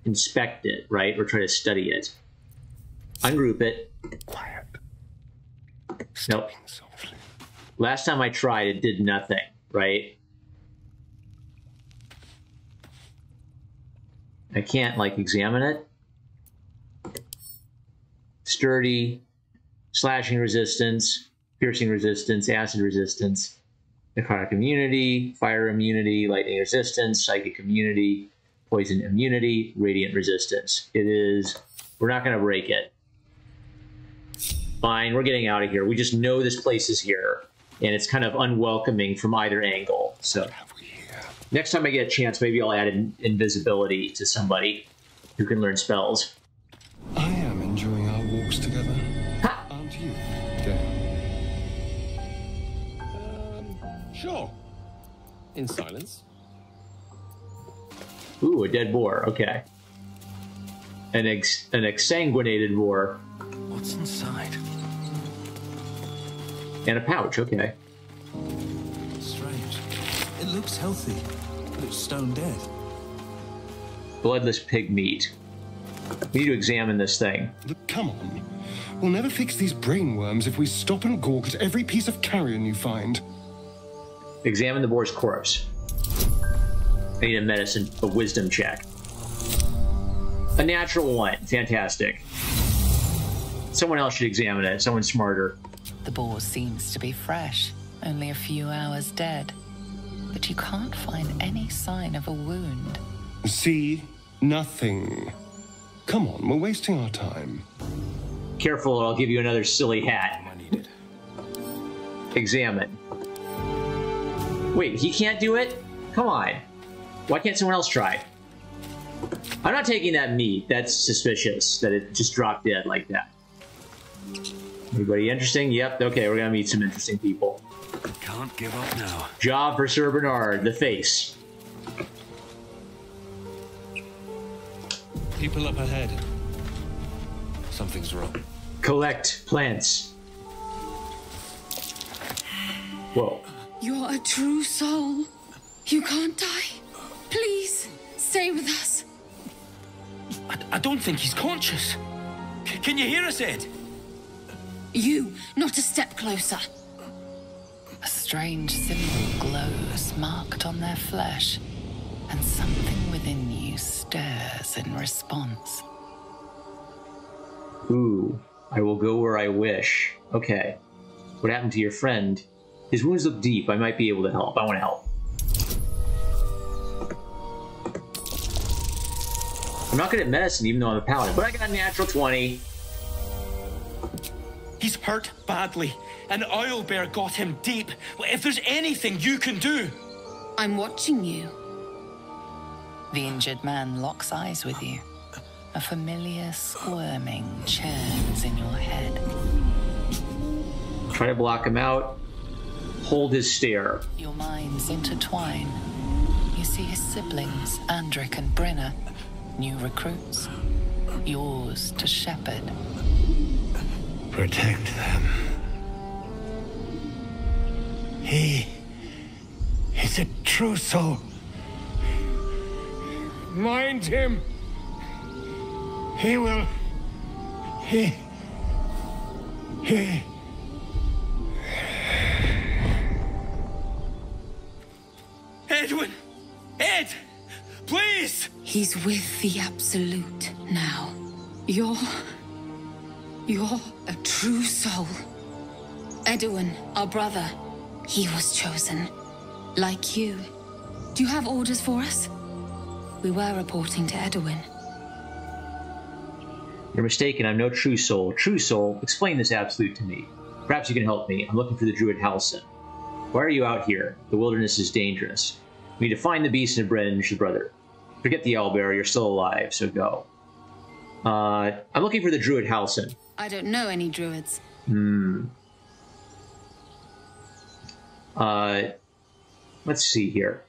inspect it, right, or try to study it? Ungroup it. Quiet. Nope. Last time I tried, it did nothing, right? I can't, like, examine it. Sturdy, slashing resistance, piercing resistance, acid resistance, necrotic immunity, fire immunity, lightning resistance, psychic immunity, poison immunity, radiant resistance. It is, we're not going to break it. Fine, we're getting out of here. We just know this place is here, and it's kind of unwelcoming from either angle. So next time I get a chance, maybe I'll add invisibility to somebody who can learn spells. I am enjoying our walks together. Ha! Aren't you, Dan? Sure. In silence. Ooh, a dead boar. Okay. An exsanguinated boar. What's inside? And a pouch. Okay. Strange. It looks healthy, but it's stone dead. Bloodless pig meat. We need to examine this thing. Look, come on. We'll never fix these brainworms if we stop and gawk at every piece of carrion you find. Examine the boar's corpse. I need a wisdom check. A natural one. Fantastic. Someone else should examine it. Someone smarter. The boar seems to be fresh, only a few hours dead. But you can't find any sign of a wound. See? Nothing. Come on, we're wasting our time. Careful or I'll give you another silly hat. I need it. Examine. Wait, he can't do it? Come on. Why can't someone else try? I'm not taking that meat. That's suspicious that it just dropped dead like that. Anybody interesting? Yep. Okay, we're gonna meet some interesting people. Can't give up now. Job for Sir Bernard, the face. People up ahead. Something's wrong. Collect plants. Whoa. You're a true soul. You can't die. Please, stay with us. I don't think he's conscious. Can you hear us, Ed? You, not a step closer. A strange symbol glows marked on their flesh, and something within you stirs in response. Ooh, I will go where I wish. Okay. What happened to your friend? His wounds look deep. I might be able to help. I want to help. I'm not good at medicine, even though I'm a paladin, but I got a natural 20. He's hurt badly. An owlbear got him deep. If there's anything you can do... I'm watching you. The injured man locks eyes with you. A familiar squirming churns in your head. Try to block him out. Hold his stare. Your minds intertwine. You see his siblings, Andric and Brenna, new recruits. Yours to shepherd. Protect them. He is a true soul. Mind him. He will. He. Edwin! Ed! Please! He's with the Absolute now. You're a true soul. Edwin, our brother, he was chosen. Like you. Do you have orders for us? We were reporting to Edwin. You're mistaken. I'm no true soul. True soul? Explain this Absolute to me. Perhaps you can help me. I'm looking for the druid Halsin. Why are you out here? The wilderness is dangerous. We need to find the beast and avenge your brother. Forget the owlbear, you're still alive, so go. I'm looking for the druid Halsin. I don't know any druids. Let's see here.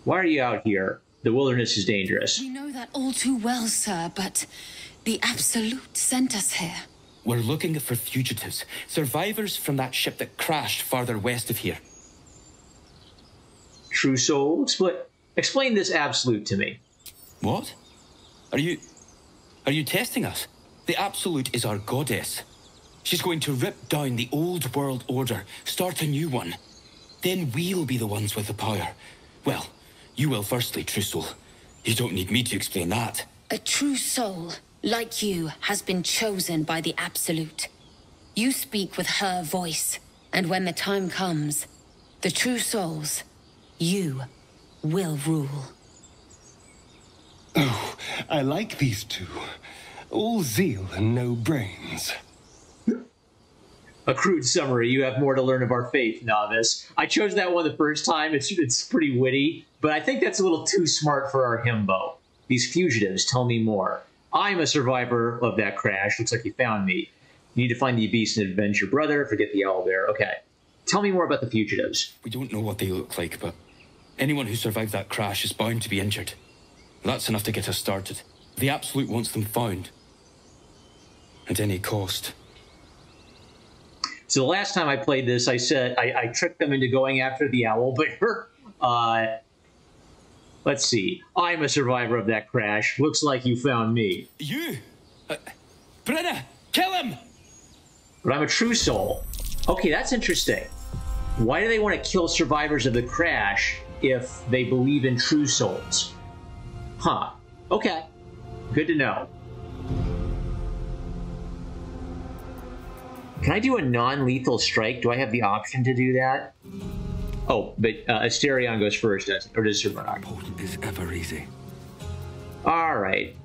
Why are you out here? The wilderness is dangerous. We know that all too well, sir, but the Absolute sent us here. We're looking for fugitives, survivors from that ship that crashed farther west of here. True soul? Explain this Absolute to me. What? Are you testing us? The Absolute is our goddess. She's going to rip down the old world order, start a new one. Then we'll be the ones with the power. Well, you will firstly, True Soul. You don't need me to explain that. A true soul, like you, has been chosen by the Absolute. You speak with her voice, and when the time comes, the true souls, you will rule. Oh, I like these two. All zeal and no brains. A crude summary. You have more to learn of our faith, novice. I chose that one the first time. It's pretty witty, but I think that's a little too smart for our himbo. These fugitives, tell me more. I'm a survivor of that crash. Looks like you found me. You need to find the beast and avenge your brother. Forget the owlbear. Okay. Tell me more about the fugitives. We don't know what they look like, but anyone who survived that crash is bound to be injured. That's enough to get us started. The Absolute wants them found. At any cost. So the last time I played this, I said I tricked them into going after the owlbear. Let's see. I'm a survivor of that crash. Looks like you found me. You? Brenna, kill him! But I'm a true soul. Okay, that's interesting. Why do they want to kill survivors of the crash if they believe in true souls? Huh. Okay. Good to know. Can I do a non-lethal strike? Do I have the option to do that? Oh, but Asterion goes first, or does Sermonok? Important is ever easy. All right.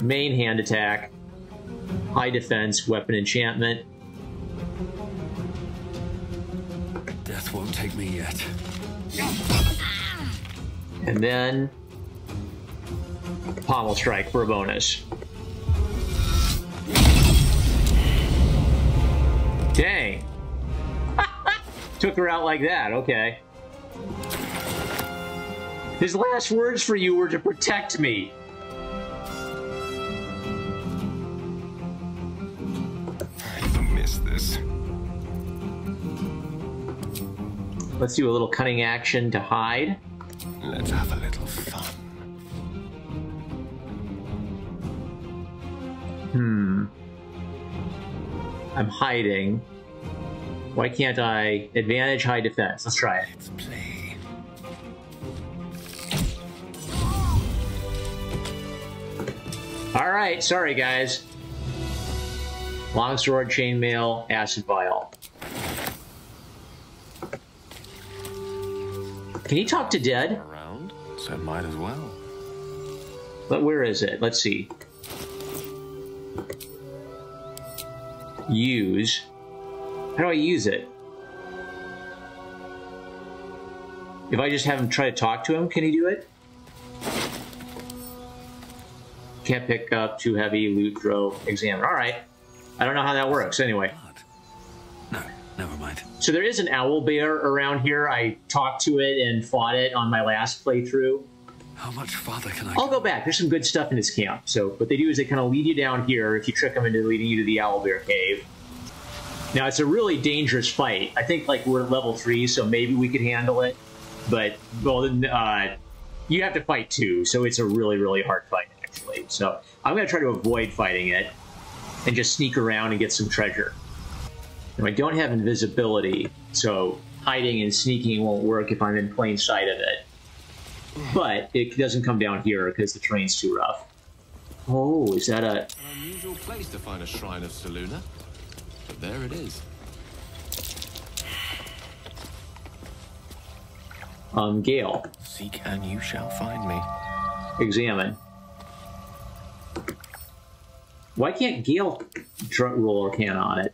Main hand attack. High defense, weapon enchantment. Death won't take me yet. And then pommel strike for a bonus. Dang. Took her out like that, okay. His last words for you were to protect me. I missed this. Let's do a little cunning action to hide. Let's have a little fun. I'm hiding. Why can't I advantage high defense? Let's try it. Let's play. All right, sorry guys. Longsword, chainmail, acid vial. Can he talk to dead? Around, so might as well. But where is it? Let's see. Use. How do I use it? If I just have him try to talk to him, can he do it? Can't pick up, too heavy, loot, throw, examine. All right. I don't know how that works. Anyway. No, never mind. So there is an owlbear around here. I talked to it and fought it on my last playthrough. How much farther can I I'll go back. There's some good stuff in this camp. So what they do is they kind of lead you down here if you trick them into leading you to the owlbear cave. Now, it's a really dangerous fight. I think, like, we're at level 3, so maybe we could handle it. But, well, you have to fight 2, so it's a really, really hard fight, actually. So I'm going to try to avoid fighting it and just sneak around and get some treasure. Now, I don't have invisibility, so hiding and sneaking won't work if I'm in plain sight of it. But it doesn't come down here because the terrain's too rough. Oh, is that a... An unusual place to find a shrine of Selûne. But there it is. Gale. Seek and you shall find me. Examine. Why can't Gale roll a can on it?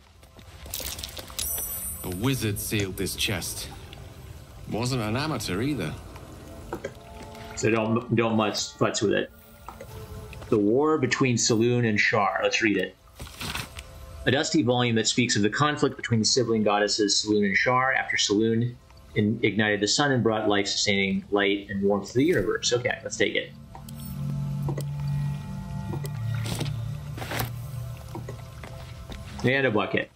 A wizard sealed this chest. Wasn't an amateur either. So don't much futz with it. The War Between Saloon and Shar. Let's read it. A dusty volume that speaks of the conflict between the sibling goddesses Saloon and Shar after Saloon ignited the sun and brought life-sustaining light and warmth to the universe. Okay, let's take it. And a bucket.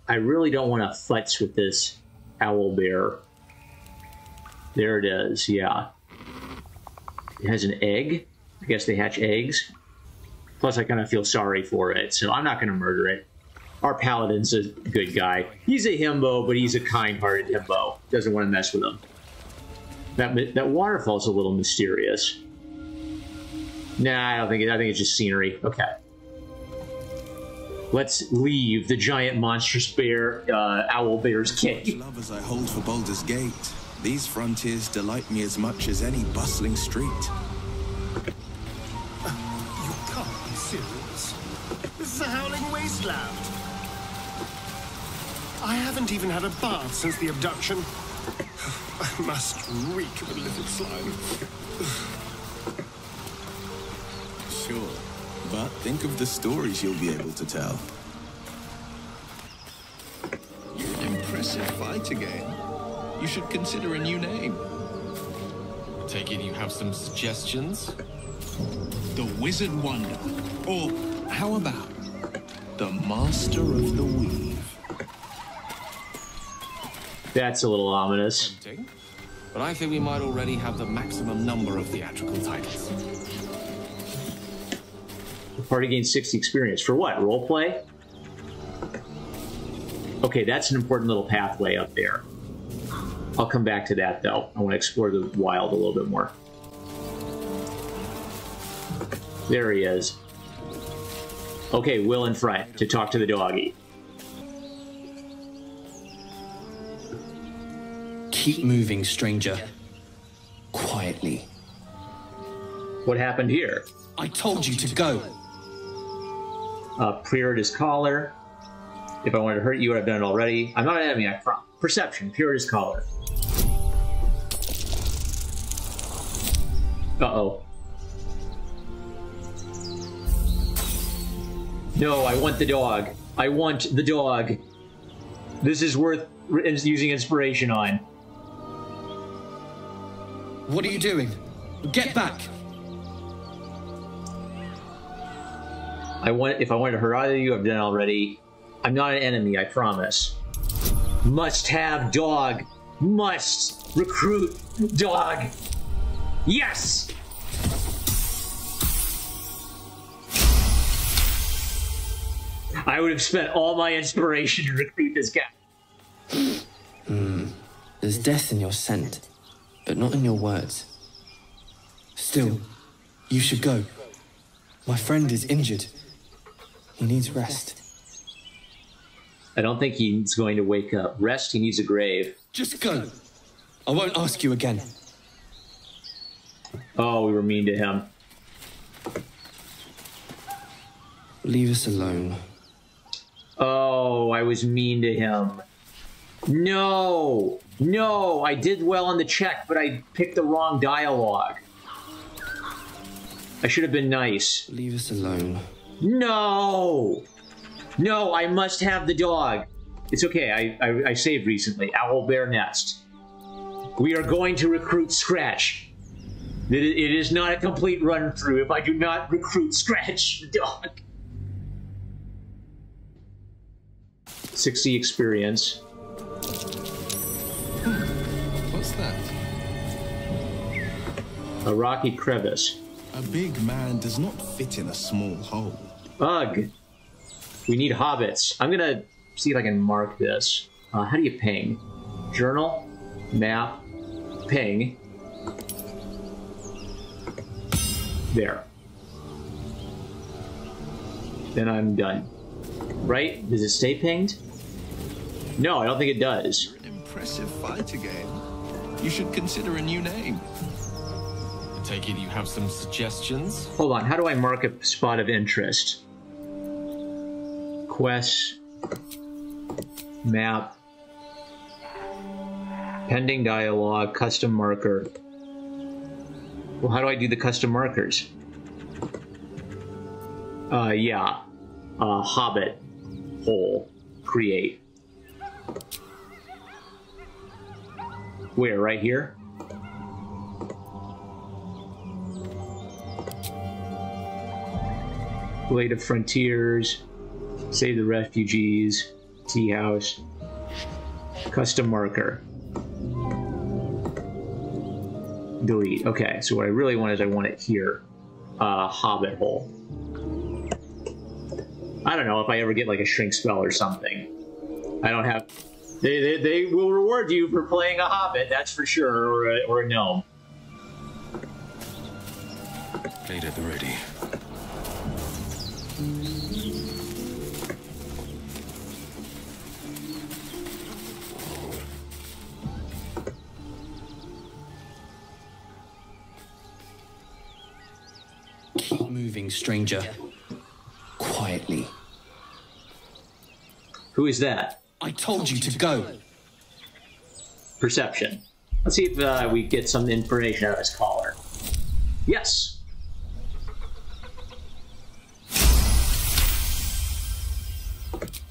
I really don't want to futz with this owl bear. There it is, yeah. It has an egg. I guess they hatch eggs. Plus, I kind of feel sorry for it, so I'm not going to murder it. Our paladin's a good guy. He's a himbo, but he's a kind-hearted himbo. Doesn't want to mess with him. That waterfall's a little mysterious. Nah, I don't think it. I think it's just scenery. Okay. Let's leave the giant monstrous bear, owl bear's cave. Love as I hold for Baldur's Gate, these frontiers delight me as much as any bustling street. You can't be serious. This is a howling wasteland. I haven't even had a bath since the abduction. I must reek of illicit slime. Sure, but think of the stories you'll be able to tell. You're an impressive fight again. You should consider a new name. Take it you have some suggestions? The Wizard Wonder. Or how about the Master of the Weave? That's a little ominous. Tempting, but I think we might already have the maximum number of theatrical titles. The party gains 60 experience. For what? Roleplay? Okay, that's an important little pathway up there. I'll come back to that, though. I want to explore the wild a little bit more. There he is. Okay, Will in front to talk to the doggy. Keep moving, stranger. Quietly. What happened here? I told you to go. Peered his collar. If I wanted to hurt you, I've done it already. I'm not an enemy, I promise. Perception, peered his collar. Uh-oh. No, I want the dog. I want the dog. This is worth using inspiration on. What are you doing? Get back! If I wanted to hurt either of you, I've done it already. I'm not an enemy, I promise. Must have dog. Must recruit dog. Yes! I would have spent all my inspiration to recruit this guy. There's death in your scent, but not in your words. Still, you should go. My friend is injured. He needs rest. I don't think he's going to wake up. Rest, he needs a grave. Just go. I won't ask you again. Oh, we were mean to him. Leave us alone. Oh, I was mean to him. No! No! I did well on the check, but I picked the wrong dialogue. I should have been nice. Leave us alone. No! No, I must have the dog. It's okay, I saved recently. Owl Bear Nest. We are going to recruit Scratch. It is not a complete run-through if I do not recruit Scratch, the dog. 60 experience. What's that? A rocky crevice. A big man does not fit in a small hole. Ugh. We need hobbits. I'm gonna see if I can mark this. How do you ping? Journal, map, ping. There. Then I'm done. Right? Does it stay pinged? No, I don't think it does. You're an impressive fight again. You should consider a new name. I take it you have some suggestions? Hold on, how do I mark a spot of interest? Quests. Map. Pending dialogue. Custom marker. Well, how do I do the custom markers? Yeah. Hobbit. Hole. Create. Where? Right here? Blade of Frontiers. Save the Refugees. Tea House. Custom marker. Delete. Okay, so what I really want is I want it here. Hobbit hole. I don't know if I ever get like a shrink spell or something. I don't have... They will reward you for playing a hobbit, that's for sure, or a gnome. Blade at the ready. Keep moving, stranger. Quietly. Who is that? I told you to go. Perception. Let's see if we get some information out of his collar. Yes.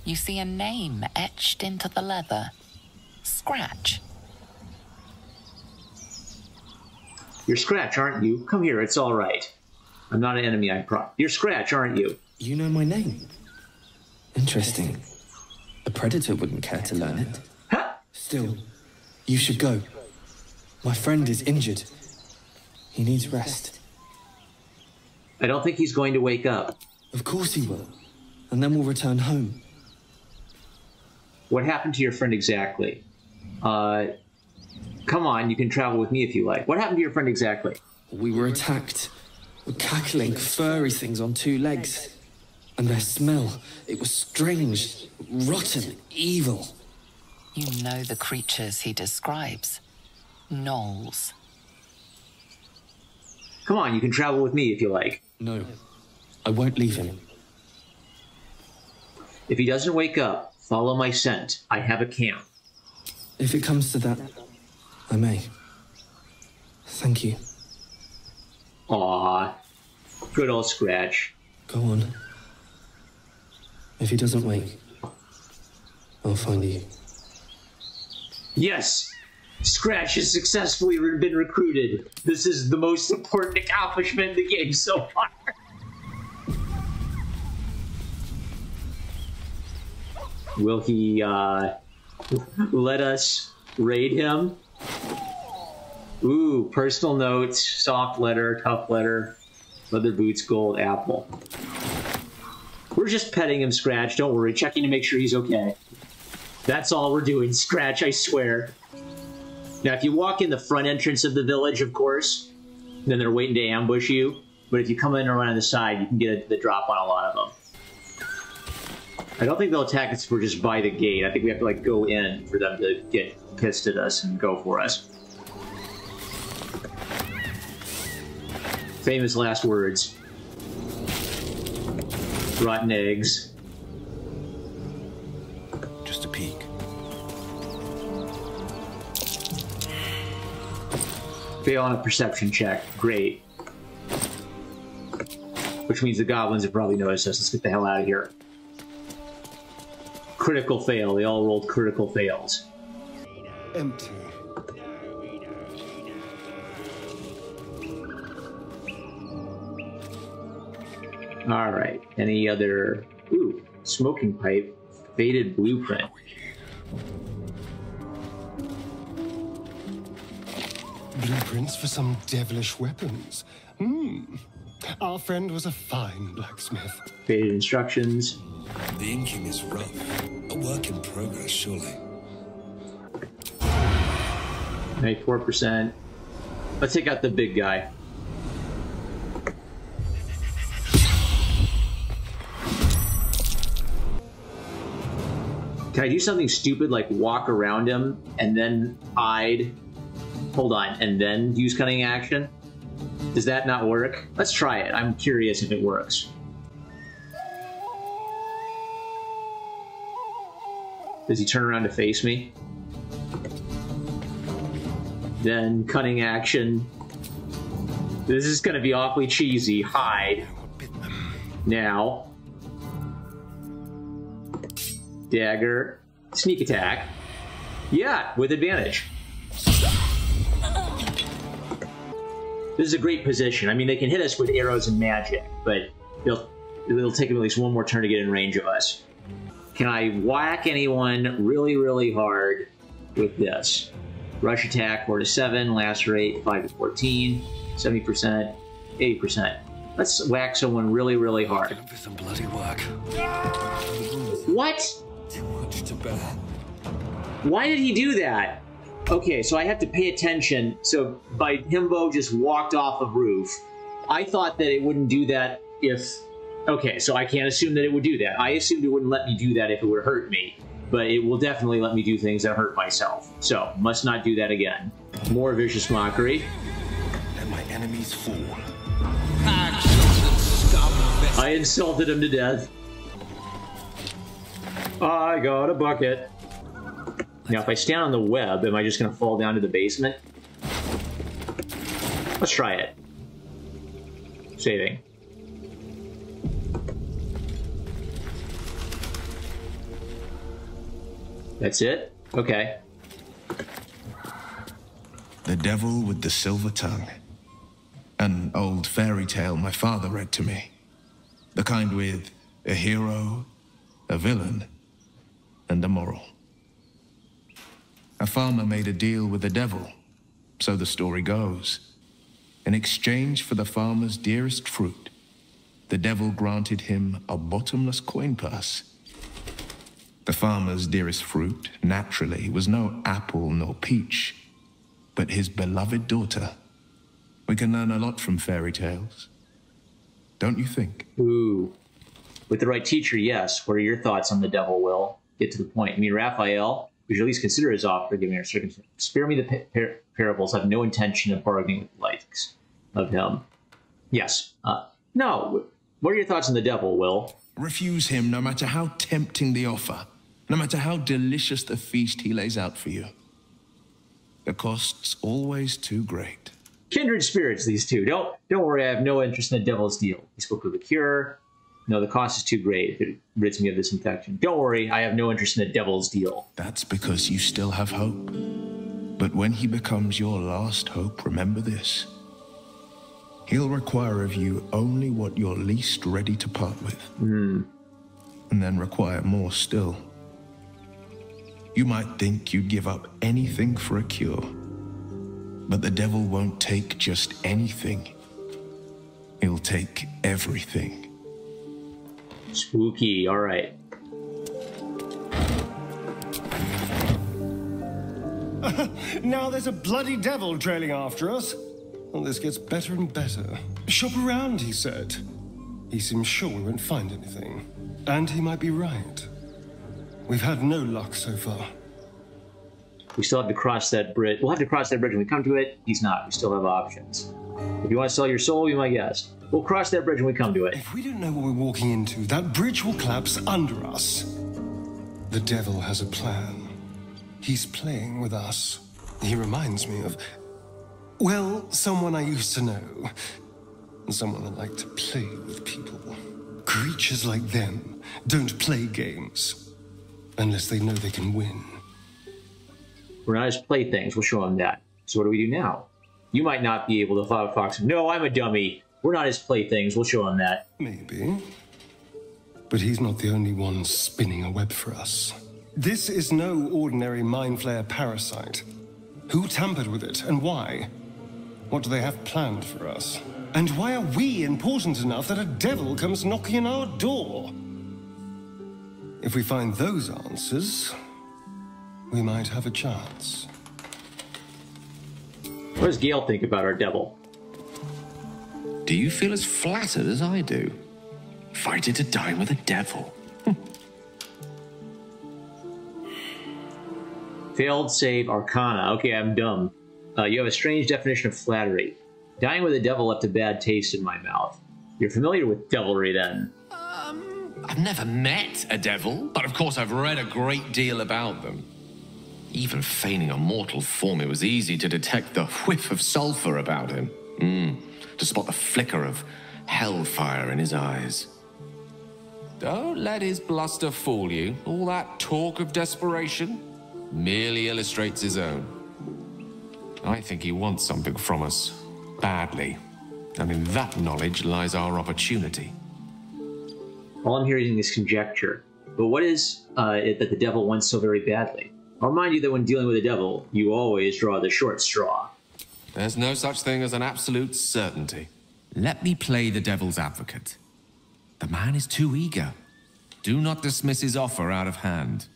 You see a name etched into the leather. Scratch. You're Scratch, aren't you? Come here, it's all right. I'm not an enemy, I promise. You're Scratch, aren't you? You know my name. Interesting. A predator wouldn't care to learn it. Huh? Still, you should go. My friend is injured. He needs rest. I don't think he's going to wake up. Of course he will. And then we'll return home. What happened to your friend exactly? Come on, you can travel with me if you like. What happened to your friend exactly? We were attacked. Cackling, furry things on two legs. And their smell, it was strange, rotten, evil. You know the creatures he describes. Gnolls. Come on, you can travel with me if you like. No, I won't leave him. If he doesn't wake up, follow my scent. I have a camp. If it comes to that, I may. Thank you. Aw, good old Scratch. Go on. If he doesn't wake, I'll find you. Yes! Scratch has successfully been recruited. This is the most important accomplishment in the game so far. Will he, let us raid him? Ooh, personal notes, soft letter, tough letter, leather boots, gold, apple. We're just petting him, Scratch, don't worry, checking to make sure he's okay. That's all we're doing, Scratch, I swear. Now, if you walk in the front entrance of the village, of course, then they're waiting to ambush you. But if you come in around the side, you can get the drop on a lot of them. I don't think they'll attack us if we're just by the gate. I think we have to, like, go in for them to get pissed at us and go for us. Famous last words. Rotten eggs. Just a peek. Fail on a perception check. Great. Which means the goblins have probably noticed us. Let's get the hell out of here. Critical fail. They all rolled critical fails. Empty. All right. Any other... Ooh, smoking pipe. Faded blueprint. Blueprints for some devilish weapons. Our friend was a fine blacksmith. Faded instructions. The inking is rough. A work in progress, surely. 94%. Let's take out the big guy. Can I do something stupid like walk around him and then hide? Hold on, and then use cunning action? Does that not work? Let's try it. I'm curious if it works. Does he turn around to face me? Then cunning action. This is going to be awfully cheesy. Hide. Now. Dagger. Sneak attack. Yeah, with advantage. This is a great position. I mean, they can hit us with arrows and magic, but it'll take them at least one more turn to get in range of us. Can I whack anyone really, really hard with this? Rush attack 4 to 7, lacerate 5 to 14, 70%, 80%. Let's whack someone really, really hard. Looking for some bloody work. What? Too much to bear. Why did he do that? Okay, so I have to pay attention. So by Himbo just walked off a roof. I thought that it wouldn't do that if... Okay, so I can't assume that it would do that. I assumed it wouldn't let me do that if it would hurt me. But it will definitely let me do things that hurt myself. So, must not do that again. More vicious mockery. Let my enemies fall. I insulted him to death. I got a bucket. Now, if I stand on the web, am I just going to fall down to the basement? Let's try it. Saving. That's it? Okay. The Devil with the Silver Tongue. An old fairy tale my father read to me. The kind with a hero, a villain, and a moral. A farmer made a deal with the devil, so the story goes. In exchange for the farmer's dearest fruit, the devil granted him a bottomless coin purse. The farmer's dearest fruit, naturally, was no apple nor peach, but his beloved daughter. We can learn a lot from fairy tales. Don't you think? Ooh. With the right teacher, yes. What are your thoughts on the devil, Will? Get to the point. I mean, Raphael, we should at least consider his offer, given our circumstances. Spare me the parables. I have no intention of bargaining with the likes of him. Yes. No. What are your thoughts on the devil, Will? Refuse him no matter how tempting the offer, no matter how delicious the feast he lays out for you. The cost's always too great. Kindred spirits, these two. Don't worry, I have no interest in the devil's deal. He spoke of a cure. No, the cost is too great. It rids me of this infection. Don't worry, I have no interest in the devil's deal. That's because you still have hope. But when he becomes your last hope, remember this. He'll require of you only what you're least ready to part with. And then require more still. You might think you'd give up anything for a cure. But the devil won't take just anything. He'll take everything. Spooky, all right. Now there's a bloody devil trailing after us. Well, this gets better and better. Shop around, he said. He seems sure we won't find anything. And he might be right. We've had no luck so far. We still have to cross that bridge. We'll have to cross that bridge when we come to it. He's not. We still have options. If you want to sell your soul, be my guest. We'll cross that bridge when we come to it. If we don't know what we're walking into, that bridge will collapse under us. The devil has a plan. He's playing with us. He reminds me of, well, someone I used to know. Someone that liked to play with people. Creatures like them don't play games unless they know they can win. We're not his playthings. We'll show him that. So what do we do now? You might not be able to follow Fox. No, I'm a dummy. We're not his playthings. We'll show him that. Maybe. But he's not the only one spinning a web for us. This is no ordinary Mind Flayer parasite. Who tampered with it, and why? What do they have planned for us? And why are we important enough that a devil comes knocking on our door? If we find those answers, we might have a chance. What does Gale think about our devil? Do you feel as flattered as I do? Fighting to dine with a devil. Failed save Arcana. Okay, I'm dumb. You have a strange definition of flattery. Dying with a devil left a bad taste in my mouth. You're familiar with devilry, then? I've never met a devil, but of course I've read a great deal about them. Even feigning a mortal form, it was easy to detect the whiff of sulfur about him. To spot the flicker of hellfire in his eyes. Don't let his bluster fool you. All that talk of desperation merely illustrates his own. I think he wants something from us, badly. And in that knowledge lies our opportunity. All I'm hearing is conjecture. But what is it that the devil wants so very badly? I'll remind you that when dealing with the devil, you always draw the short straw. There's no such thing as an absolute certainty. Let me play the devil's advocate. The man is too eager. Do not dismiss his offer out of hand.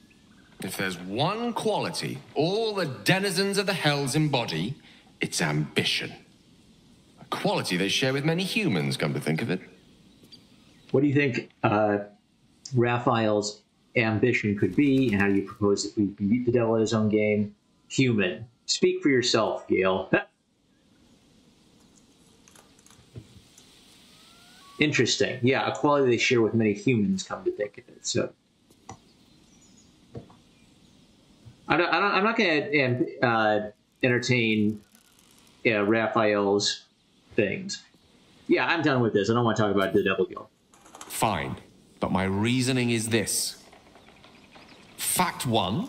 If there's one quality all the denizens of the hells embody, it's ambition. A quality they share with many humans, come to think of it. What do you think Raphael's ambition could be, and how do you propose that we beat the devil at his own game? Human. Speak for yourself, Gale. Interesting. Yeah, a quality they share with many humans, come to think of it. So, I'm not going to entertain Raphael's things. Yeah, I'm done with this. I don't want to talk about the Devil Guild. Fine, but my reasoning is this. Fact one,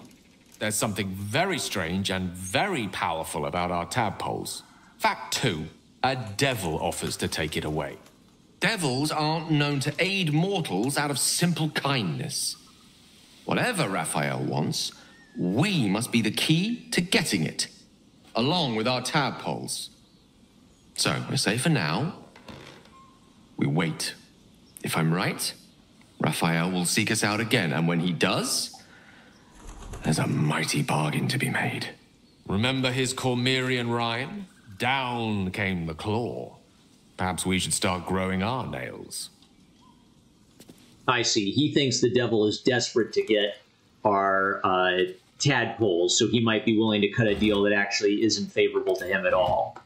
there's something very strange and very powerful about our tadpoles. Fact two, a devil offers to take it away. Devils aren't known to aid mortals out of simple kindness. Whatever Raphael wants, we must be the key to getting it, along with our tadpoles. So, I say for now, we wait. If I'm right, Raphael will seek us out again, and when he does, there's a mighty bargain to be made. Remember his Cormyrean rhyme? Down came the claw. Perhaps we should start growing our nails. I see. He thinks the devil is desperate to get our tadpoles, so he might be willing to cut a deal that actually isn't favorable to him at all.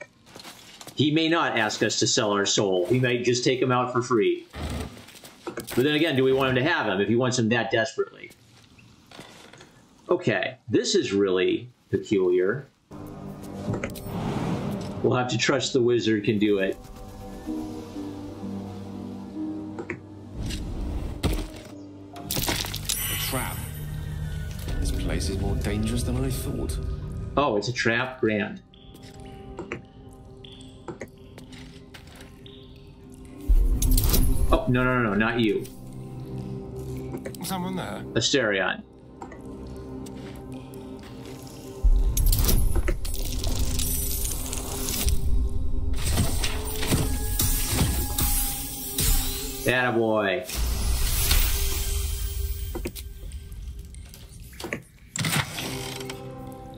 He may not ask us to sell our soul. He might just take him out for free. But then again, do we want him to have him if he wants him that desperately? Okay, this is really peculiar. We'll have to trust the wizard can do it. A trap. This place is more dangerous than I thought. Oh, it's a trap? Grand. Oh, no, not you. Someone there? Asterion. Attaboy.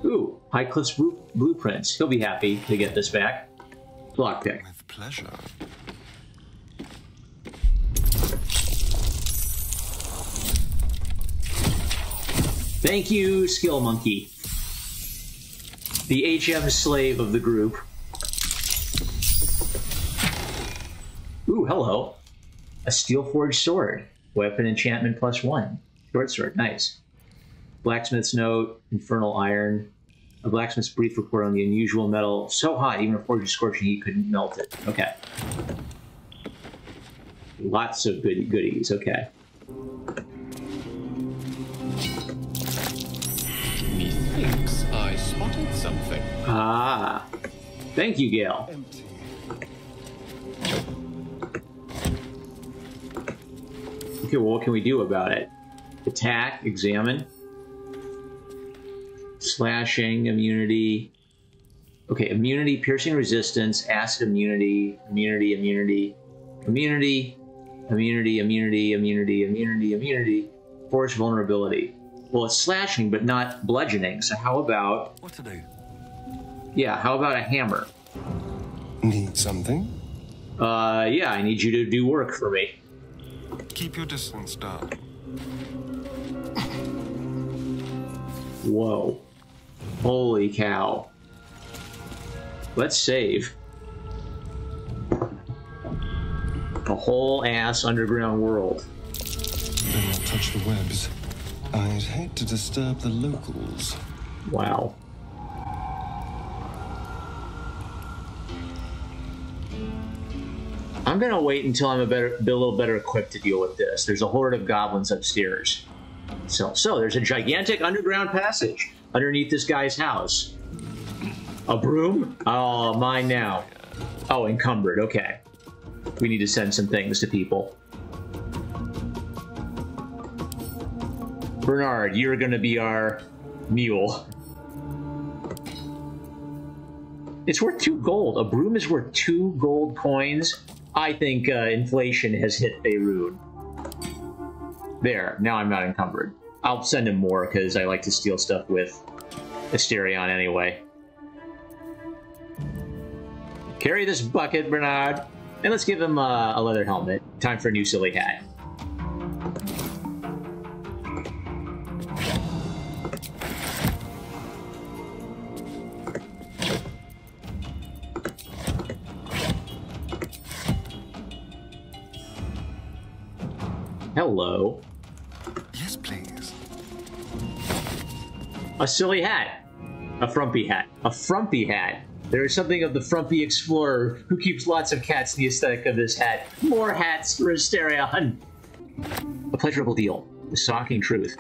Ooh, Highcliffe's blueprints. He'll be happy to get this back. Lockpick. With pleasure. Thank you, Skill Monkey. The HM slave of the group. Ooh, hello. A steel-forged sword. Weapon enchantment +1. Short sword, nice. Blacksmith's note, infernal iron. A blacksmith's brief report on the unusual metal. So hot, even a forge of scorching heat couldn't melt it. Okay. Lots of goodies, okay. Methinks I spotted something. Ah. Thank you, Gale. Okay, well, what can we do about it? Attack, examine. Slashing, immunity. Okay, immunity, piercing resistance, acid immunity, immunity. Force vulnerability. Well, it's slashing, but not bludgeoning, so how about... What to do? Yeah, how about a hammer? Need something? Yeah, I need you to do work for me. Keep your distance, darling. Whoa. Holy cow. Let's save. A whole ass underground world. touch the webs. I'd hate to disturb the locals. Wow. I'm gonna wait until I'm a little better equipped to deal with this. There's a horde of goblins upstairs. So there's a gigantic underground passage underneath this guy's house. A broom? Oh, mine now. Oh, encumbered. Okay. We need to send some things to people. Bernard, you're gonna be our mule. It's worth 2 gold. A broom is worth 2 gold coins. I think inflation has hit Beirut. There, now I'm not encumbered. I'll send him more because I like to steal stuff with Asterion anyway. Carry this bucket, Bernard. And let's give him a leather helmet. Time for a new silly hat. Hello. Yes, please. A silly hat. A frumpy hat. A frumpy hat. There is something of the frumpy explorer who keeps lots of cats in the aesthetic of this hat. More hats for Asterion. A Pleasurable Deal. The Shocking Truth.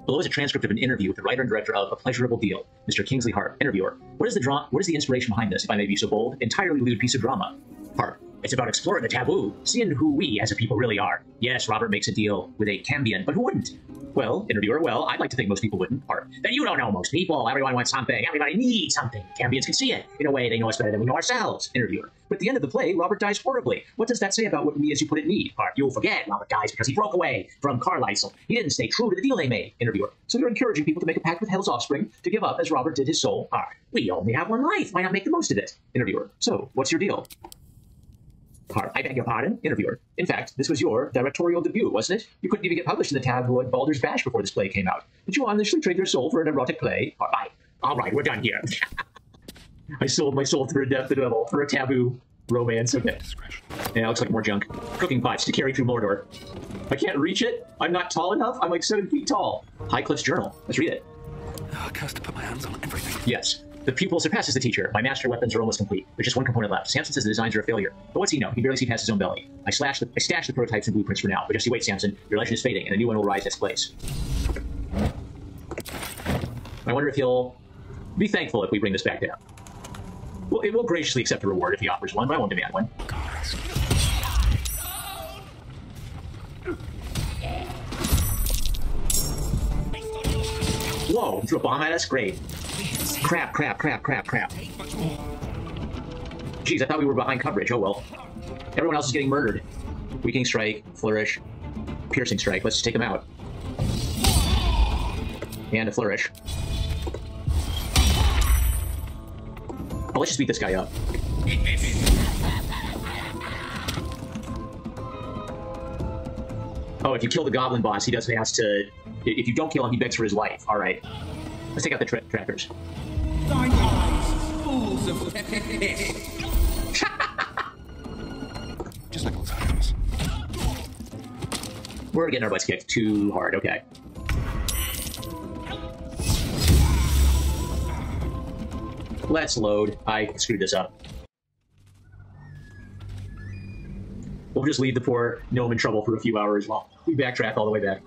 Below is a transcript of an interview with the writer and director of A Pleasurable Deal, Mr. Kingsley Hart. Interviewer. What is the inspiration behind this, if I may be so bold? Entirely lewd piece of drama. Hart. It's about exploring the taboo, seeing who we as a people really are. Yes, Robert makes a deal with a Cambion, but who wouldn't? Well, interviewer, well, I'd like to think most people wouldn't. Hart. Then you don't know most people. Everyone wants something. Everybody needs something. Cambions can see it. In a way, they know us better than we know ourselves. Interviewer. But at the end of the play, Robert dies horribly. What does that say about what we, as you put it, need? Hart. You'll forget Robert dies because he broke away from Carlisle. He didn't stay true to the deal they made. Interviewer. So you're encouraging people to make a pact with Hell's offspring to give up as Robert did his soul. Hart. We only have one life. Why not make the most of it? Interviewer. So, what's your deal? Hart. I beg your pardon? Interviewer. In fact, this was your directorial debut, wasn't it? You couldn't even get published in the tabloid Baldur's Bash before this play came out. Did you honestly trade your soul for an erotic play? Hart. All right, we're done here. I sold my soul for a death devil, for a taboo romance. Okay. Yeah, looks like more junk. Cooking pots to carry through Mordor. I can't reach it. I'm not tall enough. I'm like 7 feet tall. Highcliffe's journal. Let's read it. Oh, I cursed to put my hands on everything. Yes. The pupil surpasses the teacher. My master weapons are almost complete. There's just one component left. Samson says the designs are a failure. But what's he know? He barely see past his own belly. I stashed the prototypes and blueprints for now. But just you wait, Samson. Your legend is fading, and a new one will rise in its place. I wonder if he'll be thankful if we bring this back down. Well, it will graciously accept a reward if he offers one, but I won't demand one. Whoa, he threw a bomb at us? Great. Crap. Jeez, I thought we were behind coverage. Oh well. Everyone else is getting murdered. Weakening strike, flourish, piercing strike. Let's just take them out. And a flourish. Oh, let's just beat this guy up. Oh, if you kill the goblin boss, he doesn't ask to... If you don't kill him, he begs for his life. All right. Let's take out the trackers. Thine eyes, fools of piss. Just like old times. We're getting our butts kicked too hard. Okay. Let's load. I screwed this up. We'll just leave the poor gnome in trouble for a few hours while we backtrack all the way back.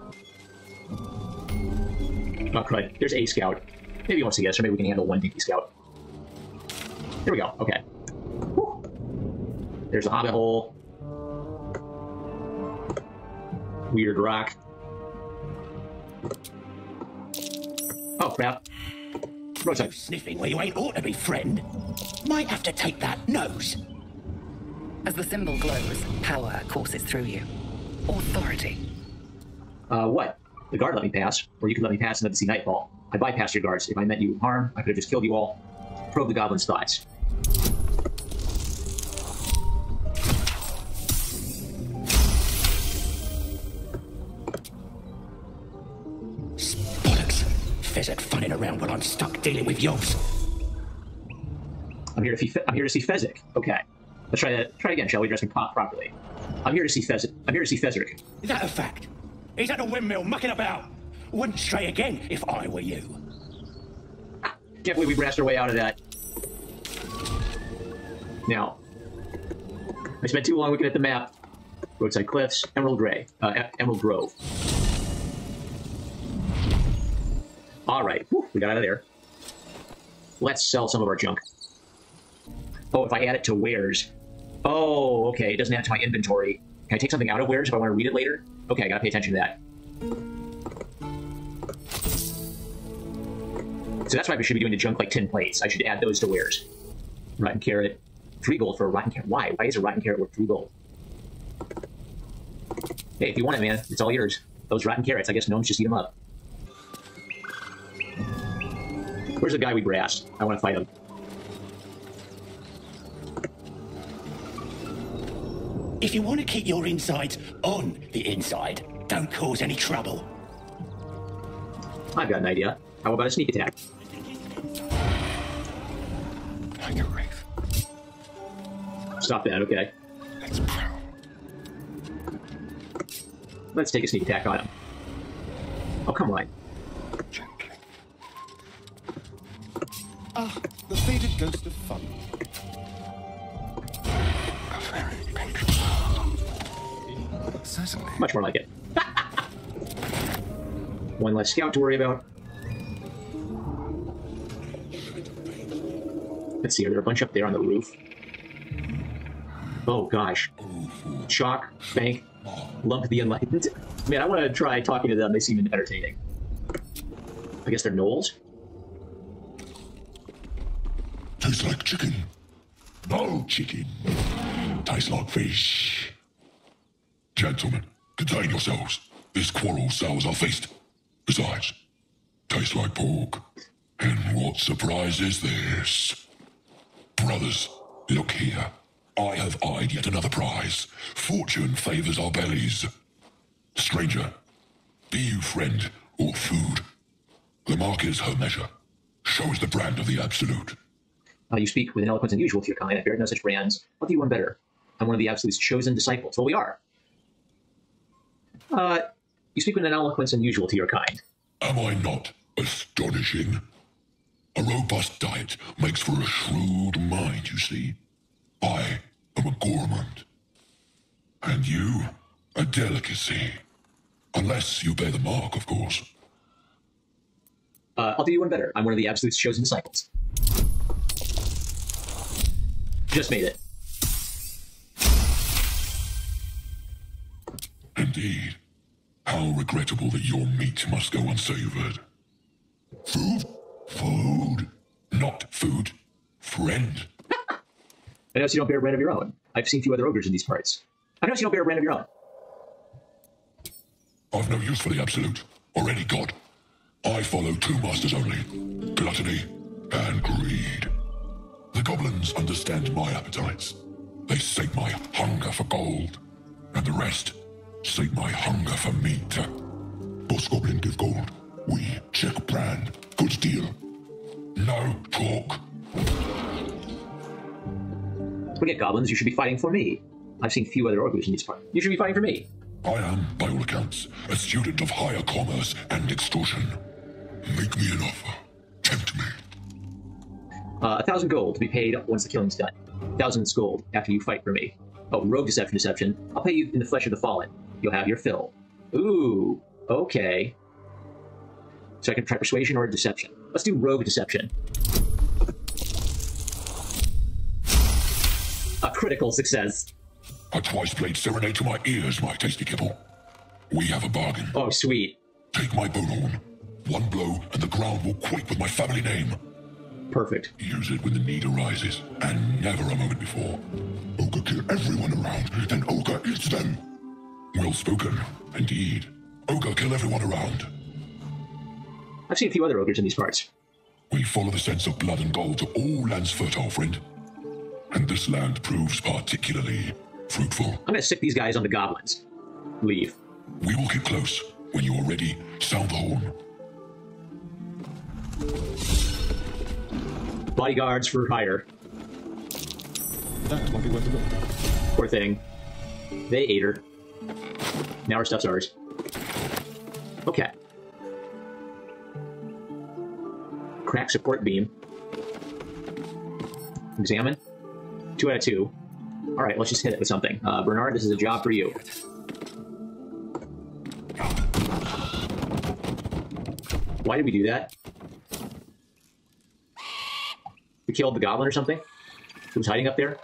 Oh, crud. There's a scout. Maybe he wants to get us, or maybe we can handle one dinky scout. Here we go. Okay. Whew. There's a hobbit hole. Weird rock. Oh, crap. No sniffing where you ain't ought to be, friend. Might have to take that nose. As the symbol glows, power courses through you. Authority. What? The guard let me pass, or you could let me pass and let me see Nightfall. I bypassed your guards. If I meant you harm, I could have just killed you all. Probe the goblin's thoughts. Bollocks. Fezzik funning around while I'm stuck dealing with yobs. I'm here to see Fezzik. Okay. Let's try again, shall we? Dress me properly. I'm here to see Fezzik. Is that a fact? He's at a windmill mucking about. Wouldn't stray again if I were you. Can't believe we blasted our way out of that. Now, I spent too long looking at the map. Roadside Cliffs, Emerald Grove. All right, whew, we got out of there. Let's sell some of our junk. Oh, if I add it to wares. Oh, okay, it doesn't add to my inventory. Can I take something out of wares if I want to read it later? Okay, I gotta pay attention to that. So that's why we should be doing the junk like tin plates. I should add those to wares. Rotten carrot. 3 gold for a rotten carrot. Why? Why is a rotten carrot worth 3 gold? Hey, if you want it, man, it's all yours. Those rotten carrots, I guess gnomes just eat them up. Where's the guy we grassed? I want to fight him. If you want to keep your insides on the inside, don't cause any trouble. I've got an idea. How about a sneak attack? Like a wraith. Stop that, okay. Let's prowl. Let's take a sneak attack on him. Oh, come on. Gently. Ah, the faded ghost of fun. A very pink. Certainly. Much more like it. One less scout to worry about. Let's see, are there a bunch up there on the roof? Oh gosh. Chalk, Bank, Lump the Enlightened. Man, I want to try talking to them. They seem entertaining. I guess they're gnolls? Tastes like chicken. No chicken. Tastes like fish. Gentlemen, contain yourselves. This quarrel sours our feast. Besides, tastes like pork. And what surprise is this? Brothers, look here. I have eyed yet another prize. Fortune favors our bellies. Stranger, be you friend or food. The mark is her measure. Shows the brand of the absolute. You speak with an eloquence unusual to your kind. I fear no such brands. What do you want better? I'm one of the absolute's chosen disciples. Well, we are. You speak with an eloquence unusual to your kind. Am I not astonishing? A robust diet makes for a shrewd mind, you see. I am a gourmand. And you, a delicacy. Unless you bear the mark, of course. I'll do you one better. I'm one of the absolute's chosen disciples. Just made it. Indeed. How regrettable that your meat must go unsavored. Food? Food. Not food. Friend. I notice you don't bear a brand of your own. I've seen few other ogres in these parts. I notice you don't bear a brand of your own. I've no use for the absolute, or any god. I follow 2 masters only. Gluttony and greed. The goblins understand my appetites. They sate my hunger for gold. And the rest sate my hunger for meat. Boss goblin give gold. We check brand. Good deal. No talk. Forget goblins, you should be fighting for me. I've seen few other ogres in these parts. You should be fighting for me. I am, by all accounts, a student of higher commerce and extortion. Make me an offer. Tempt me. 1,000 gold to be paid once the killing's done. 1,000 gold after you fight for me. Oh, rogue deception. I'll pay you in the flesh of the fallen. You'll have your fill. Ooh, okay. So I can try persuasion or deception. Let's do rogue deception. A critical success. A twice-played serenade to my ears, my tasty kibble. We have a bargain. Oh, sweet. Take my bowhorn. 1 blow, and the ground will quake with my family name. Perfect. Use it when the need arises, and never a moment before. Ogre kill everyone around, then Ogre eats them. Well spoken, indeed. Ogre kill everyone around. I've seen a few other ogres in these parts. We follow the sense of blood and gold to all lands fertile, friend. And this land proves particularly fruitful. I'm gonna sick these guys on the goblins. Leave. We will get close. When you are ready, sound the horn. Bodyguards for hire. That might be worth a look. Poor thing. They ate her. Now her stuff's ours. Okay. Crack support beam. Examine. 2 out of 2. All right, let's just hit it with something. Bernard, this is a job for you. Why did we do that? We killed the goblin or something? Who was hiding up there?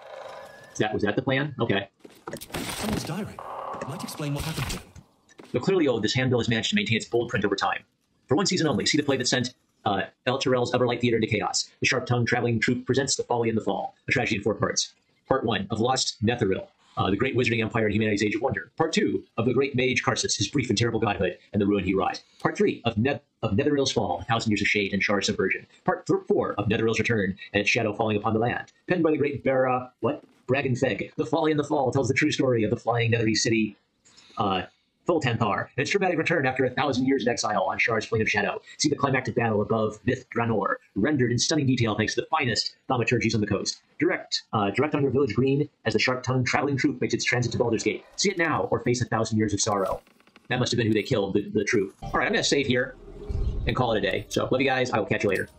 Was that the plan? Okay. Someone's diary. Might explain what happened here. Though clearly old, this handbill has managed to maintain its bold print over time. For one season only, see the play that sent El Terrell's Everlight Theater into chaos. The sharp-tongued traveling troupe presents The Folly and the Fall, a tragedy in 4 parts. Part 1 of Lost Netheril, the great wizarding empire in humanity's age of wonder. Part 2 of the great mage Karsus, his brief and terrible godhood, and the ruin he wrought. Part 3 of Netheril's fall, 1,000 years of shade and Char's subversion. Part 4 of Netheril's return and its shadow falling upon the land. Penned by the great Bragan Feg. The Folly and the Fall tells the true story of the flying Netherese city, Fultanthar, and its dramatic return after 1,000 years of exile on Char's Plain of Shadow. See the climactic battle above Vith Granor, rendered in stunning detail thanks to the finest thaumaturgies on the coast. Direct on your village green as the sharp-tongued traveling troupe makes its transit to Baldur's Gate. See it now, or face 1,000 years of sorrow. That must have been who they killed, the troupe. All right, I'm going to save here and call it a day. So, love you guys. I will catch you later.